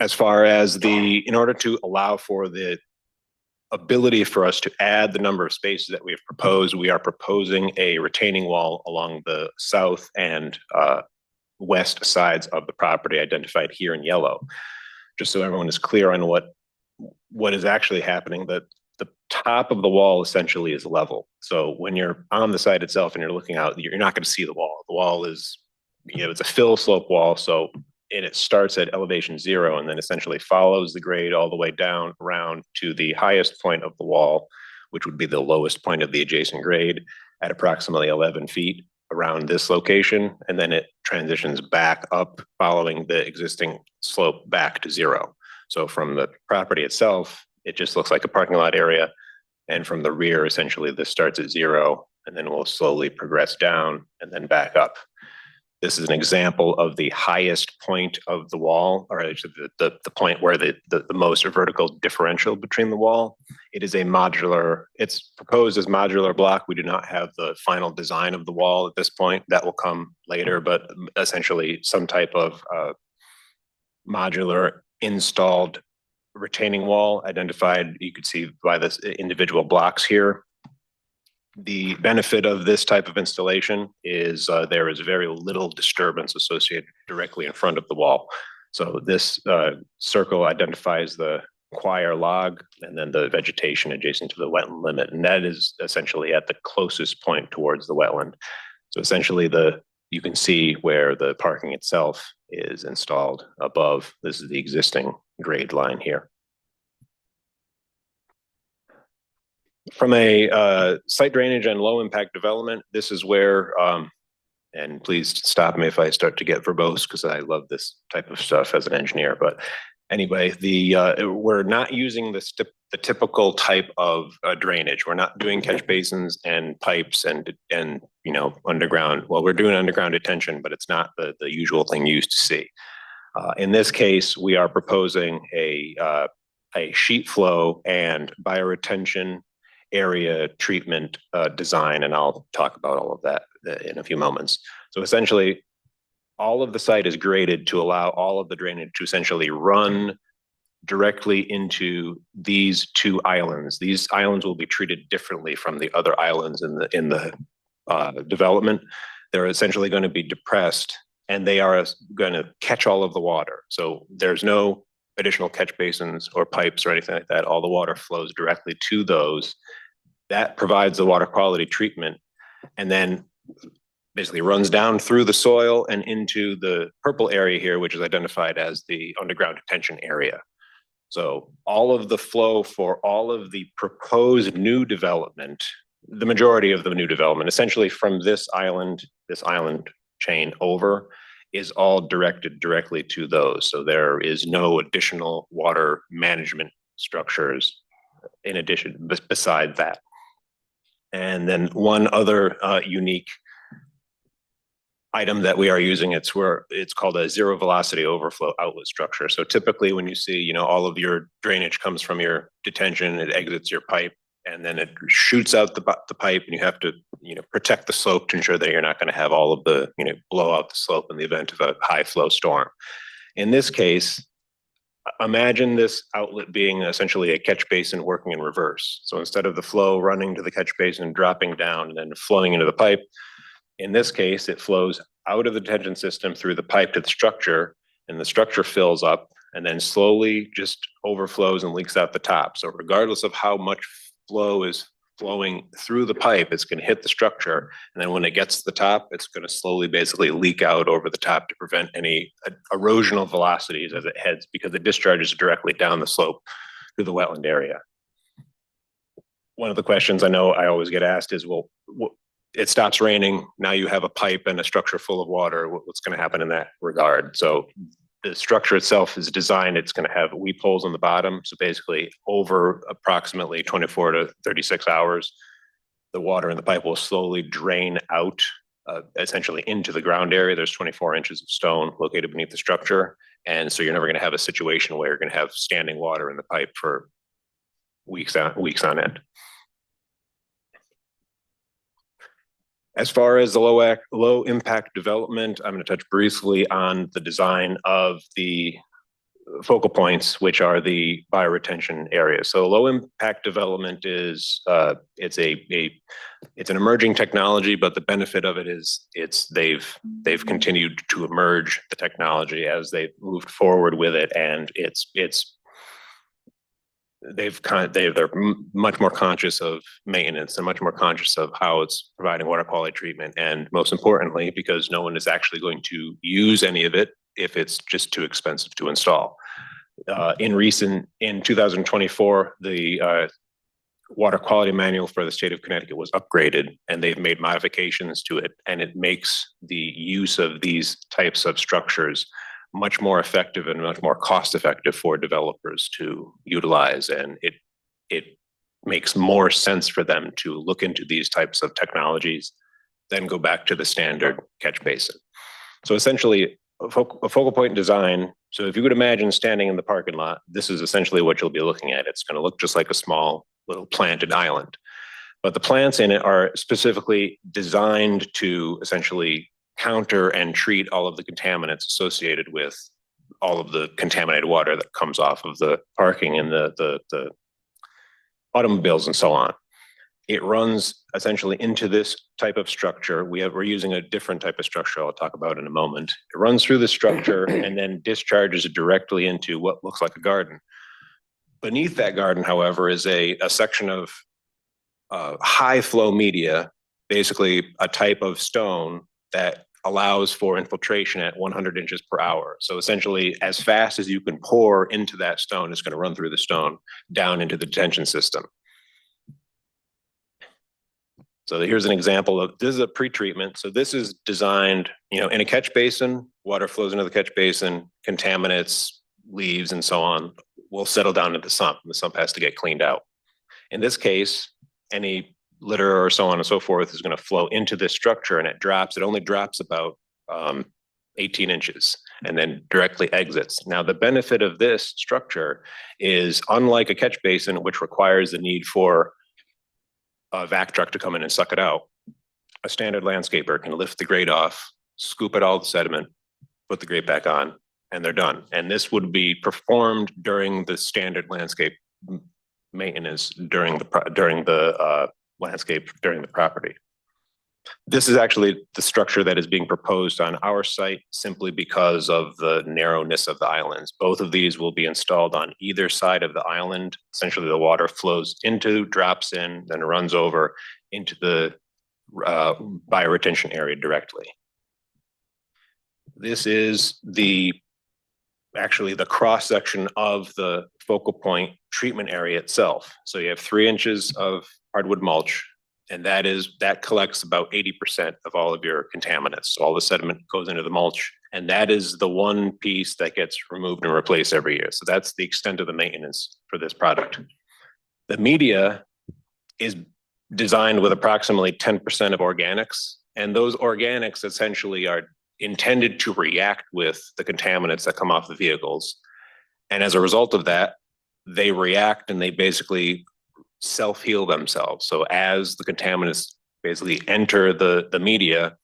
Speaker 16: As far as in order to allow for the ability for us to add the number of spaces that we have proposed. We are proposing a retaining wall along the south and west sides of the property identified here in yellow. Just so everyone is clear on what is actually happening, that the top of the wall essentially is level. So when you're on the site itself and you're looking out, you're not going to see the wall. The wall is, it's a fill slope wall. So it starts at elevation 0 and then essentially follows the grade all the way down around to the highest point of the wall, which would be the lowest point of the adjacent grade at approximately 11 feet around this location. And then it transitions back up following the existing slope back to 0. So from the property itself, it just looks like a parking lot area. And from the rear, essentially, this starts at 0 and then will slowly progress down and then back up. This is an example of the highest point of the wall, or actually the point where the most vertical differential between the wall. It is a modular, it's proposed as modular block. We do not have the final design of the wall at this point. That will come later, but essentially some type of modular installed retaining wall identified. You could see by this individual blocks here. The benefit of this type of installation is there is very little disturbance associated directly in front of the wall. So this circle identifies the choir log and then the vegetation adjacent to the wetland limit. And that is essentially at the closest point towards the wetland. So essentially you can see where the parking itself is installed above. This is the existing grade line here. From a site drainage and low impact development, this is where, and please stop me if I start to get verbose because I love this type of stuff as an engineer. But anyway, we're not using the typical type of drainage. We're not doing catch basins and pipes and underground. Well, we're doing underground detention, but it's not the usual thing you used to see. In this case, we are proposing a sheet flow and bioretention area treatment design, and I'll talk about all of that in a few moments. So essentially, all of the site is graded to allow all of the drainage to essentially run directly into these two islands. These islands will be treated differently from the other islands in the development. They're essentially going to be depressed, and they are going to catch all of the water. So there's no additional catch basins or pipes or anything like that. All the water flows directly to those. That provides the water quality treatment and then basically runs down through the soil and into the purple area here, which is identified as the underground detention area. So all of the flow for all of the proposed new development, the majority of the new development, essentially from this island chain over, is all directed directly to those. So there is no additional water management structures in addition, beside that. And then one other unique item that we are using, it's called a zero velocity overflow outlet structure. So typically when you see, all of your drainage comes from your detention, it exits your pipe, and then it shoots out the pipe, and you have to, protect the slope to ensure that you're not going to have all of the, blow out the slope in the event of a high flow storm. In this case, imagine this outlet being essentially a catch basin working in reverse. So instead of the flow running to the catch basin, dropping down and then flowing into the pipe, in this case, it flows out of the detention system through the pipe to the structure, and the structure fills up and then slowly just overflows and leaks out the top. So regardless of how much flow is flowing through the pipe, it's going to hit the structure. And then when it gets to the top, it's going to slowly basically leak out over the top to prevent any erosional velocities as it heads, because it discharges directly down the slope to the wetland area. One of the questions I know I always get asked is, well, it stops raining. Now you have a pipe and a structure full of water. What's going to happen in that regard? So the structure itself is designed, it's going to have weep holes on the bottom. So basically over approximately 24 to 36 hours, the water in the pipe will slowly drain out essentially into the ground area. There's 24 inches of stone located beneath the structure. And so you're never going to have a situation where you're going to have standing water in the pipe for weeks on end. As far as the low impact development, I'm going to touch briefly on the design of the focal points, which are the bioretention areas. So low impact development is it's an emerging technology, but the benefit of it is they've continued to emerge the technology as they've moved forward with it, and they're much more conscious of maintenance and much more conscious of how it's providing water quality treatment, and most importantly, because no one is actually going to use any of it if it's just too expensive to install. In 2024, the water quality manual for the state of Connecticut was upgraded, and they've made modifications to it, and it makes the use of these types of structures much more effective and much more cost effective for developers to utilize. And it makes more sense for them to look into these types of technologies than go back to the standard catch basin. So essentially a focal point design. So if you could imagine standing in the parking lot, this is essentially what you'll be looking at. It's going to look just like a small little planted island, but the plants in it are specifically designed to essentially counter and treat all of the contaminants associated with all of the contaminated water that comes off of the parking and the automobiles and so on. It runs essentially into this type of structure. We're using a different type of structure I'll talk about in a moment. It runs through the structure and then discharges directly into what looks like a garden. Beneath that garden, however, is a section of high flow media, basically a type of stone that allows for infiltration at 100 inches per hour. So essentially, as fast as you can pour into that stone, it's going to run through the stone down into the detention system. So here's an example of, this is a pre-treatment. So this is designed, in a catch basin, water flows into the catch basin, contaminants, leaves, and so on will settle down into the sump, and the sump has to get cleaned out. In this case, any litter or so on and so forth is going to flow into this structure, and it only drops about 18 inches and then directly exits. Now, the benefit of this structure is, unlike a catch basin, which requires the need for a vac truck to come in and suck it out, a standard landscaper can lift the grate off, scoop out all the sediment, put the grate back on, and they're done. And this would be performed during the standard landscape maintenance during the landscape during the property. This is actually the structure that is being proposed on our site simply because of the narrowness of the islands. Both of these will be installed on either side of the island. Essentially, the water flows into, drops in, then runs over into the bioretention area directly. This is actually the cross section of the focal point treatment area itself. So you have 3 inches of hardwood mulch, and that collects about 80% of all of your contaminants. So all the sediment goes into the mulch, and that is the one piece that gets removed and replaced every year. So that's the extent of the maintenance for this product. The media is designed with approximately 10% of organics, and those organics essentially are intended to react with the contaminants that come off the vehicles. And as a result of that, they react and they basically self-heal themselves. So as the contaminants basically enter the media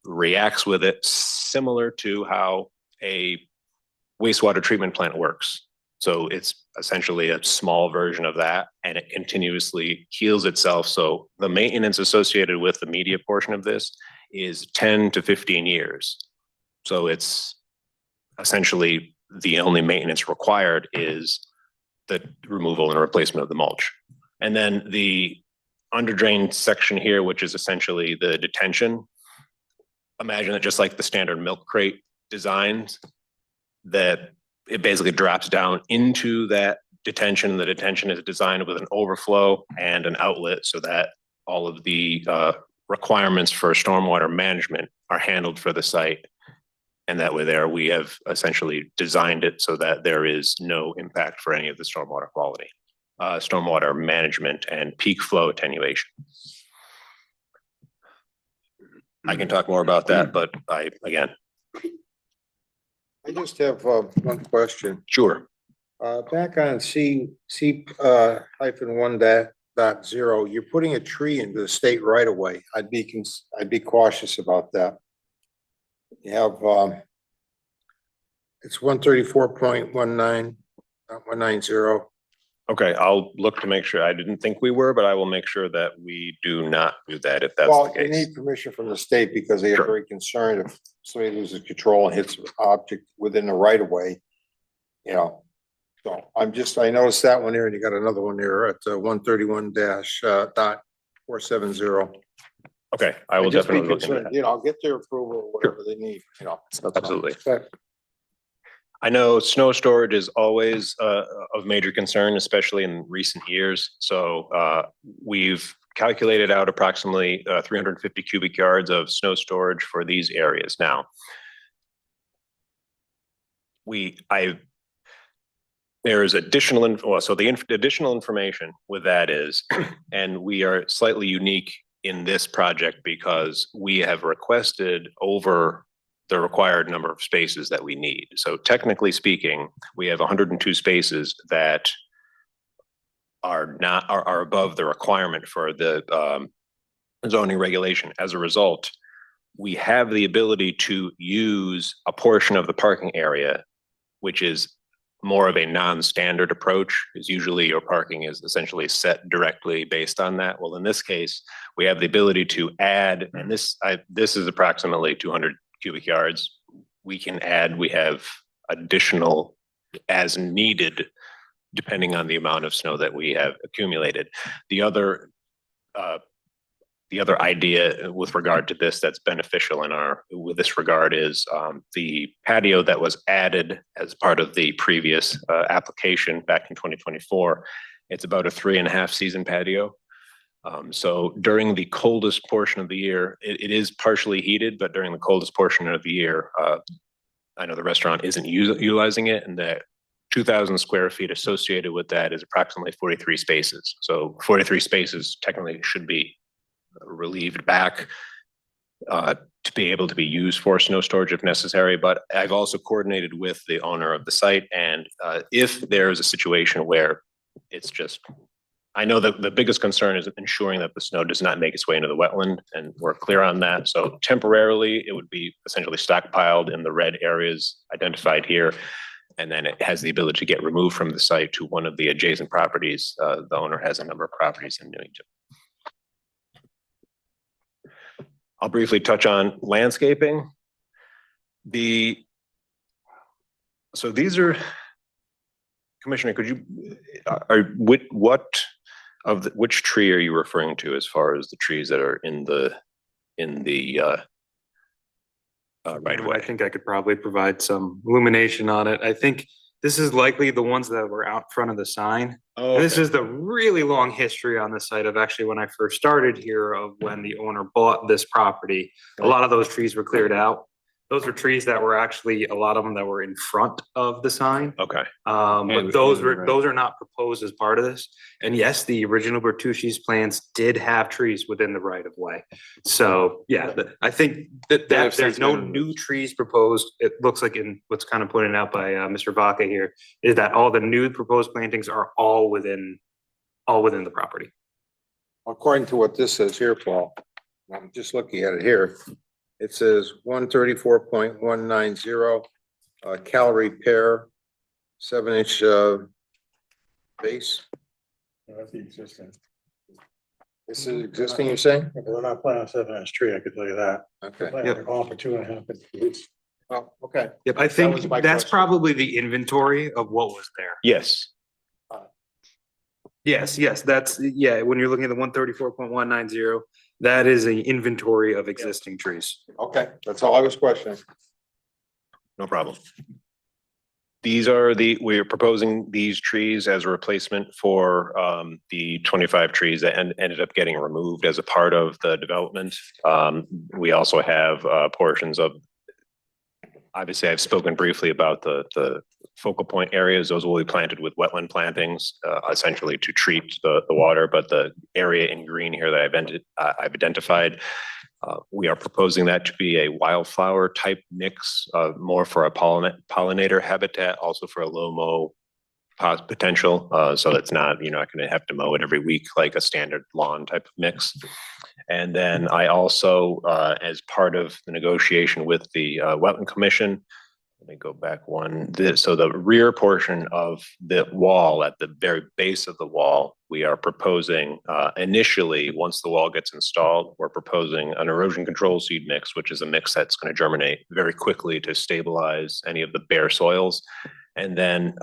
Speaker 16: reacts with it, similar to how a wastewater treatment plant works. So it's essentially a small version of that, and it continuously heals itself. So the maintenance associated with the media portion of this is 10 to 15 years. So it's essentially the only maintenance required is the removal and replacement of the mulch. And then the underdrain section here, which is essentially the detention. Imagine it just like the standard milk crate designs, that it basically drops down into that detention. The detention is designed with an overflow and an outlet so that all of the requirements for stormwater management are handled for the site. And that way there, we have essentially designed it so that there is no impact for any of the stormwater quality, stormwater management and peak flow attenuation. I can talk more about that, but I
Speaker 3: just have one question.
Speaker 16: Sure.
Speaker 3: Back on C-1.0, you're putting a tree into the state right away. I'd be cautious about that. You have It's 134.19, not 190.
Speaker 16: Okay, I'll look to make sure. I didn't think we were, but I will make sure that we do not do that if that's
Speaker 3: Well,
Speaker 16: the
Speaker 3: you
Speaker 16: case.
Speaker 3: need permission from the state because they are
Speaker 16: Sure.
Speaker 3: very concerned if somebody loses control and hits an object within the right of way. You know, so I noticed that one there and you got another one there at 131 dot 470.
Speaker 16: Okay, I will
Speaker 3: Just be
Speaker 16: definitely look into
Speaker 3: concerned,
Speaker 16: that.
Speaker 3: you know, get their approval, whatever they need, you know. That's all.
Speaker 16: Absolutely.
Speaker 3: Okay.
Speaker 16: I know snow storage is always of major concern, especially in recent years. So we've calculated out approximately 350 cubic yards of snow storage for these areas. Now, there is additional, additional information with that is, and we are slightly unique in this project because we have requested over the required number of spaces that we need. So technically speaking, we have 102 spaces that are above the requirement for the zoning regulation. As a result, we have the ability to use a portion of the parking area, which is more of a non-standard approach, because usually your parking is essentially set directly based on that. Well, in this case, we have the ability to add, and this is approximately 200 cubic yards. We can add, we have additional as needed, depending on the amount of snow that we have accumulated. The other idea with regard to this that's beneficial with this regard is the patio that was added as part of the previous application back in 2024. It's about a 3.5 season patio. So during the coldest portion of the year, it is partially heated, but during the coldest portion of the year, I know the restaurant isn't utilizing it, and the 2,000 square feet associated with that is approximately 43 spaces. So 43 spaces technically should be relieved back to be able to be used for snow storage if necessary. But I've also coordinated with the owner of the site, and if there is a situation where it's just, I know that the biggest concern is ensuring that the snow does not make its way into the wetland, and we're clear on that. So temporarily, it would be essentially stockpiled in the red areas identified here. And then it has the ability to get removed from the site to one of the adjacent properties. The owner has a number of properties in Newington. I'll briefly touch on landscaping. So these are, Commissioner, could you, which tree are you referring to as far as the trees that are in the right of way?
Speaker 6: I think I could probably provide some illumination on it. I think this is likely the ones that were out front of the sign.
Speaker 16: Oh,
Speaker 6: And this
Speaker 16: okay.
Speaker 6: is the really long history on the site of actually when I first started here of when the owner bought this property. A lot of those trees were cleared out. Those are trees that were actually, a lot of them that were in front of the sign.
Speaker 16: Okay.
Speaker 6: But those are not proposed as part of this. And yes, the original Bertucci's plans did have trees within the right of way. So, yeah, I think that there's no new trees proposed. It looks like in what's kind of pointed out by Mr. Vaca here is that all the new proposed plantings are all within the property.
Speaker 3: According to what this says here, Paul, I'm just looking at it here. It says 134.190 calorie pair, 7-inch base.
Speaker 1: That's the existing.
Speaker 3: This is existing, you're saying?
Speaker 1: But they're not planting a 7-inch tree, I could tell you that.
Speaker 3: Okay.
Speaker 1: They're going for 2.5 inches.
Speaker 3: Oh, okay.
Speaker 6: Yep, I
Speaker 3: was
Speaker 6: think
Speaker 3: my
Speaker 6: that's
Speaker 3: question.
Speaker 6: probably the inventory of what was there.
Speaker 16: Yes.
Speaker 6: Yes, that's, yeah, when you're looking at the 134.190, that is an inventory of existing trees.
Speaker 3: Okay, that's all I was questioning.
Speaker 16: No problem. We're proposing these trees as a replacement for the 25 trees that ended up getting removed as a part of the development. We also have portions of, obviously I've spoken briefly about the focal point areas. Those will be planted with wetland plantings, essentially to treat the water, but the area in green here that I've identified, we are proposing that to be a wildflower type mix, more for a pollinator habitat, also for a low mow potential. So it's not, you're not going to have to mow it every week like a standard lawn type of mix. And then I also, as part of the negotiation with the Wetland Commission, let me go back one. So the rear portion of the wall, at the very base of the wall, we are proposing, initially, once the wall gets installed, we're proposing an erosion control seed mix, which is a mix that's going to germinate very quickly to stabilize any of the bare soils. And then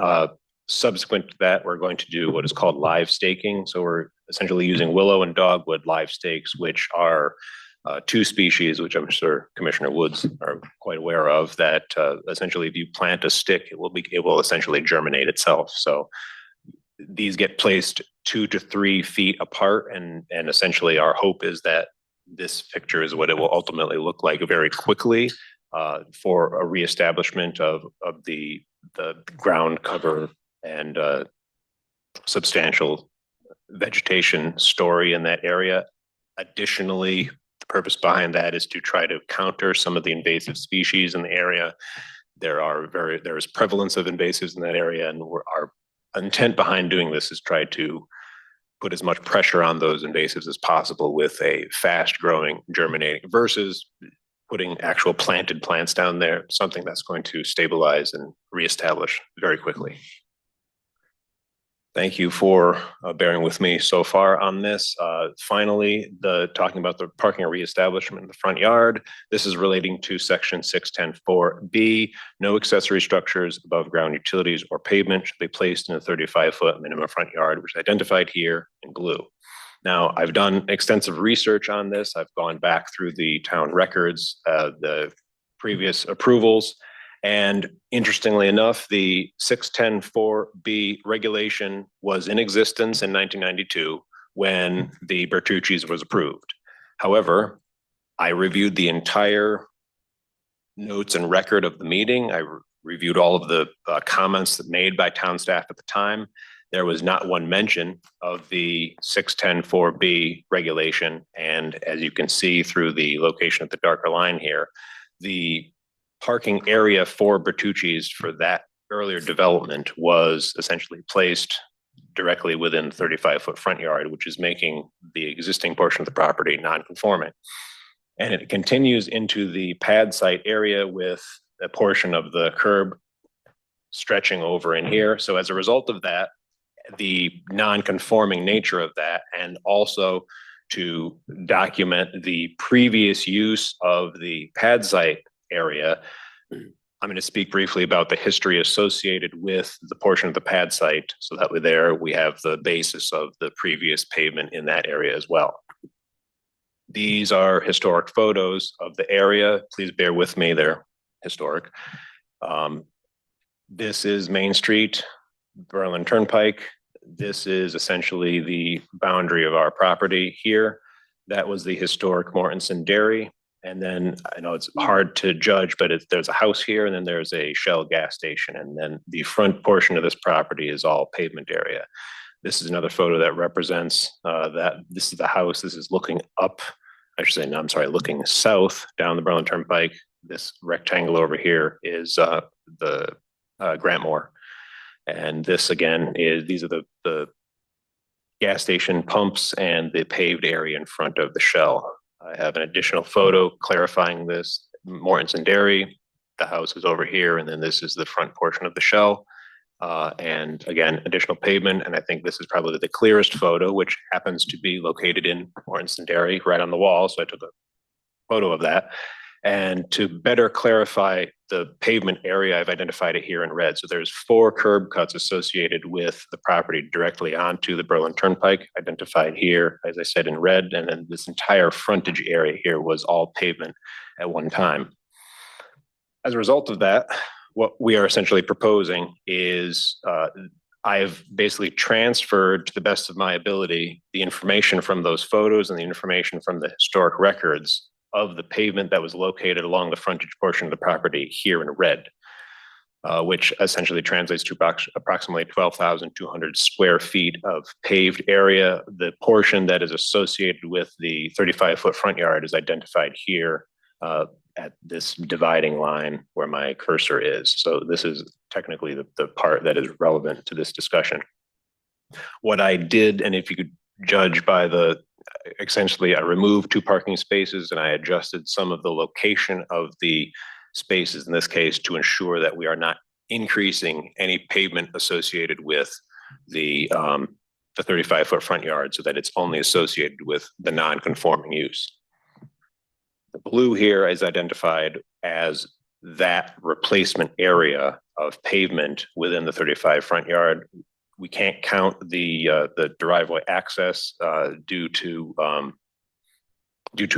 Speaker 16: subsequent to that, we're going to do what is called live staking. So we're essentially using willow and dogwood live stakes, which are two species, which I'm sure Commissioner Woods are quite aware of, that essentially if you plant a stick, it will essentially germinate itself. So these get placed 2 to 3 feet apart, and essentially our hope is that this picture is what it will ultimately look like very quickly for a reestablishment of the ground cover and substantial vegetation story in that area. Additionally, the purpose behind that is to try to counter some of the invasive species in the area. There is prevalence of invasives in that area, and our intent behind doing this is try to put as much pressure on those invasives as possible with a fast growing germinating versus putting actual planted plants down there, something that's going to stabilize and reestablish very quickly. Thank you for bearing with me so far on this. Finally, talking about the parking reestablishment in the front yard. This is relating to section 610-4B. No accessory structures above ground utilities or pavement should be placed in a 35-foot minimum front yard, which is identified here in blue. Now, I've done extensive research on this. I've gone back through the town records, the previous approvals. And interestingly enough, the 610-4B regulation was in existence in 1992 when the Bertucci's was approved. However, I reviewed the entire notes and record of the meeting. I reviewed all of the comments made by town staff at the time. There was not one mention of the 610-4B regulation. And as you can see through the location of the darker line here, the parking area for Bertucci's for that earlier development was essentially placed directly within the 35-foot front yard, which is making the existing portion of the property non-conforming. And it continues into the pad site area with a portion of the curb stretching over in here. So as a result of that, the non-conforming nature of that, and also to document the previous use of the pad site area, I'm going to speak briefly about the history associated with the portion of the pad site, so that way there we have the basis of the previous pavement in that area as well. These are historic photos of the area. Please bear with me, they're historic. This is Main Street, Berlin Turnpike. This is essentially the boundary of our property here. That was the historic Mortensen Dairy. And then I know it's hard to judge, but there's a house here, and then there's a Shell gas station. And then the front portion of this property is all pavement area. This is another photo that represents that this is the house. This is looking up, I should say, no, I'm sorry, looking south down the Berlin Turnpike. This rectangle over here is the Grantmore. And this again these are the gas station pumps and the paved area in front of the Shell. I have an additional photo clarifying this. Mortensen Dairy, the house is over here, and then this is the front portion of the Shell. And again, additional pavement, and I think this is probably the clearest photo, which happens to be located in Mortensen Dairy, right on the wall, so I took a photo of that. And to better clarify the pavement area, I've identified it here in red. So there's 4 curb cuts associated with the property directly onto the Berlin Turnpike, identified here, as I said, in red. And then this entire frontage area here was all pavement at one time. As a result of that, what we are essentially proposing is I've basically transferred, to the best of my ability, the information from those photos and the information from the historic records of the pavement that was located along the frontage portion of the property here in red, which essentially translates to approximately 12,200 square feet of paved area. The portion that is associated with the 35-foot front yard is identified here at this dividing line where my cursor is. So this is technically the part that is relevant to this discussion. What I did, and if you could judge by essentially I removed 2 parking spaces and I adjusted some of the location of the spaces, in this case, to ensure that we are not increasing any pavement associated with the 35-foot front yard, so that it's only associated with the non-conforming use. The blue here is identified as that replacement area of pavement within the 35 front yard. We can't count the driveway access due to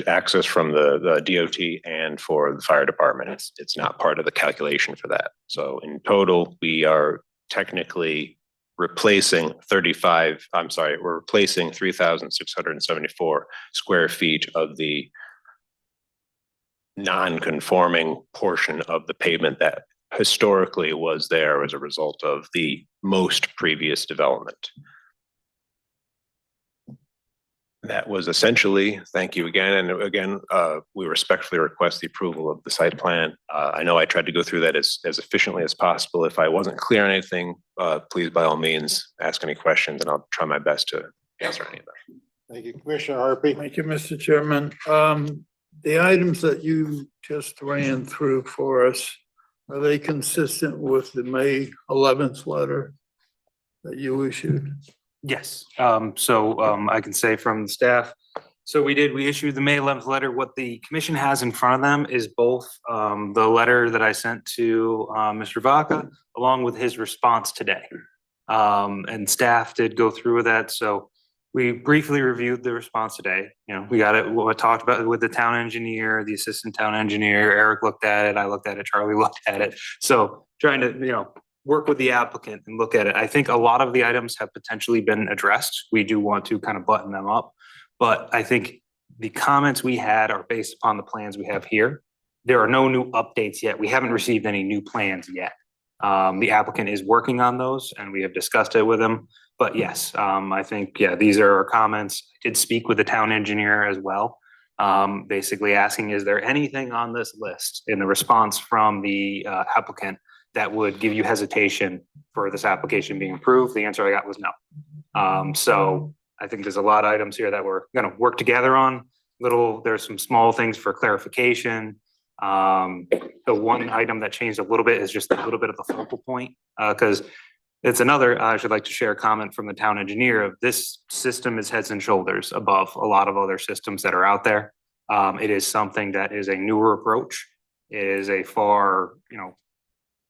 Speaker 16: access from the DOT and for the fire department. It's not part of the calculation for that. So in total, we are technically replacing we're replacing 3,674 square feet of the non-conforming portion of the pavement that historically was there as a result of the most previous development. That was essentially, thank you again. And again, we respectfully request the approval of the site plan. I know I tried to go through that as efficiently as possible. If I wasn't clear on anything, please, by all means, ask any questions and I'll try my best to answer any of them.
Speaker 1: Thank you, Commissioner Harpy.
Speaker 11: Thank you, Mr. Chairman. The items that you just ran through for us, are they consistent with the May 11th letter that you issued?
Speaker 6: Yes, I can say from the staff, so we issued the May 11th letter. What the commission has in front of them is both the letter that I sent to Mr. Vaca along with his response today. And staff did go through with that, so we briefly reviewed the response today. You know, we got it, what I talked about it with the town engineer, the assistant town engineer, Eric looked at it, I looked at it, Charlie looked at it. So trying to, work with the applicant and look at it. I think a lot of the items have potentially been addressed. We do want to kind of button them up. But I think the comments we had are based upon the plans we have here. There are no new updates yet. We haven't received any new plans yet. The applicant is working on those and we have discussed it with him. But yes, I think, these are our comments. I did speak with the town engineer as well. Basically asking, is there anything on this list in the response from the applicant that would give you hesitation for this application being approved? The answer I got was no. So I think there's a lot of items here that we're gonna work together on. There's some small things for clarification. The one item that changed a little bit is just a little bit of the focal point, because it's another, I should like to share a comment from the town engineer of this system is heads and shoulders above a lot of other systems that are out there. It is something that is a newer approach. It is a far,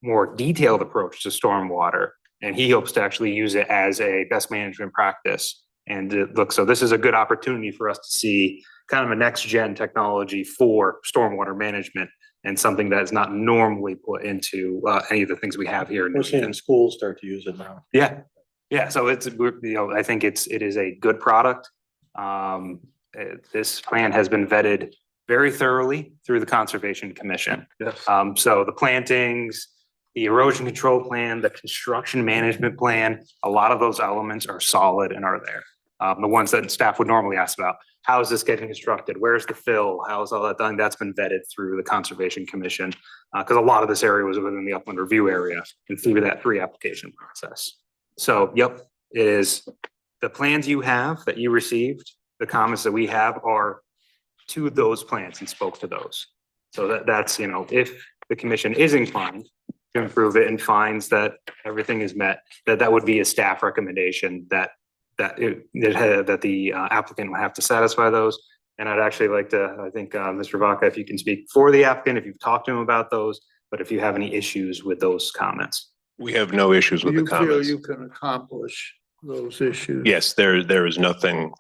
Speaker 6: more detailed approach to stormwater. And he hopes to actually use it as a best management practice. And look, so this is a good opportunity for us to see kind of a next gen technology for stormwater management and something that is not normally put into any of the things we have here.
Speaker 1: We're seeing schools start to use it now.
Speaker 6: Yeah. So I think it is a good product. This plan has been vetted very thoroughly through the Conservation Commission.
Speaker 1: Yes.
Speaker 6: So the plantings, the erosion control plan, the construction management plan, a lot of those elements are solid and are there. The ones that staff would normally ask about, how is this getting constructed? Where's the fill? How is all that done? That's been vetted through the Conservation Commission. Because a lot of this area was within the upland review area and through that pre-application process. So, yep, it is the plans you have that you received, the comments that we have are to those plans and spoke to those. So that's, if the commission is inclined to improve it and finds that everything is met, that would be a staff recommendation that the applicant would have to satisfy those. And I'd actually like to, I think, Mr. Vaca, if you can speak for the applicant, if you've talked to him about those, but if you have any issues with those comments.
Speaker 16: We have no issues with the comments.
Speaker 11: You feel you can accomplish those issues?
Speaker 16: Yes, there is nothing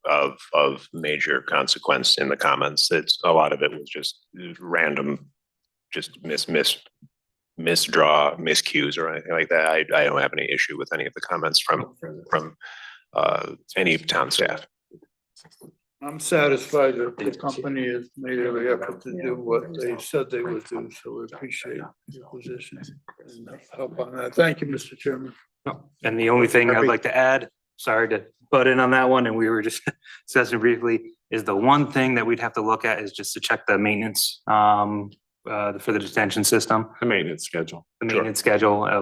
Speaker 16: of major consequence in the comments. A lot of it was just random, just misdraw, miscues or anything like that. I don't have any issue with any of the comments from any town staff.
Speaker 11: I'm satisfied that the company has made every effort to do what they said they would do, so we appreciate your position and help on that. Thank you, Mr. Chairman.
Speaker 6: And the only thing I'd like to add, sorry to butt in on that one, and we were just discussing briefly, is the one thing that we'd have to look at is just to check the maintenance for the detention system.
Speaker 2: The maintenance schedule.
Speaker 6: The maintenance schedule, I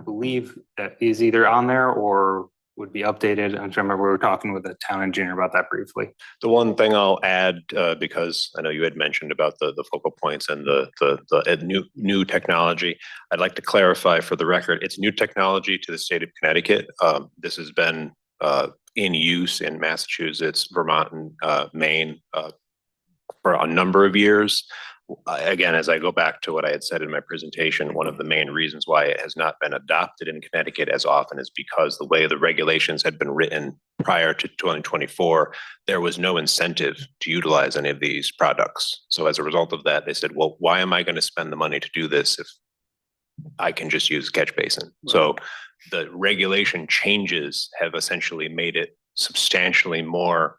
Speaker 6: believe that is either on there or would be updated. I remember we were talking with the town engineer about that briefly.
Speaker 16: The one thing I'll add, because I know you had mentioned about the focal points and the new technology. I'd like to clarify for the record, it's new technology to the state of Connecticut. This has been in use in Massachusetts, Vermont, and Maine for a number of years. Again, as I go back to what I had said in my presentation, one of the main reasons why it has not been adopted in Connecticut as often is because the way the regulations had been written prior to 2024, there was no incentive to utilize any of these products. So as a result of that, they said, well, why am I going to spend the money to do this if I can just use catch basin? Right. So the regulation changes have essentially made it substantially more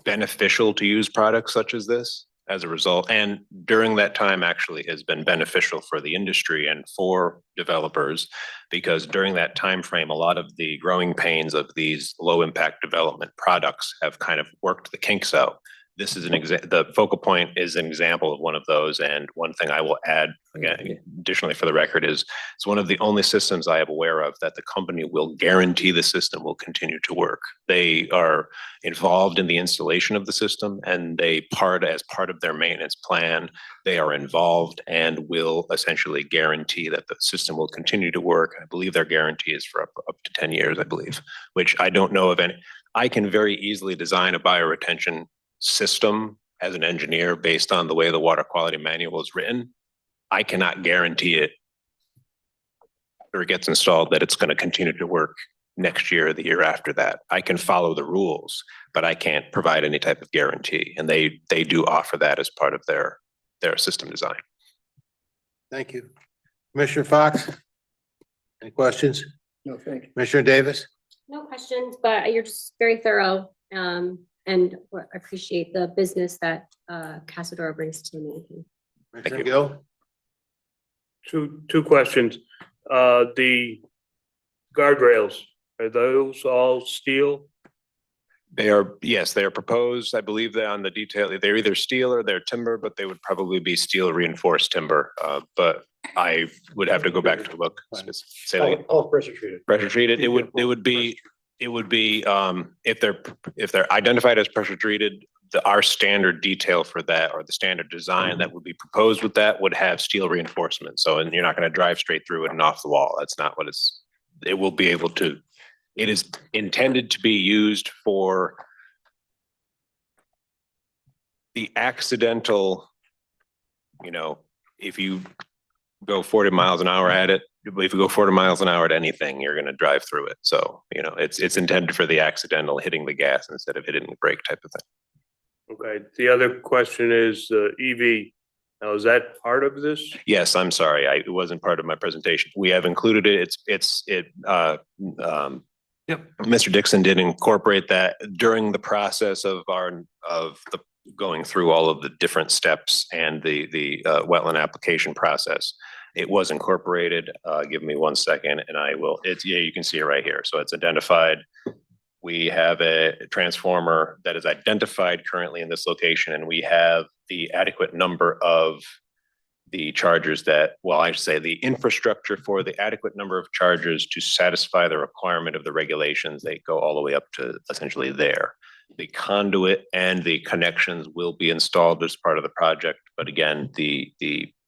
Speaker 16: beneficial to use products such as this. As a result, and during that time actually has been beneficial for the industry and for developers, because during that time frame, a lot of the growing pains of these low impact development products have kind of worked the kinks out. This is the focal point is an example of one of those. And one thing I will add, again, additionally for the record, is it's one of the only systems I am aware of that the company will guarantee the system will continue to work. They are involved in the installation of the system, and as part of their maintenance plan, they are involved and will essentially guarantee that the system will continue to work. I believe their guarantee is for up to 10 years, I believe, which I don't know of any. I can very easily design a bioretention system as an engineer based on the way the water quality manual is written. I cannot guarantee it after it gets installed that it's going to continue to work next year or the year after that. I can follow the rules, but I can't provide any type of guarantee. And they do offer that as part of their system design.
Speaker 3: Thank you. Commissioner Fox? Any questions?
Speaker 12: No, thank you.
Speaker 3: Commissioner Davis?
Speaker 13: No questions, but you're just very thorough. And appreciate the business that Casadora brings to the meeting.
Speaker 3: Commissioner Gill?
Speaker 14: Two questions. The guardrails, are those all steel?
Speaker 16: They are, yes, they are proposed. I believe that on the detail, they're either steel or they're timber, but they would probably be steel reinforced timber. But I would have to go back to look. Say that again.
Speaker 1: All pressure treated.
Speaker 16: Pressure treated. It would be if they're identified as pressure treated, our standard detail for that, or the standard design that would be proposed with that, would have steel reinforcement. So, and you're not going to drive straight through it and off the wall. That's not what it will be able to. It is intended to be used for the accidental, if you go 40 miles an hour at it, if you go 40 miles an hour at anything, you're going to drive through it. So, it's intended for the accidental hitting the gas instead of hitting the brake type of thing.
Speaker 14: Okay. The other question is EV. Now, is that part of this?
Speaker 16: Yes, I'm sorry. It wasn't part of my presentation. We have included it. Mr. Dixon did incorporate that during the process of going through all of the different steps and the wetland application process. It was incorporated. Give me 1 second and I will, you can see it right here. So it's identified. We have a transformer that is identified currently in this location, and we have the adequate number of the chargers I should say the infrastructure for the adequate number of chargers to satisfy the requirement of the regulations. They go all the way up to essentially there. The conduit and the connections will be installed as part of the project. But again, the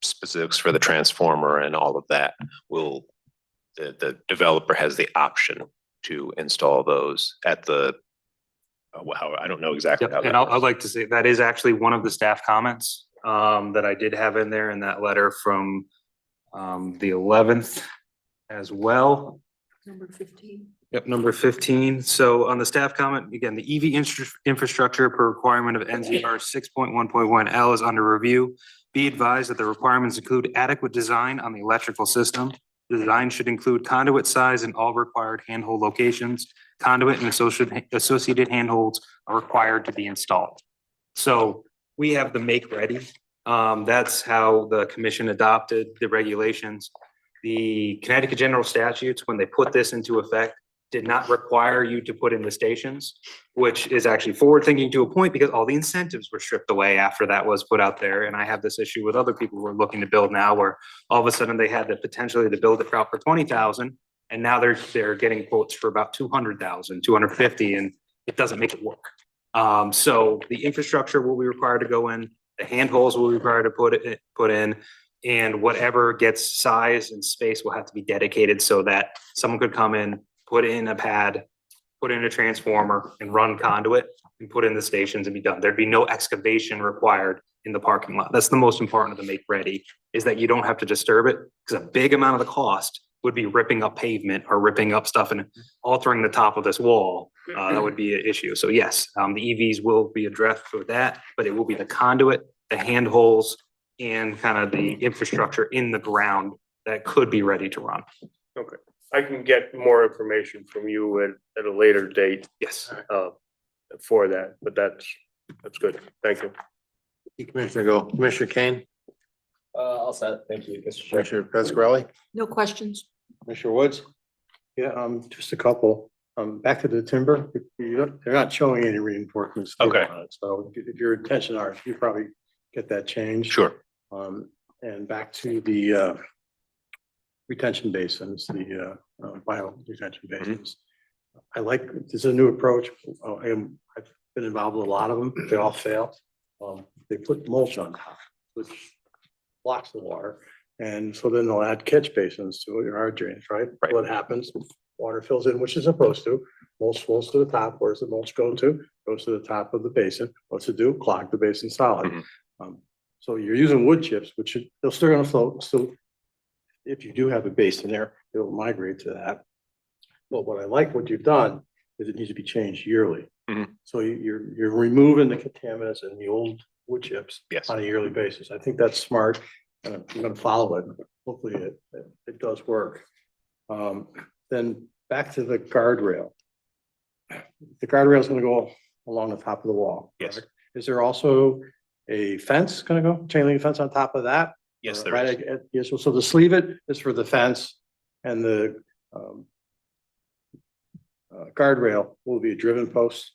Speaker 16: specifics for the transformer and all of that the developer has the option to install those at the, I don't know exactly how.
Speaker 6: And I'd like to say that is actually one of the staff comments that I did have in there in that letter from the 11th as well.
Speaker 5: Number 15.
Speaker 6: Yep, number 15. So on the staff comment, again, the EV infrastructure per requirement of NCR 6.1.1L is under review. Be advised that the requirements include adequate design on the electrical system. The design should include conduit size in all required handhold locations. Conduit and associated handholds are required to be installed. So we have the make ready. That's how the commission adopted the regulations. The Connecticut general statutes, when they put this into effect, did not require you to put in the stations, which is actually forward thinking to a point because all the incentives were stripped away after that was put out there. And I have this issue with other people who are looking to build now where all of a sudden they had the potentially to build it for out for 20,000. And now they're getting quotes for about 200,000, 250, and it doesn't make it work. So the infrastructure will be required to go in, the handholds will be required to put in, and whatever gets size and space will have to be dedicated so that someone could come in, put in a pad, put in a transformer and run conduit and put in the stations and be done. There'd be no excavation required in the parking lot. That's the most important of the make ready, is that you don't have to disturb it, because a big amount of the cost would be ripping up pavement or ripping up stuff and altering the top of this wall. That would be an issue. So yes, the EVs will be addressed for that, but it will be the conduit, the handholds, and kind of the infrastructure in the ground that could be ready to run.
Speaker 14: Okay, I can get more information from you at a later date.
Speaker 6: Yes.
Speaker 14: For that, but that's good. Thank you.
Speaker 3: Commissioner Go, Commissioner Kane,
Speaker 15: All set. Thank you, Mr. Chair.
Speaker 3: Commissioner Pascarelli,
Speaker 5: No questions?
Speaker 3: Commissioner Woods.
Speaker 1: Yeah, just a couple. Back to the timber, they're not showing any reinforcements.
Speaker 16: Okay.
Speaker 1: So if your intention are, you probably get that changed.
Speaker 16: Sure.
Speaker 1: And back to the retention basins, the bio retention basins. I like, this is a new approach. I've been involved with a lot of them. They all fail. They put mulch on top, which blocks the water. And so then they'll add catch basins to your drains, right?
Speaker 16: Right.
Speaker 1: What happens? Water fills in, which is supposed to. Mulch flows to the top. Where's the mulch go to? Goes to the top of the basin. What's it do? Clog the basin solid. So you're using wood chips, which they're still gonna float. So if you do have a basin there, it'll migrate to that. But what I like what you've done is it needs to be changed yearly. So you're removing the contaminants and the old wood chips
Speaker 16: Yes.
Speaker 1: on a yearly basis. I think that's smart. And I'm gonna follow it. Hopefully it does work. Then back to the guardrail. The guardrail is gonna go along the top of the wall.
Speaker 16: Yes.
Speaker 1: correct? Is there also a fence gonna go, chain link fence on top of that?
Speaker 16: Yes,
Speaker 1: Or
Speaker 16: there
Speaker 1: right
Speaker 16: is.
Speaker 1: Yes, so the sleeve it is for the fence and the guardrail will be a driven post.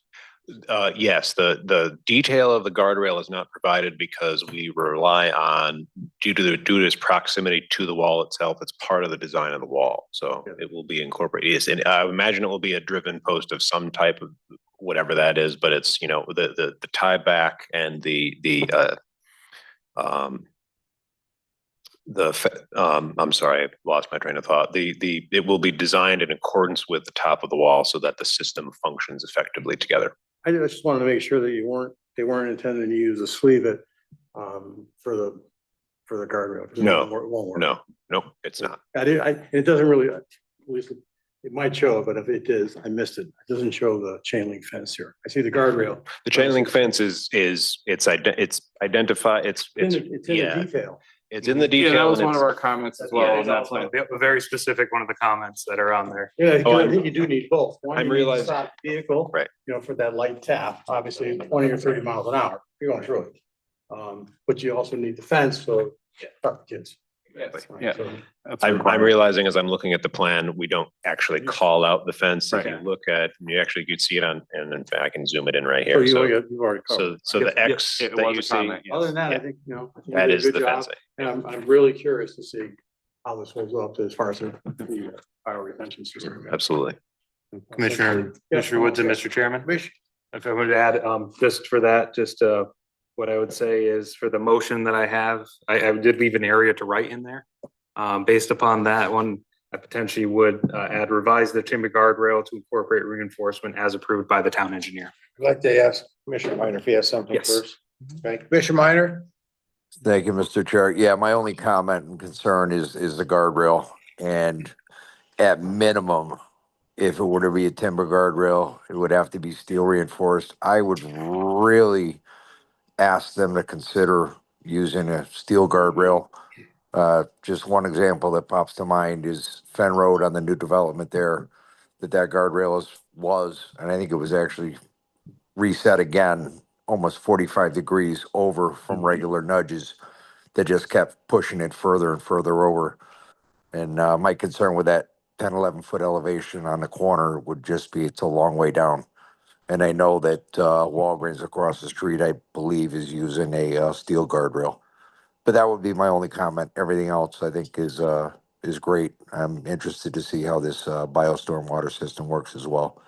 Speaker 16: Yes, the detail of the guardrail is not provided because we rely on, due to its proximity to the wall itself, it's part of the design of the wall. So it will be incorporated. Yes, and I imagine it will be a driven post of some type of whatever that is, but it's, you know, the tie back and I'm sorry, I lost my train of thought. It will be designed in accordance with the top of the wall so that the system functions effectively together.
Speaker 1: I just wanted to make sure that they weren't intending to use a sleeve it for the guardrail. 'Cause it
Speaker 16: No,
Speaker 1: won't work.
Speaker 16: no, it's not.
Speaker 1: It doesn't really, at least it might show, but if it is, I missed it. It doesn't show the chain link fence here. I see the guardrail.
Speaker 16: The chain link fence it's identified,
Speaker 1: It's in the
Speaker 16: yeah,
Speaker 1: detail.
Speaker 16: it's in the
Speaker 2: Yeah,
Speaker 16: detail.
Speaker 2: that was
Speaker 16: and
Speaker 2: one of
Speaker 16: it's-
Speaker 2: our comments as
Speaker 6: Yeah,
Speaker 2: well.
Speaker 6: it's also a very specific one of the comments that are on there.
Speaker 1: Yeah, because
Speaker 16: Oh,
Speaker 1: I
Speaker 16: I'm-
Speaker 1: think you do need both. One,
Speaker 16: I'm
Speaker 1: you need to
Speaker 16: realizing-
Speaker 1: stop the vehicle.
Speaker 16: Right.
Speaker 1: You know, for that light tap, obviously 20 or 30 miles an hour, you're going through it. But you also need the fence, so stop the kids.
Speaker 2: Yeah.
Speaker 1: So-
Speaker 2: That's a
Speaker 16: I'm
Speaker 2: requirement.
Speaker 16: realizing as I'm looking at the plan, we don't actually call out the fence. If
Speaker 2: Right.
Speaker 16: you look at, you actually could see it on, and in fact, I can zoom it in right
Speaker 1: So
Speaker 16: here.
Speaker 1: you've
Speaker 16: So,
Speaker 1: already covered.
Speaker 16: so the X
Speaker 2: It
Speaker 16: that
Speaker 2: was
Speaker 16: you
Speaker 2: a
Speaker 16: see,
Speaker 2: comment, yes.
Speaker 1: Other than that, I
Speaker 16: Yeah.
Speaker 1: think, you know, I think you
Speaker 16: that
Speaker 1: did a
Speaker 16: is
Speaker 1: good
Speaker 16: the
Speaker 1: job.
Speaker 16: fencing.
Speaker 1: And I'm really curious to see how this holds up as far as the fire retention system. goes.
Speaker 16: Absolutely.
Speaker 6: Commissioner
Speaker 1: Yes,
Speaker 6: Woods and Mr. Chairman, if I would add, just for that, what I would say is for the motion that I have, I did leave an area to write in there. Based upon that one, I potentially would add revise the timber guardrail to incorporate reinforcement as approved by the town engineer.
Speaker 3: I'd like to ask Commissioner Minor if he has something
Speaker 6: Yes.
Speaker 3: first. Okay, Commissioner Minor?
Speaker 7: Thank you, Mr. Chair. Yeah, my only comment and concern is the guardrail. And at minimum, if it were to be a timber guardrail, it would have to be steel reinforced. I would really ask them to consider using a steel guardrail. Just one example that pops to mind is Fen Road on the new development there, that guardrail was, and I think it was actually reset again, almost 45 degrees over from regular nudges that just kept pushing it further and further over. And my concern with that 10, 11 foot elevation on the corner would just be it's a long way down. And I know that Walgreens across the street, I believe, is using a steel guardrail. But that would be my only comment. Everything else, I think, is is great. I'm interested to see how this biostorm water system works as well.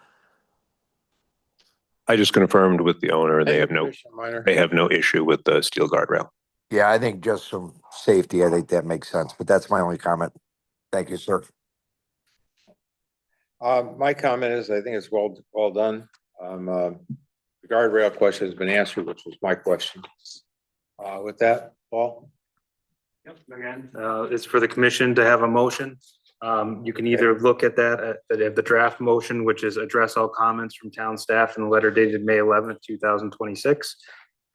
Speaker 16: I just confirmed with the owner, they
Speaker 3: Thank
Speaker 16: have
Speaker 3: you,
Speaker 16: no,
Speaker 3: Commissioner Minor.
Speaker 16: they have no issue with the steel guardrail.
Speaker 7: Yeah, I think just some safety, I think that makes sense, but that's my only comment. Thank you, sir.
Speaker 3: My comment is, I think it's well done. The guardrail question has been answered, which was my question. With that, Paul?
Speaker 6: Yep, again, it's for the commission to have a motion. You can either look at that, the draft motion, which is address all comments from town staff in the letter dated May 11th, 2026.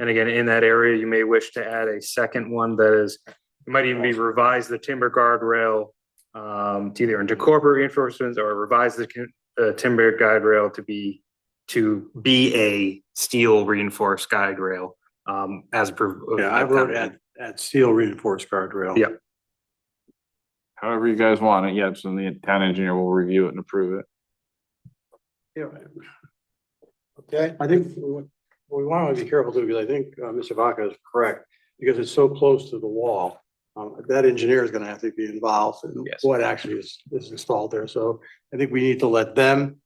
Speaker 6: And again, in that area, you may wish to add a second one that is, it might even be revise the timber guardrail to either into corporate reinforcements or revise the timber guardrail to be a steel reinforced guide rail as per.
Speaker 1: Yeah, I wrote at steel reinforced guardrail.
Speaker 6: Yeah.
Speaker 2: However you guys want it, yes, and the town engineer will review it and approve it.
Speaker 1: Yeah,
Speaker 3: Okay.
Speaker 1: I think what we want to be careful too, because I think Mr. Vaca is correct, because it's so close to the wall. That engineer is going to have to be involved in what actually is installed there. So I think we need to let them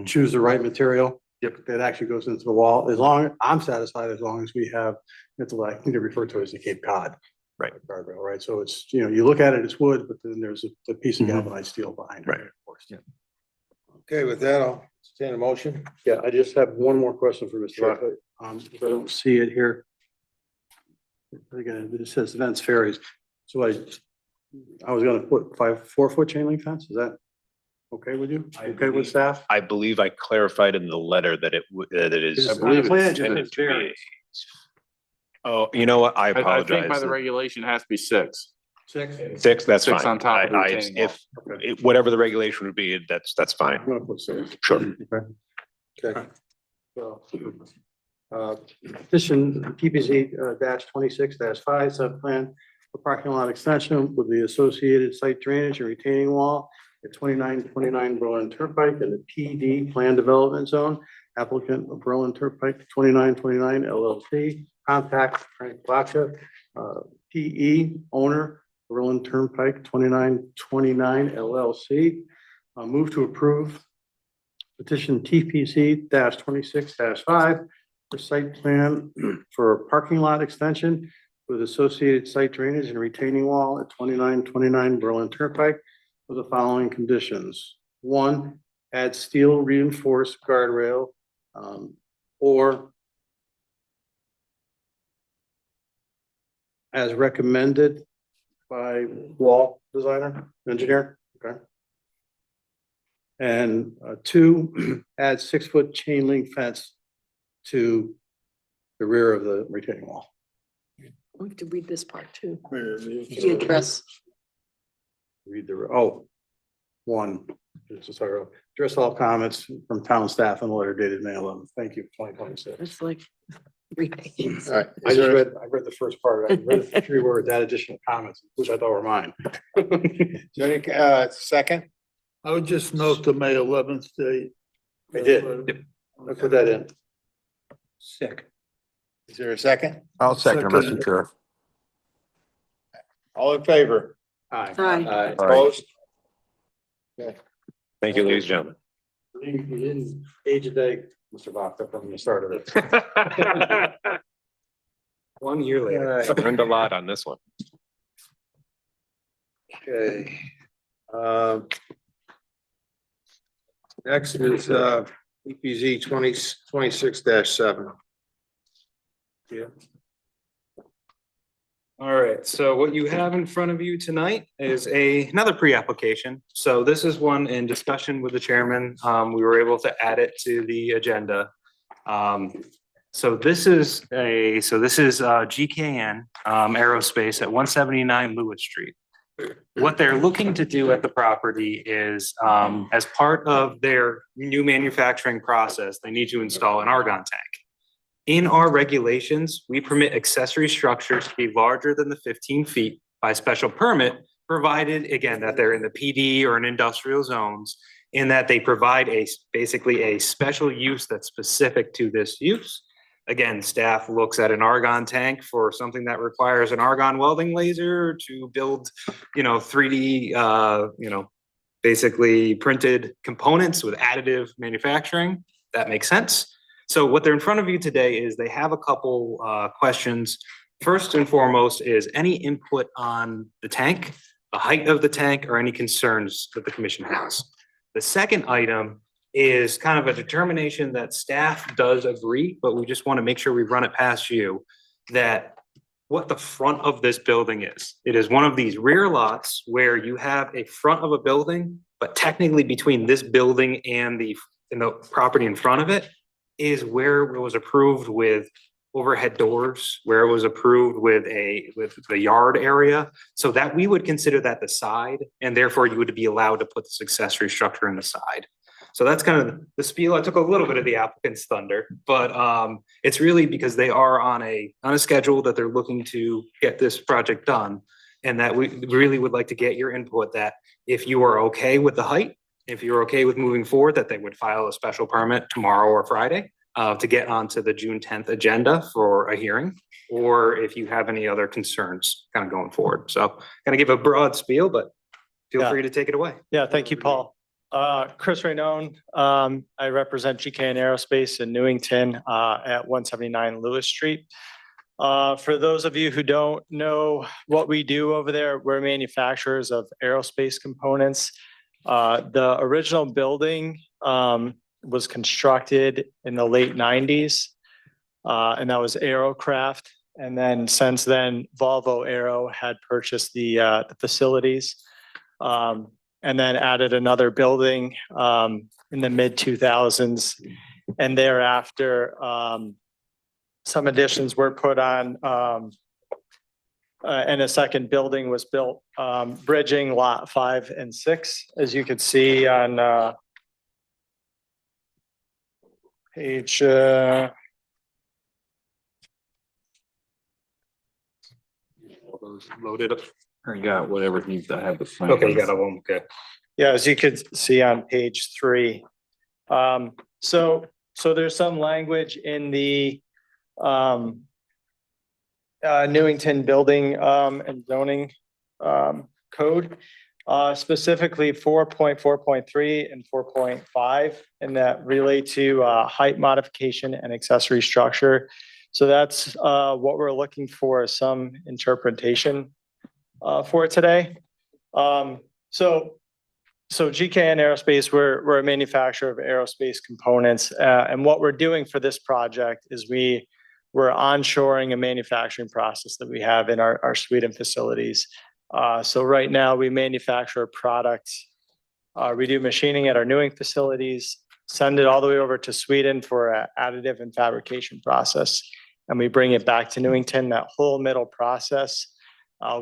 Speaker 1: choose the right material. Yep, that actually goes into the wall. As long, I'm satisfied as long as we have, it's like, I think they refer to it as the Cape Cod.
Speaker 16: Right.
Speaker 1: Guardrail, right? So it's, you know, you look at it, it's wood, but then there's a piece of galvanized steel behind it.
Speaker 16: Right.
Speaker 1: Of course. Yeah.
Speaker 3: Okay, with that, I'll entertain a motion.
Speaker 1: Yeah, I just have one more question for Mr.
Speaker 3: Sure.
Speaker 1: Vaca. If I don't see it here. Again, it says events ferries. So I was gonna put 4-foot chain link fence. Is that okay with you? Okay with staff?
Speaker 16: I believe I clarified in the letter that that it is.
Speaker 1: I believe it's
Speaker 16: intended to be- Oh, you know what? I
Speaker 2: I think by
Speaker 16: apologize.
Speaker 2: the regulation it has to be 6.
Speaker 1: 6.
Speaker 16: Six, that's fine.
Speaker 2: Six on top of the
Speaker 16: I-
Speaker 2: retaining wall.
Speaker 16: If, whatever the regulation would be, that's fine.
Speaker 1: I'm gonna put 6.
Speaker 16: Sure.
Speaker 3: Okay.
Speaker 1: So, petition PPZ dash 26-5 sub-plan for parking lot extension with the associated site drainage and retaining wall at 2929 Berlin Turnpike in the PD Plan Development Zone. Applicant of Berlin Turnpike 2929 LLC. Contact Frank Baca, PE owner, Berlin Turnpike 2929 LLC. Move to approve petition TPC 26-5 for site plan for parking lot extension with associated site drainage and retaining wall at 2929 Berlin Turnpike with the following conditions. 1, add steel reinforced guardrail or as recommended by wall designer, engineer. Okay. And 2, add 6-foot chain link fence to the rear of the retaining wall.
Speaker 5: We have to read this part too.
Speaker 1: The
Speaker 5: The address.
Speaker 1: Read the, 1, sorry, address all comments from town staff in the letter dated May 11th. Thank you, 2026.
Speaker 5: It's like 3 pages.
Speaker 3: All right.
Speaker 1: I read the first part. I read the 3 words, add additional comments, which I thought were mine.
Speaker 3: Is there any, second?
Speaker 11: I would just note the May 11th date.
Speaker 1: I did. I put that in.
Speaker 3: Sick. Is there a second?
Speaker 7: I'll second,
Speaker 11: Second.
Speaker 7: Mr. Chair.
Speaker 3: All in favor?
Speaker 1: Aye.
Speaker 5: Aye.
Speaker 3: Opposed?
Speaker 16: Thank you, ladies and gentlemen.
Speaker 1: You didn't age a day, Mr. Baca, from the start of it.
Speaker 6: 1 year later.
Speaker 16: Learned a lot on this one.
Speaker 3: Okay. Next is EPZ 26-7.
Speaker 1: Yeah.
Speaker 6: All right, so what you have in front of you tonight is another pre-application. So this is one in discussion with the chairman. We were able to add it to the agenda. So this is GKN Aerospace at 179 Lewis Street. What they're looking to do at the property is, as part of their new manufacturing process, they need to install an argon tank. In our regulations, we permit accessory structures to be larger than the 15 feet by special permit, provided, again, that they're in the PD or in industrial zones, in that they provide basically a special use that's specific to this use. Again, staff looks at an argon tank for something that requires an argon welding laser to build, 3D, basically printed components with additive manufacturing. That makes sense. So what they're in front of you today is they have a couple questions. First and foremost is any input on the tank, the height of the tank, or any concerns that the commission has. The second item is kind of a determination that staff does agree, but we just want to make sure we run it past you, that what the front of this building is. It is one of these rear lots where you have a front of a building, but technically between this building and the property in front of it is where it was approved with overhead doors, where it was approved with the yard area, so that we would consider that the side, and therefore you would be allowed to put this accessory structure in the side. So that's kind of the spiel. I took a little bit of the applicant's thunder, but it's really because they are on a schedule that they're looking to get this project done. And that we really would like to get your input that if you are okay with the height, if you're okay with moving forward, that they would file a special permit tomorrow or Friday to get onto the June 10th agenda for a hearing, or if you have any other concerns kind of going forward. So kind of give a broad spiel, but feel free to take it away.
Speaker 17: Yeah, thank you, Paul. Chris Raynone, I represent GKN Aerospace in Newington at 179 Lewis Street. For those of you who don't know what we do over there, we're manufacturers of aerospace components. The original building was constructed in the late 90s, and that was Aerocraft. And then since then, Volvo Aero had purchased the facilities. And then added another building in the mid 2000s. And thereafter, some additions were put on and a second building was built, bridging lot 5 and 6, as you could see on page
Speaker 6: Loaded up.
Speaker 2: Or you got whatever needs to have the.
Speaker 6: Okay, you got a one. Okay.
Speaker 17: Yeah, as you could see on page 3. So there's some language in the Newington building and zoning code, specifically 4.4.3 and 4.5, and that relate to height modification and accessory structure. So that's what we're looking for, some interpretation for today. So GKN Aerospace, we're a manufacturer of aerospace components. And what we're doing for this project is we're onshoring a manufacturing process that we have in our Sweden facilities. So right now we manufacture a product. We do machining at our Newington facilities, send it all the way over to Sweden for an additive and fabrication process. And we bring it back to Newington, that whole middle process.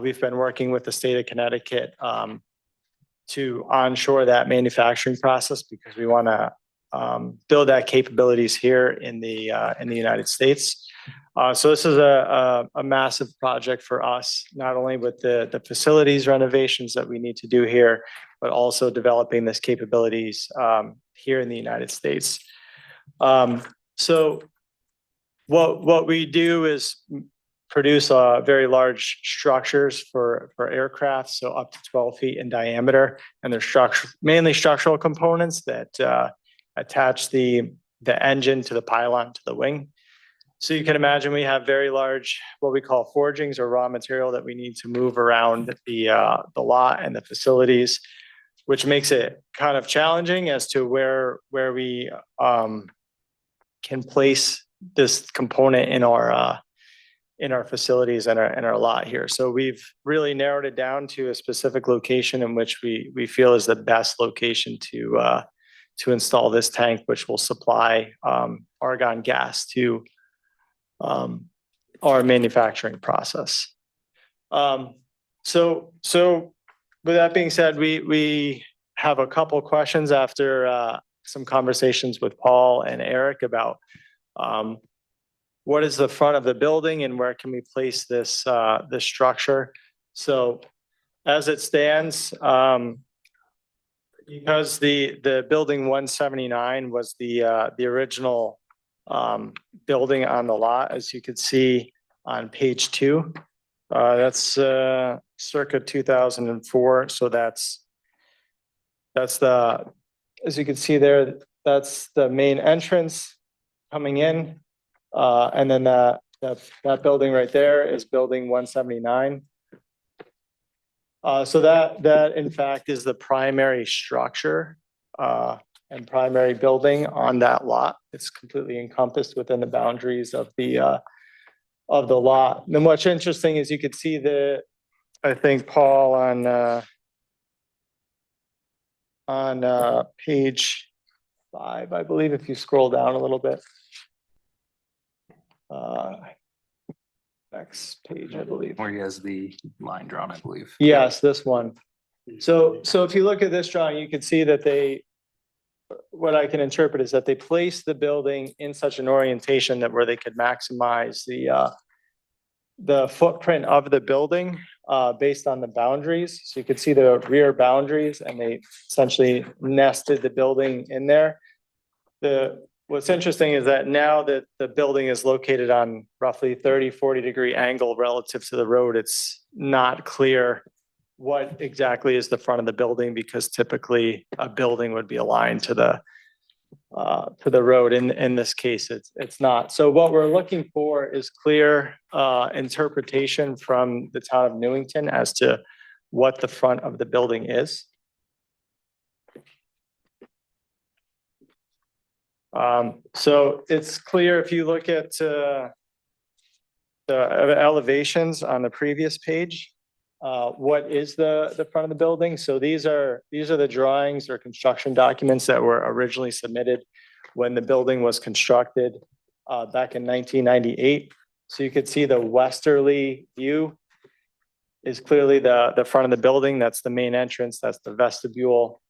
Speaker 17: We've been working with the state of Connecticut to onshore that manufacturing process because we want to build that capabilities here in the United States. So this is a massive project for us, not only with the facilities renovations that we need to do here, but also developing this capabilities here in the United States. So what we do is produce very large structures for aircraft, so up to 12 feet in diameter, and they're mainly structural components that attach the engine to the pylon to the wing. So you can imagine we have very large, what we call forgings or raw material that we need to move around the lot and the facilities, which makes it kind of challenging as to where we can place this component in our facilities and our lot here. So we've really narrowed it down to a specific location in which we feel is the best location to install this tank, which will supply argon gas to our manufacturing process. So with that being said, we have a couple questions after some conversations with Paul and Eric about what is the front of the building and where can we place this structure. So as it stands, because the building 179 was the original building on the lot, as you could see on page 2. That's circa 2004. So that's the, as you can see there, that's the main entrance coming in. And then that building right there is building 179. So that in fact is the primary structure and primary building on that lot. It's completely encompassed within the boundaries of the lot. And what's interesting is you could see I think Paul on page 5, I believe, if you scroll down a little bit. Next page, I believe.
Speaker 6: Where he has the line drawn, I believe.
Speaker 17: Yes, this one. So if you look at this drawing, you can see that what I can interpret is that they placed the building in such an orientation that where they could maximize the footprint of the building based on the boundaries. So you could see the rear boundaries, and they essentially nested the building in there. What's interesting is that now that the building is located on roughly 30-40 degree angle relative to the road, it's not clear what exactly is the front of the building, because typically a building would be aligned to the road. In this case, it's not. So what we're looking for is clear interpretation from the town of Newington as to what the front of the building is. So it's clear if you look at the elevations on the previous page, what is the front of the building. So these are the drawings or construction documents that were originally submitted when the building was constructed back in 1998. So you could see the westerly view is clearly the front of the building. That's the main entrance. That's the vestibule.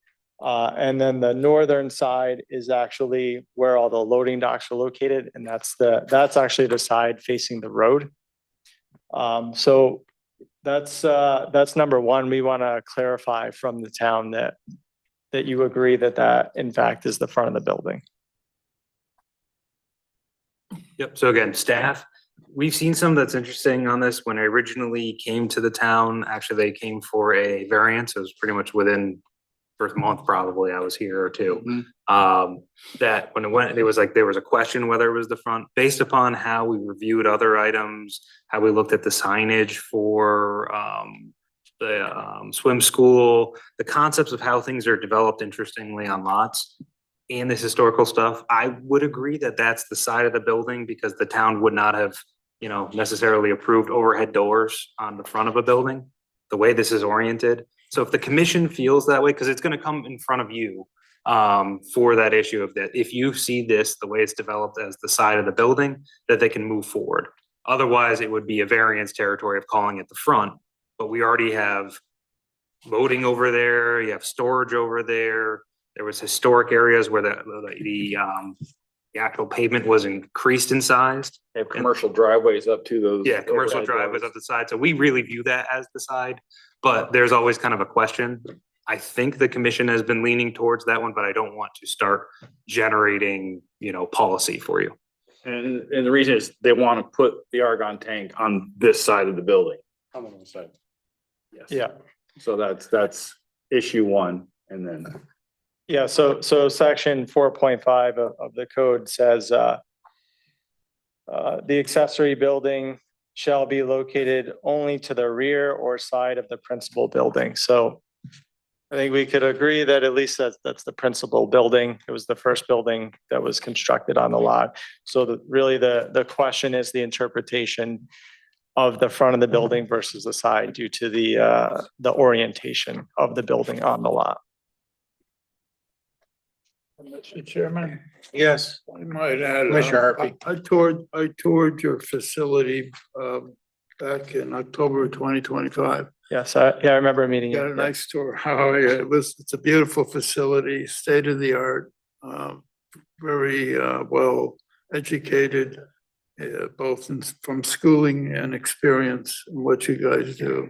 Speaker 17: And then the northern side is actually where all the loading docks are located, and that's actually the side facing the road. So that's number one. We want to clarify from the town that you agree that in fact is the front of the building.
Speaker 6: Yep. So again, staff, we've seen some that's interesting on this. When I originally came to the town, actually they came for a variance. It was pretty much within first month probably I was here or two. That when it went, there was a question whether it was the front, based upon how we reviewed other items, how we looked at the signage for the swim school, the concepts of how things are developed interestingly on lots and this historical stuff. I would agree that that's the side of the building, because the town would not have, necessarily approved overhead doors on the front of a building, the way this is oriented. So if the commission feels that way, because it's going to come in front of you for that issue of that, if you see this, the way it's developed as the side of the building, that they can move forward. Otherwise, it would be a variance territory of calling it the front, but we already have loading over there, you have storage over there. There was historic areas where the actual pavement was increased in size.
Speaker 2: They have commercial driveways up to those.
Speaker 6: Yeah, commercial driveways up the side. So we really view that as the side, but there's always kind of a question. I think the commission has been leaning towards that one, but I don't want to start generating, policy for you.
Speaker 2: And the reason is they want to put the argon tank on this side of the building. On the side. Yes.
Speaker 17: Yeah.
Speaker 2: So that's issue one, and then.
Speaker 17: Yeah, so section 4.5 of the code says the accessory building shall be located only to the rear or side of the principal building. So I think we could agree that at least that's the principal building. It was the first building that was constructed on the lot. So really the question is the interpretation of the front of the building versus the side due to the orientation of the building on the lot.
Speaker 11: Mr. Chairman,
Speaker 1: Yes.
Speaker 11: I might add.
Speaker 1: Commissioner Harpy.
Speaker 11: I toured your facility back in October of 2025.
Speaker 17: Yes, I remember meeting
Speaker 11: Got a
Speaker 17: you.
Speaker 11: nice tour. How are you? It's a beautiful facility, state of the art, very well educated, both from schooling and experience in what you guys do.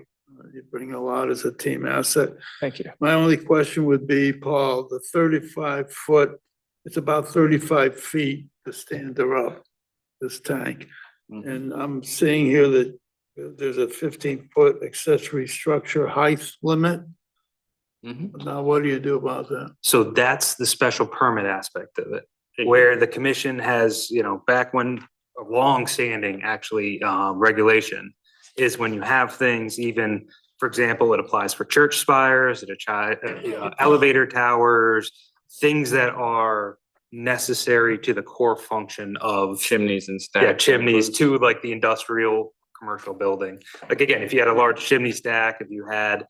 Speaker 11: You bring a lot as a team asset.
Speaker 17: Thank you.
Speaker 11: My only question would be, Paul, the 35 foot, it's about 35 feet to stand her up, this tank. And I'm seeing here that there's a 15-foot accessory structure height limit. Now, what do you do about that?
Speaker 6: So that's the special permit aspect of it, where the commission has, back when a long-standing actually regulation is when you have things, even, for example, it applies for church spires, elevator towers, things that are necessary to the core function of
Speaker 2: Chimneys and
Speaker 6: yeah,
Speaker 2: stacks.
Speaker 6: chimneys to like the industrial commercial building. Like again, if you had a large chimney stack, if you had,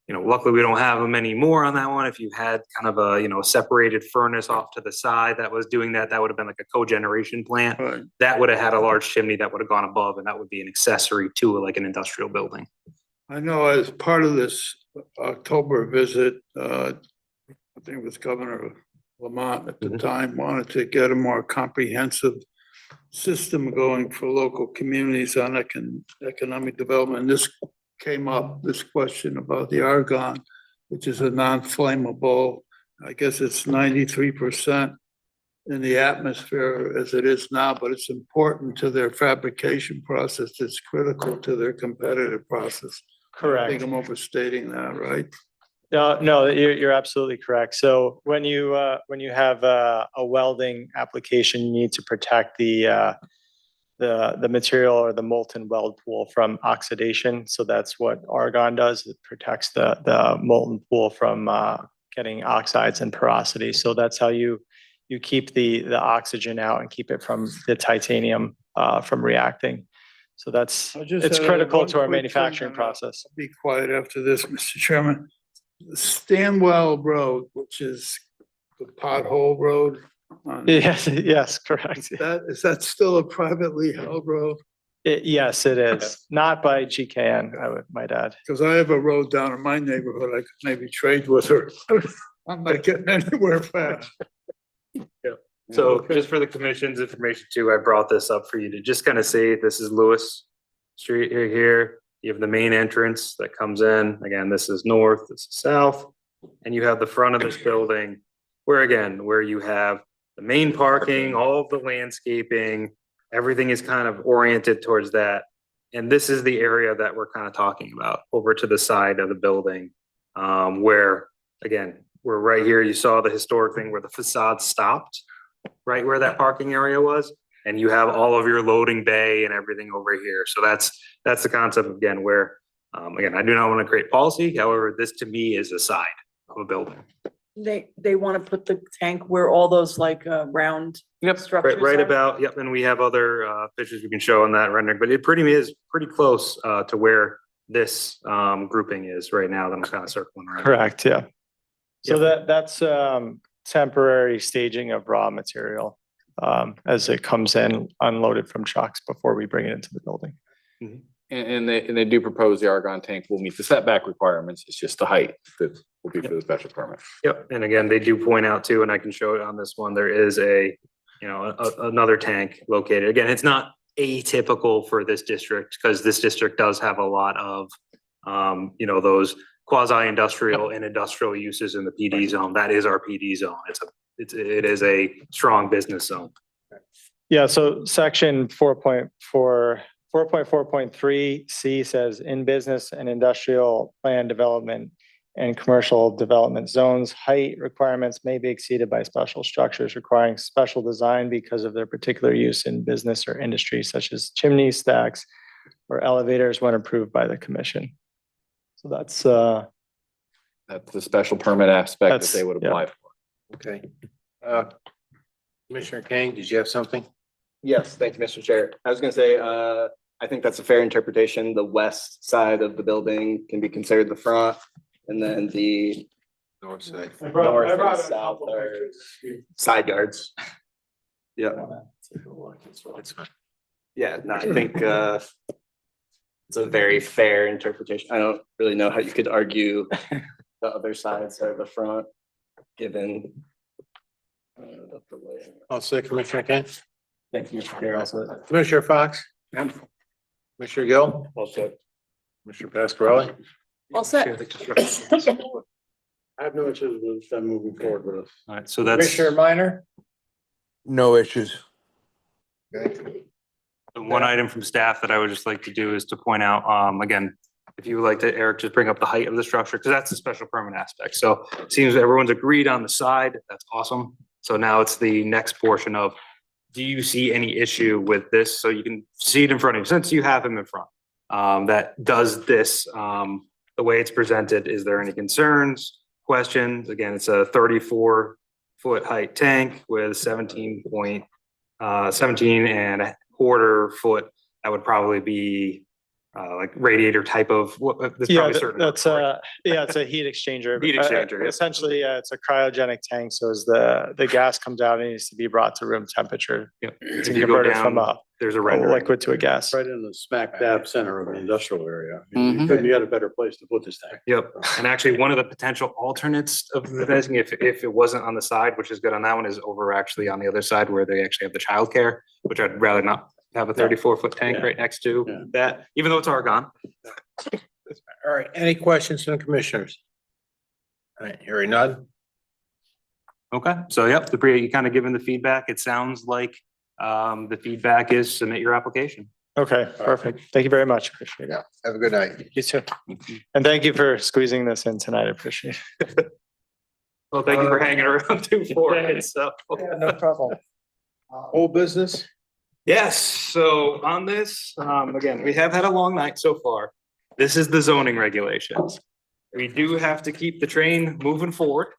Speaker 6: luckily we don't have them anymore on that one. If you had kind of a, a separated furnace off to the side that was doing that, that would have been like a cogeneration plant.
Speaker 11: Right.
Speaker 6: That would have had a large chimney that would have gone above, and that would be an accessory to like an industrial building.
Speaker 11: I know as part of this October visit, I think it was Governor Lamont at the time, wanted to get a more comprehensive system going for local communities on economic development. This came up, this question about the argon, which is a non-flammable. I guess it's 93% in the atmosphere as it is now, but it's important to their fabrication process. It's critical to their competitive process. I think I'm overstating that, right?
Speaker 17: No, you're absolutely correct. So when you have a welding application, you need to protect the material or the molten weld pool from oxidation. So that's what argon does. It protects the molten pool from getting oxides and porosity. So that's how you keep the oxygen out and keep it from the titanium from reacting. So it's critical to our manufacturing process.
Speaker 11: Be quiet after this, Mr. Chairman. Stanwell Road, which is the pothole road.
Speaker 17: Yes, correct.
Speaker 11: Is that still a privately held road?
Speaker 17: Yes, it is. Not by GKN, might add.
Speaker 11: Because I have a road down in my neighborhood, I could maybe trade with her. I'm not getting anywhere fast.
Speaker 6: So just for the commission's information too, I brought this up for you to just kind of see, this is Lewis Street here. You have the main entrance that comes in. Again, this is north, this is south. And you have the front of this building where you have the main parking, all of the landscaping, everything is kind of oriented towards that. And this is the area that we're kind of talking about over to the side of the building. Where again, we're right here. You saw the historic thing where the facade stopped, right where that parking area was. And you have all of your loading bay and everything over here. So that's the concept again, where, again, I do not want to create policy. However, this to me is a side of a building.
Speaker 5: They want to put the tank where all those like round structures
Speaker 6: Right
Speaker 5: are?
Speaker 6: about, yep. And we have other pictures we can show on that rendering, but it is pretty close to where this grouping is right now that I'm kind of circling around.
Speaker 17: Correct, yeah. So that's temporary staging of raw material as it comes in unloaded from trucks before we bring it into the building.
Speaker 2: And they do propose the argon tank will meet the setback requirements. It's just the height that will be for the special permit.
Speaker 6: Yep. And again, they do point out too, and I can show it on this one, there is another tank located. Again, it's not atypical for this district because this district does have a lot of, those quasi-industrial and industrial uses in the PD zone. That is our PD zone. It is a strong business zone.
Speaker 17: Yeah, so section 4.4.3C says in business and industrial plan development and commercial development zones, height requirements may be exceeded by special structures requiring special design because of their particular use in business or industry, such as chimney stacks or elevators when approved by the commission. So that's
Speaker 2: the special permit aspect that they would apply for.
Speaker 3: Okay. Commissioner King, did you have something?
Speaker 15: Yes, thank you, Mr. Chair. I was gonna say, I think that's a fair interpretation. The west side of the building can be considered the front, and then the
Speaker 3: North side.
Speaker 15: north and south are side yards. Yeah. Yeah, no, I think it's a very fair interpretation. I don't really know how you could argue the other sides are the front, given the way.
Speaker 3: I'll say Commissioner King.
Speaker 15: Thank you, Mr. Chair. Also,
Speaker 3: Commissioner Fox. Commissioner Gill.
Speaker 14: Also,
Speaker 3: Commissioner Pascarelli.
Speaker 5: All set.
Speaker 1: I have no issues with them moving forward with us.
Speaker 6: All right. So that's,
Speaker 3: Commissioner Minor.
Speaker 7: No issues.
Speaker 6: The one item from staff that I would just like to do is to point out, again, if you would like to, Eric, just bring up the height of the structure, because that's the special permit aspect. So it seems everyone's agreed on the side. That's awesome. So now it's the next portion of, do you see any issue with this? So you can see it in front of you, since you have him in front. That does this, the way it's presented, is there any concerns, questions? Again, it's a 34-foot height tank with 17 and a quarter foot. That would probably be like radiator type of, there's
Speaker 17: Yeah,
Speaker 6: probably certain.
Speaker 17: that's it's a heat exchanger.
Speaker 6: Heat exchanger, yeah.
Speaker 17: Essentially, it's a cryogenic tank. So as the gas comes out, it needs to be brought to room temperature.
Speaker 6: Yeah.
Speaker 17: To
Speaker 6: If you go
Speaker 17: convert it from
Speaker 6: down, there's a rendering.
Speaker 17: liquid to a gas.
Speaker 1: Right in the smack dab center of an industrial area.
Speaker 2: Mhm.
Speaker 1: You couldn't get a better place to put this thing.
Speaker 6: Yep, and actually, one of the potential alternates of the fencing, if it wasn't on the side, which is good on that one, is over actually on the other side where they actually have the childcare, which I'd rather not have a 34-foot tank
Speaker 1: Yeah.
Speaker 6: right next to
Speaker 1: Yeah.
Speaker 6: that, even though it's argon.
Speaker 3: All right, any questions from the commissioners? All right, hearing none.
Speaker 6: Okay, so yep, you kind of given the feedback. It sounds like the feedback is submit your application.
Speaker 17: Okay, perfect. Thank you very much. Appreciate it.
Speaker 3: Yeah, have a good night.
Speaker 17: You too. And thank you for squeezing this in tonight. I appreciate it.
Speaker 6: Well, thank you for hanging around too for it, so.
Speaker 17: No problem.
Speaker 3: Old business?
Speaker 6: Yes, so on this, again, we have had a long night so far. This is the zoning regulations. We do have to keep the train moving forward.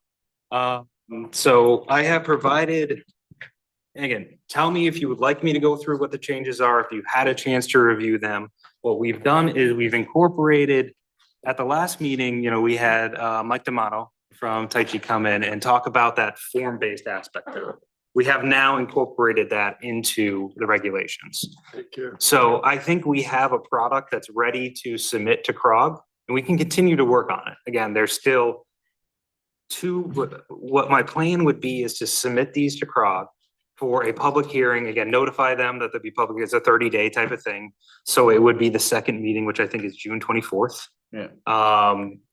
Speaker 6: So I have provided, and again, tell me if you would like me to go through what the changes are, if you had a chance to review them. What we've done is we've incorporated, at the last meeting, we had Mike D'Amato from Tai Chi come in and talk about that form-based aspect of it. We have now incorporated that into the regulations. So I think we have a product that's ready to submit to CROG, and we can continue to work on it. Again, there's still what my plan would be is to submit these to CROG for a public hearing. Again, notify them that there'll be public, it's a 30-day type of thing. So it would be the second meeting, which I think is June 24th.
Speaker 2: Yeah.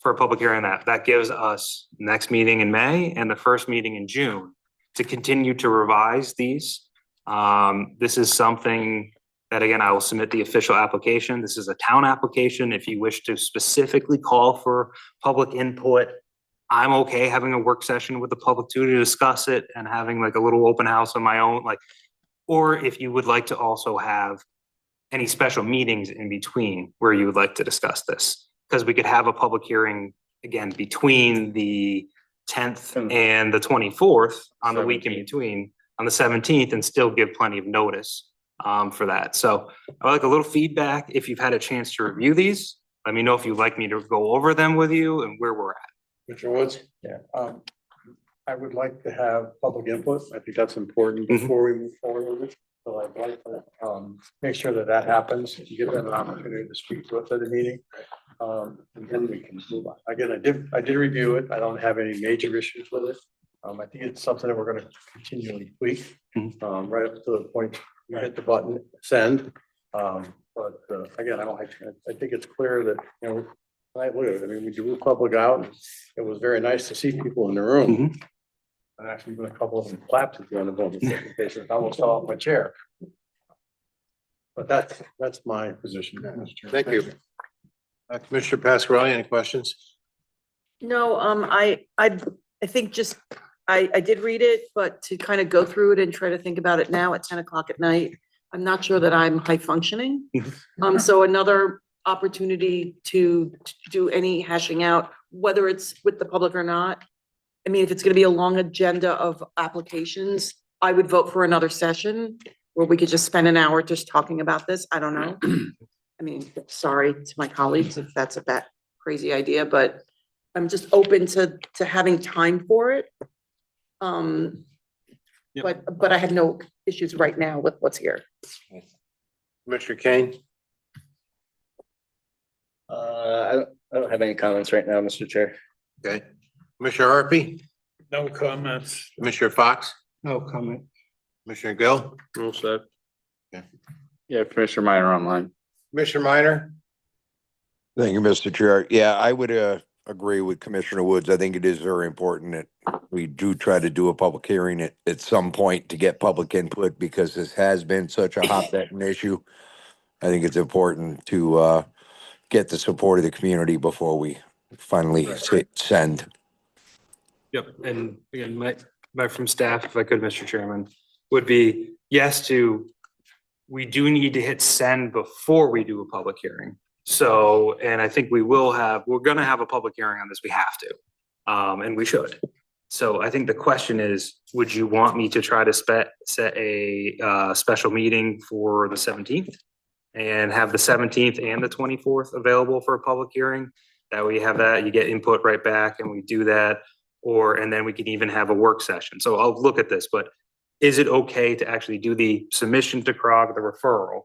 Speaker 6: For a public hearing that gives us next meeting in May and the first meeting in June to continue to revise these. This is something that, again, I will submit the official application. This is a town application. If you wish to specifically call for public input, I'm okay having a work session with the public too to discuss it and having like a little open house on my own, or if you would like to also have any special meetings in between where you would like to discuss this, because we could have a public hearing again between the 10th and the 24th on the week in between on the 17th and still give plenty of notice for that. So I would like a little feedback. If you've had a chance to review these, let me know if you'd like me to go over them with you and where we're at.
Speaker 1: Mr. Woods? Yeah. I would like to have public input. I think that's important before we move forward with it. So I'd like to make sure that happens. You give them an opportunity to speak to us at the meeting. And then we can move on. Again, I did review it. I don't have any major issues with it. I think it's something that we're gonna continually tweak, right up to the point you hit the button, send. But again, I think it's clear that, I look at it, I mean, we do public out. It was very nice to see people in the room. And actually, even a couple of them clapped at the end of the presentation. I almost fell off my chair. But that's my position. Mr. Chair.
Speaker 3: Thank you. Commissioner Pasquarelli, any questions?
Speaker 5: No, I think just, I did read it, but to kind of go through it and try to think about it now at 10 o'clock at night, I'm not sure that I'm high functioning. So another opportunity to do any hashing out, whether it's with the public or not. I mean, if it's gonna be a long agenda of applications, I would vote for another session where we could just spend an hour just talking about this. I don't know. I mean, sorry to my colleagues if that's a bad crazy idea, but I'm just open to having time for it. But I have no issues right now with what's here.
Speaker 3: Commissioner Kane?
Speaker 15: I don't have any comments right now, Mr. Chair.
Speaker 3: Okay. Commissioner Harpy?
Speaker 11: No comments.
Speaker 3: Commissioner Fox?
Speaker 1: No comment.
Speaker 3: Commissioner Gill?
Speaker 2: Rule set. Yeah, Commissioner Minor online.
Speaker 3: Commissioner Minor?
Speaker 7: Thank you, Mr. Chair. Yeah, I would agree with Commissioner Woods. I think it is very important that we do try to do a public hearing at some point to get public input because this has been such a hot button issue. I think it's important to get the support of the community before we finally send.
Speaker 6: Yep, and again, my from staff, if I could, Mr. Chairman, would be yes to, we do need to hit send before we do a public hearing. So, and I think we're gonna have a public hearing on this, we have to, and we should. So I think the question is, would you want me to try to set a special meeting for the 17th? And have the 17th and the 24th available for a public hearing? That way you have that, you get input right back and we do that. And then we can even have a work session. So I'll look at this, but is it okay to actually do the submission to CROG, the referral,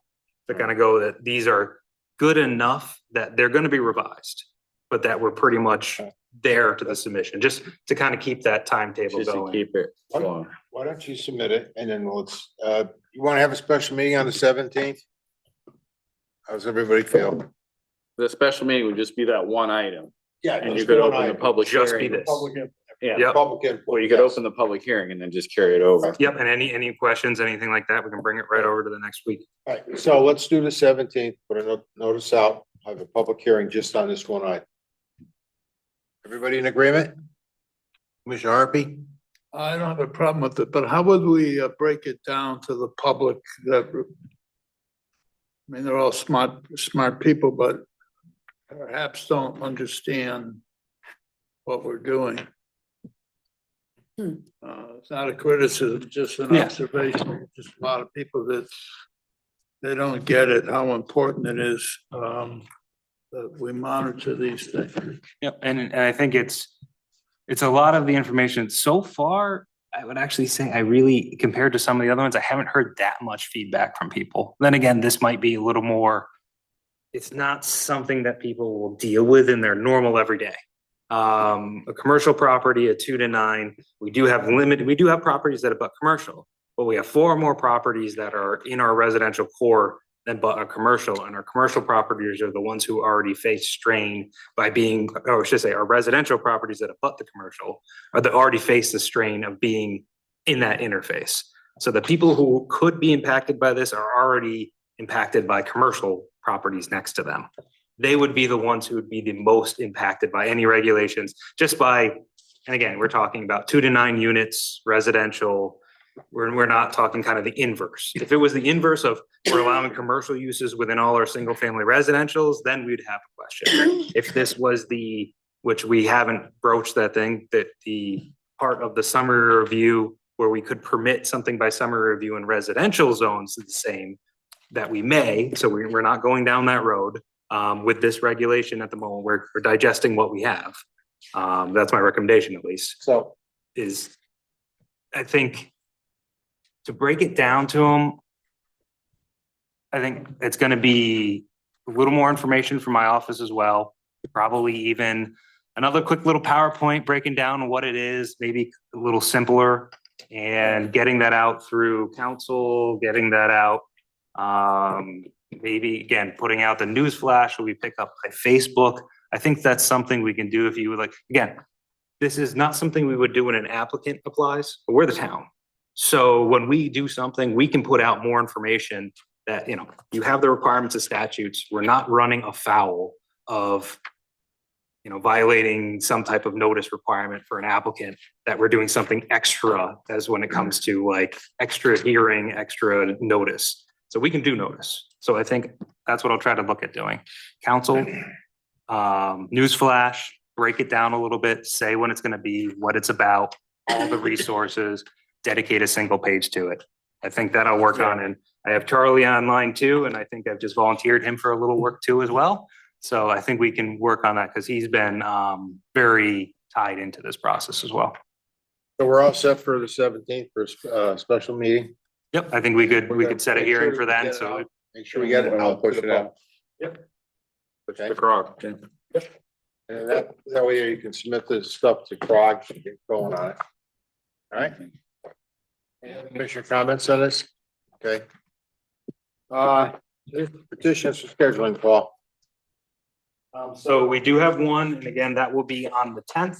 Speaker 6: to kind of go that these are good enough that they're gonna be revised, but that we're pretty much there to the submission, just to kind of keep that timetable
Speaker 2: Just to
Speaker 6: going.
Speaker 2: keep it flowing.
Speaker 3: Why don't you submit it and then let's, you want to have a special meeting on the 17th? How's everybody feel?
Speaker 2: The special meeting would just be that one item.
Speaker 3: Yeah.
Speaker 2: And you could open the public
Speaker 6: Just be
Speaker 2: hearing.
Speaker 6: this.
Speaker 2: Yeah,
Speaker 6: Yep.
Speaker 3: Public input.
Speaker 2: or you could open the public hearing and then just carry it over.
Speaker 6: Yep, and any questions, anything like that, we can bring it right over to the next week.
Speaker 3: All right, so let's do the 17th, put a notice out, have a public hearing just on this one item. Everybody in agreement? Commissioner Harpy?
Speaker 11: I don't have a problem with it, but how would we break it down to the public that? I mean, they're all smart people, but perhaps don't understand what we're doing. It's not a criticism, just an
Speaker 6: Yeah.
Speaker 11: observation, just a lot of people that they don't get it, how important it is, that we monitor these things.
Speaker 6: Yep, and I think it's a lot of the information so far. I would actually say I really, compared to some of the other ones, I haven't heard that much feedback from people. Then again, this might be a little more, it's not something that people will deal with in their normal everyday. A commercial property, a 2 to 9, we do have properties that abut commercial, but we have 4 more properties that are in our residential core than but a commercial, and our commercial properties are the ones who already face strain by being, or I should say, our residential properties that abut the commercial are that already face the strain of being in that interface. So the people who could be impacted by this are already impacted by commercial properties next to them. They would be the ones who would be the most impacted by any regulations, just by, and again, we're talking about 2 to 9 units, residential. We're not talking kind of the inverse. If it was the inverse of we're allowing commercial uses within all our single family residentials, then we'd have a question. If this was which we haven't broached that thing, that the part of the summary review where we could permit something by summary review in residential zones is the same, that we may, so we're not going down that road. With this regulation at the moment, we're digesting what we have. That's my recommendation at least. So I think to break it down to them, I think it's gonna be a little more information from my office as well. Probably even another quick little PowerPoint breaking down what it is, maybe a little simpler, and getting that out through council, getting that out. Maybe again, putting out the news flash, will we pick up by Facebook? I think that's something we can do if you would like. Again, this is not something we would do when an applicant applies, but we're the town. So when we do something, we can put out more information that, you have the requirements of statutes. We're not running afoul of, violating some type of notice requirement for an applicant, that we're doing something extra as when it comes to like extra hearing, extra notice. So we can do notice. So I think that's what I'll try to look at doing. Council, news flash, break it down a little bit, say when it's gonna be, what it's about, all the resources, dedicate a single page to it. I think that I'll work on, and I have Charlie online too, and I think I've just volunteered him for a little work too as well. So I think we can work on that because he's been very tied into this process as well.
Speaker 3: So we're all set for the 17th for a special meeting?
Speaker 6: Yep, I think we could set a hearing for then, so.
Speaker 3: Make sure we get it out.
Speaker 2: Push it out.
Speaker 6: Yep.
Speaker 3: Okay.
Speaker 2: The CROG, okay.
Speaker 3: And that way you can submit this stuff to CROG and get going on it. All right? Commissioner comments on this? Okay. Petitions for scheduling, Paul.
Speaker 6: So we do have one, and again, that will be on the tenth.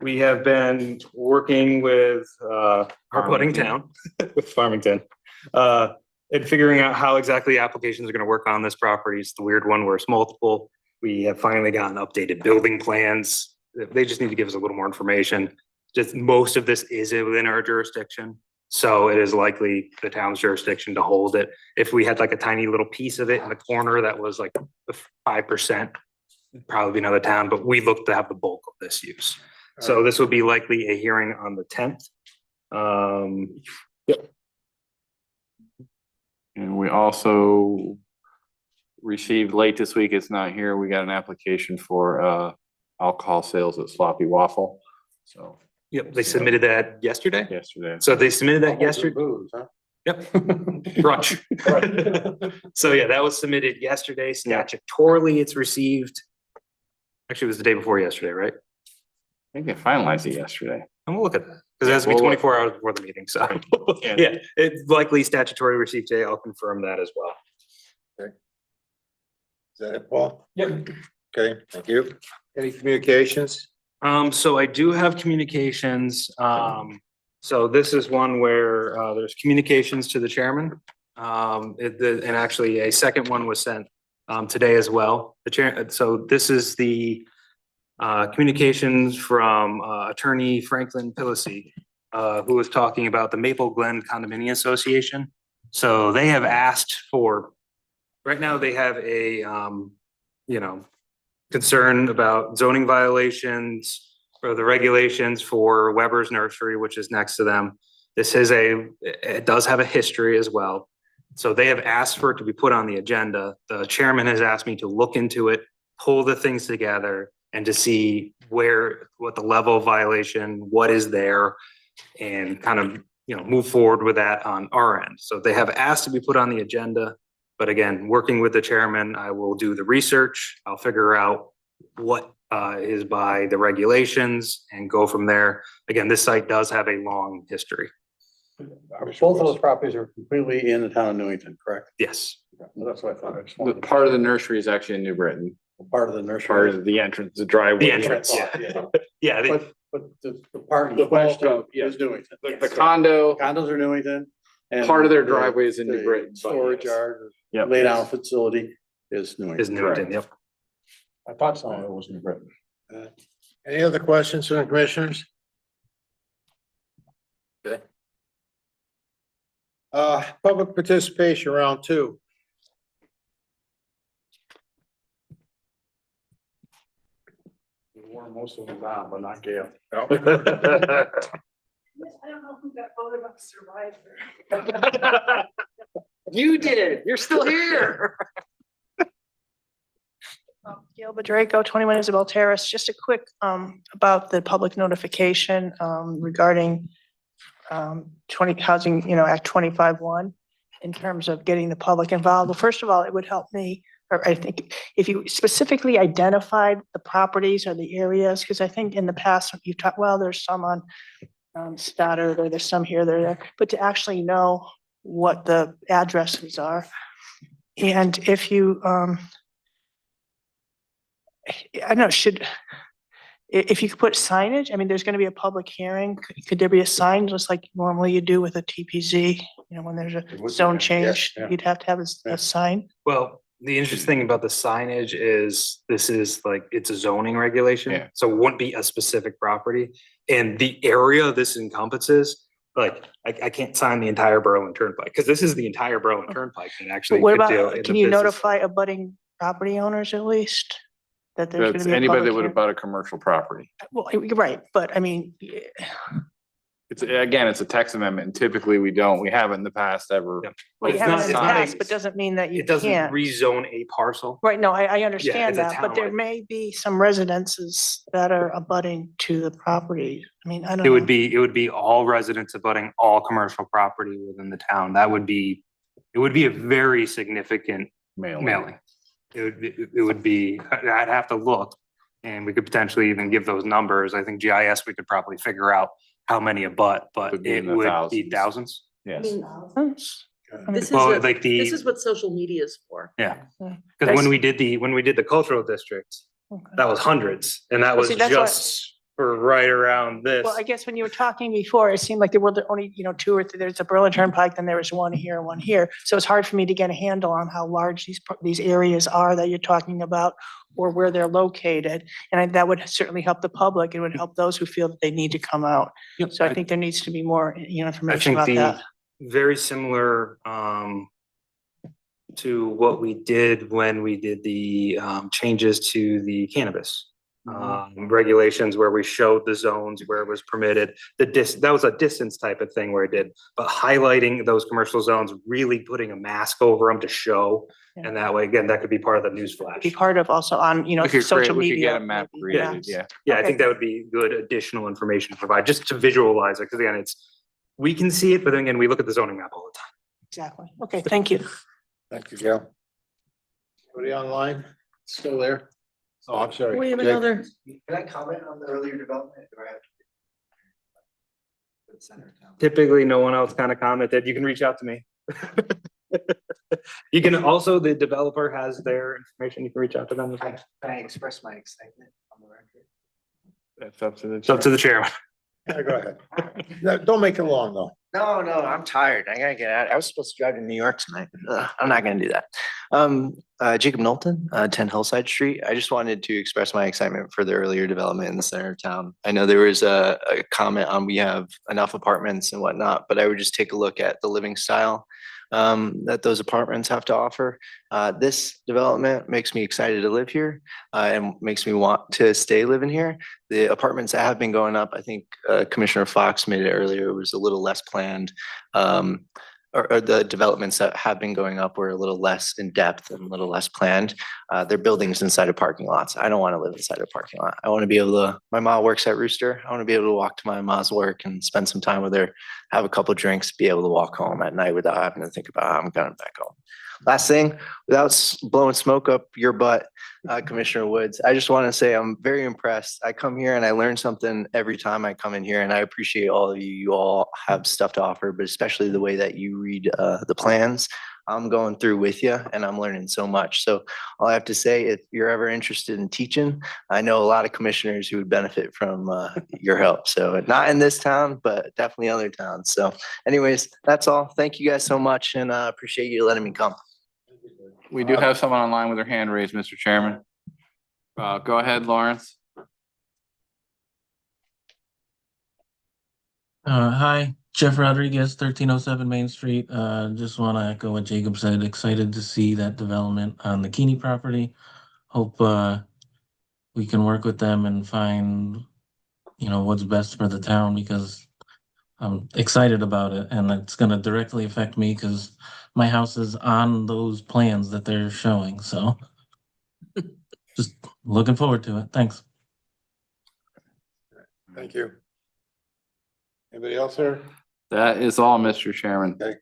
Speaker 6: We have been working with our budding town, with Farmington. And figuring out how exactly applications are gonna work on this property. It's the weird one where it's multiple. We have finally gotten updated building plans. They just need to give us a little more information. Just most of this is within our jurisdiction. So it is likely the town's jurisdiction to hold it. If we had like a tiny little piece of it in the corner that was like 5%, probably be another town, but we look to have the bulk of this use. So this would be likely a hearing on the 10th. Yep.
Speaker 2: And we also received late this week, it's not here, we got an application for alcohol sales at Sloppy Waffle, so.
Speaker 6: Yep, they submitted that yesterday.
Speaker 2: Yesterday.
Speaker 6: So they submitted that yesterday.
Speaker 1: Booze, huh?
Speaker 6: Yep. Brunch. So yeah, that was submitted yesterday. Statutorily, it's received. Actually, it was the day before yesterday, right?
Speaker 2: I think they finalized it yesterday.
Speaker 6: And we'll look at that, because it has to be
Speaker 2: We'll look.
Speaker 6: 24 hours before the meeting, so. Yeah, it's likely statutory received today. I'll confirm that as well.
Speaker 3: Is that it, Paul?
Speaker 6: Yep.
Speaker 3: Okay, thank you. Any communications?
Speaker 6: So I do have communications. So this is one where there's communications to the chairman. And actually a second one was sent today as well. The chair, so this is the communications from Attorney Franklin Pilacy, who was talking about the Maple Glen Condominium Association. So they have asked for, right now they have a, concern about zoning violations or the regulations for Weber's Nursery, which is next to them. This is it does have a history as well. So they have asked for it to be put on the agenda. The chairman has asked me to look into it, pull the things together and to see what the level of violation, what is there, and kind of, move forward with that on our end. So they have asked to be put on the agenda. But again, working with the chairman, I will do the research. I'll figure out what is by the regulations and go from there. Again, this site does have a long history.
Speaker 1: Both of those properties are completely in the town of Newington, correct?
Speaker 6: Yes.
Speaker 1: That's what I thought. I just
Speaker 2: The
Speaker 1: wanted to-
Speaker 2: part of the nursery is actually in New Britain,
Speaker 1: Part of the nursery.
Speaker 2: part of the entrance, the driveway.
Speaker 6: The entrance, yeah. Yeah,
Speaker 1: But the part in
Speaker 2: The bulk
Speaker 1: question
Speaker 2: of- yeah.
Speaker 1: is Newington.
Speaker 2: The condo,
Speaker 1: Condos are Newington. and
Speaker 2: part of their
Speaker 1: the-
Speaker 2: driveway is in New
Speaker 1: the
Speaker 2: Britain. but
Speaker 1: Storage
Speaker 2: yes.
Speaker 1: yard,
Speaker 2: Yep.
Speaker 1: lay down facility is Newington.
Speaker 6: is Newington, yep.
Speaker 1: I thought some of it was New Britain.
Speaker 3: Any other questions from the commissioners? Okay. Public participation round 2.
Speaker 1: We wore most of them down, but not Gail.
Speaker 5: I don't know who got voted on Survivor.
Speaker 6: You did, you're still here.
Speaker 18: Gail Badraco, 21 Isabel Terrace. Just a quick about the public notification regarding 20 Housing, Act 25-1 in terms of getting the public involved. Well, first of all, it would help me, or I think if you specifically identified the properties or the areas, because I think in the past you've talked, well, there's some on Stoddard or there's some here, there, but to actually know what the addresses are. And if you, I don't know, if you could put signage, I mean, there's gonna be a public hearing, could there be a sign just like normally you do with a TPZ? When there's a
Speaker 1: would be,
Speaker 18: zone
Speaker 1: yeah,
Speaker 18: change,
Speaker 1: yeah.
Speaker 18: you'd have to have
Speaker 1: Yeah.
Speaker 18: a sign.
Speaker 6: Well, the interesting thing about the signage is this is like, it's a zoning regulation.
Speaker 2: Yeah.
Speaker 6: So it wouldn't be a specific property. And the area this encompasses, like, I can't sign the entire Berlin Turnpike, because this is the entire Berlin Turnpike that actually.
Speaker 18: But what
Speaker 6: could do
Speaker 18: about,
Speaker 6: in
Speaker 18: can
Speaker 6: the
Speaker 18: you
Speaker 6: business.
Speaker 18: notify abutting property owners at least? That there's
Speaker 2: That's
Speaker 18: gonna be a
Speaker 2: anybody that
Speaker 18: public
Speaker 2: would
Speaker 18: hearing?
Speaker 2: have bought a commercial property.
Speaker 18: Well, you're right, but I mean,
Speaker 2: It's, again, it's a text amendment and typically we haven't in the past ever.
Speaker 6: Yep.
Speaker 18: well, you
Speaker 6: It's
Speaker 18: haven't
Speaker 6: not-
Speaker 18: in the
Speaker 6: it's not a-
Speaker 18: past, but doesn't mean that you
Speaker 6: It doesn't
Speaker 18: can't.
Speaker 6: rezone a parcel.
Speaker 18: Right, no, I understand
Speaker 6: it's a
Speaker 18: that, but there
Speaker 6: townwide.
Speaker 18: may be some residences that are abutting to the property. I mean, I don't know.
Speaker 6: It would be all residents abutting all commercial property within the town. It would be a very significant mailing. It would be, I'd have to look, and we could potentially even give those numbers. I think GIS, we could probably figure out how many abut, but
Speaker 2: Would be
Speaker 6: it
Speaker 2: in the
Speaker 6: would be
Speaker 2: thousands.
Speaker 6: thousands.
Speaker 2: Yes.
Speaker 18: Thousands?
Speaker 5: This is,
Speaker 6: Well,
Speaker 5: what-
Speaker 6: like
Speaker 5: this
Speaker 6: the,
Speaker 5: is what social media is for.
Speaker 6: yeah,
Speaker 18: Yeah.
Speaker 6: because when we did the cultural district, that was hundreds, and that
Speaker 18: Well,
Speaker 6: was
Speaker 18: see, that's why-
Speaker 6: just for right around this.
Speaker 18: Well, I guess when you were talking before, it seemed like there were only, two or three, there's a Berlin Turnpike, then there was one here, one here. So it's hard for me to get a handle on how large these areas are that you're talking about or where they're located. And that would certainly help the public. It would help those who feel that they need to come out.
Speaker 6: Yep.
Speaker 18: So I think there needs to be more,
Speaker 6: I
Speaker 18: information
Speaker 6: think
Speaker 18: about that.
Speaker 6: very similar to what we did when we did the changes to the cannabis regulations, where we showed the zones where it was permitted. That was a distance type of thing where it did, but highlighting those commercial zones, really putting a mask over them to show. And that way, again, that could be part of the news flash.
Speaker 18: Be part of also on, social
Speaker 2: We could
Speaker 18: media.
Speaker 2: get a map
Speaker 18: maybe,
Speaker 2: created, yeah.
Speaker 6: Yeah, I
Speaker 18: Okay.
Speaker 6: think that would be good additional information to provide, just to visualize it, because again, we can see it, but then again, we look at the zoning map all the time.
Speaker 18: Exactly. Okay, thank you.
Speaker 3: Thank you, Joe. Anybody online? Still there? Oh, I'm sorry.
Speaker 5: We have
Speaker 3: Jake?
Speaker 5: another,
Speaker 15: Can I comment on the earlier development? Do I have to-
Speaker 6: Typically, no one else kind of commented. You can reach out to me. You can also, the developer has their information. You can reach out to them.
Speaker 15: Can I express my excitement on the record?
Speaker 2: That's up to the.
Speaker 6: It's up to the chairman.
Speaker 3: Yeah, go ahead. No, don't make it long, though.
Speaker 15: No, I'm tired. I gotta get out. I was supposed to drive to New York tonight. I'm not gonna do that. Jacob Knowlton, 10 Hillside Street. I just wanted to express my excitement for the earlier development in the center of town. I know there was a comment on we have enough apartments and whatnot, but I would just take a look at the living style that those apartments have to offer. This development makes me excited to live here and makes me want to stay living here. The apartments that have been going up, I think Commissioner Fox made it earlier, was a little less planned. Or the developments that have been going up were a little less in depth and a little less planned. They're buildings inside of parking lots. I don't want to live inside a parking lot. I want to be able to, my mom works at Rooster. I want to be able to walk to my mom's work and spend some time with her, have a couple drinks, be able to walk home at night without having to think about how I'm going back home. Last thing, without blowing smoke up your butt, Commissioner Woods, I just want to say I'm very impressed. I come here and I learn something every time I come in here, and I appreciate all of you. You all have stuff to offer, but especially the way that you read the plans. I'm going through with you and I'm learning so much. So all I have to say, if you're ever interested in teaching, I know a lot of commissioners who would benefit from your help. So not in this town, but definitely other towns. So anyways, that's all. Thank you guys so much, and appreciate you letting me come.
Speaker 2: We do have someone online with their hand raised, Mr. Chairman. Go ahead, Lawrence.
Speaker 19: Hi, Jeff Rodriguez, 1307 Main Street. Just want to echo what Jacob said. Excited to see that development on the Keeney property. Hope we can work with them and find, what's best for the town, because I'm excited about it, and it's going to directly affect me because my house is on those plans that they're showing. So just looking forward to it. Thanks.
Speaker 3: Thank you. Anybody else here?
Speaker 2: That is all, Mr. Chairman.
Speaker 3: Okay.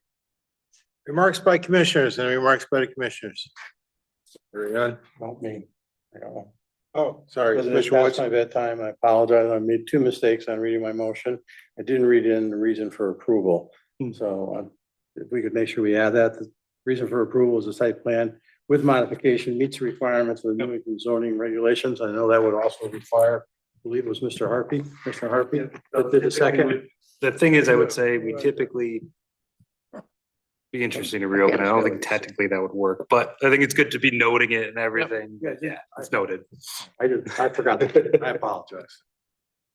Speaker 3: Remarks by commissioners and remarks by the commissioners. Very good.
Speaker 1: Not me. I got one.
Speaker 3: Oh, sorry,
Speaker 1: President,
Speaker 3: Commissioner Woods.
Speaker 1: past my bedtime. I apologize. I made two mistakes on reading my motion. I didn't read in the reason for approval. So if we could make sure we add that, the reason for approval is a site plan with modification meets the requirements of the Newington zoning regulations. I know that would also require, I believe it was Mr. Harpy, that did the second.
Speaker 6: The thing is, I would say we typically be interesting to reopen. I don't think technically that would work, but I think it's good to be noting it and everything. Yeah, it's noted.
Speaker 1: I forgot. I apologize.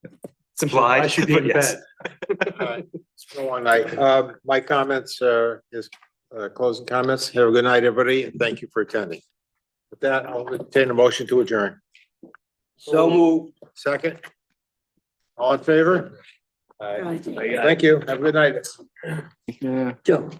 Speaker 6: It's implied.
Speaker 1: I should be
Speaker 6: but
Speaker 1: in
Speaker 6: yes.
Speaker 3: All right, it's been a long night. My comments are closing comments. Have a good night, everybody, and thank you for attending. With that, I'll entertain a motion to adjourn.
Speaker 12: So moved.
Speaker 3: Second. All in favor?
Speaker 5: Aye.
Speaker 3: Thank you. Have a good night.
Speaker 2: Yeah.
Speaker 12: Joe.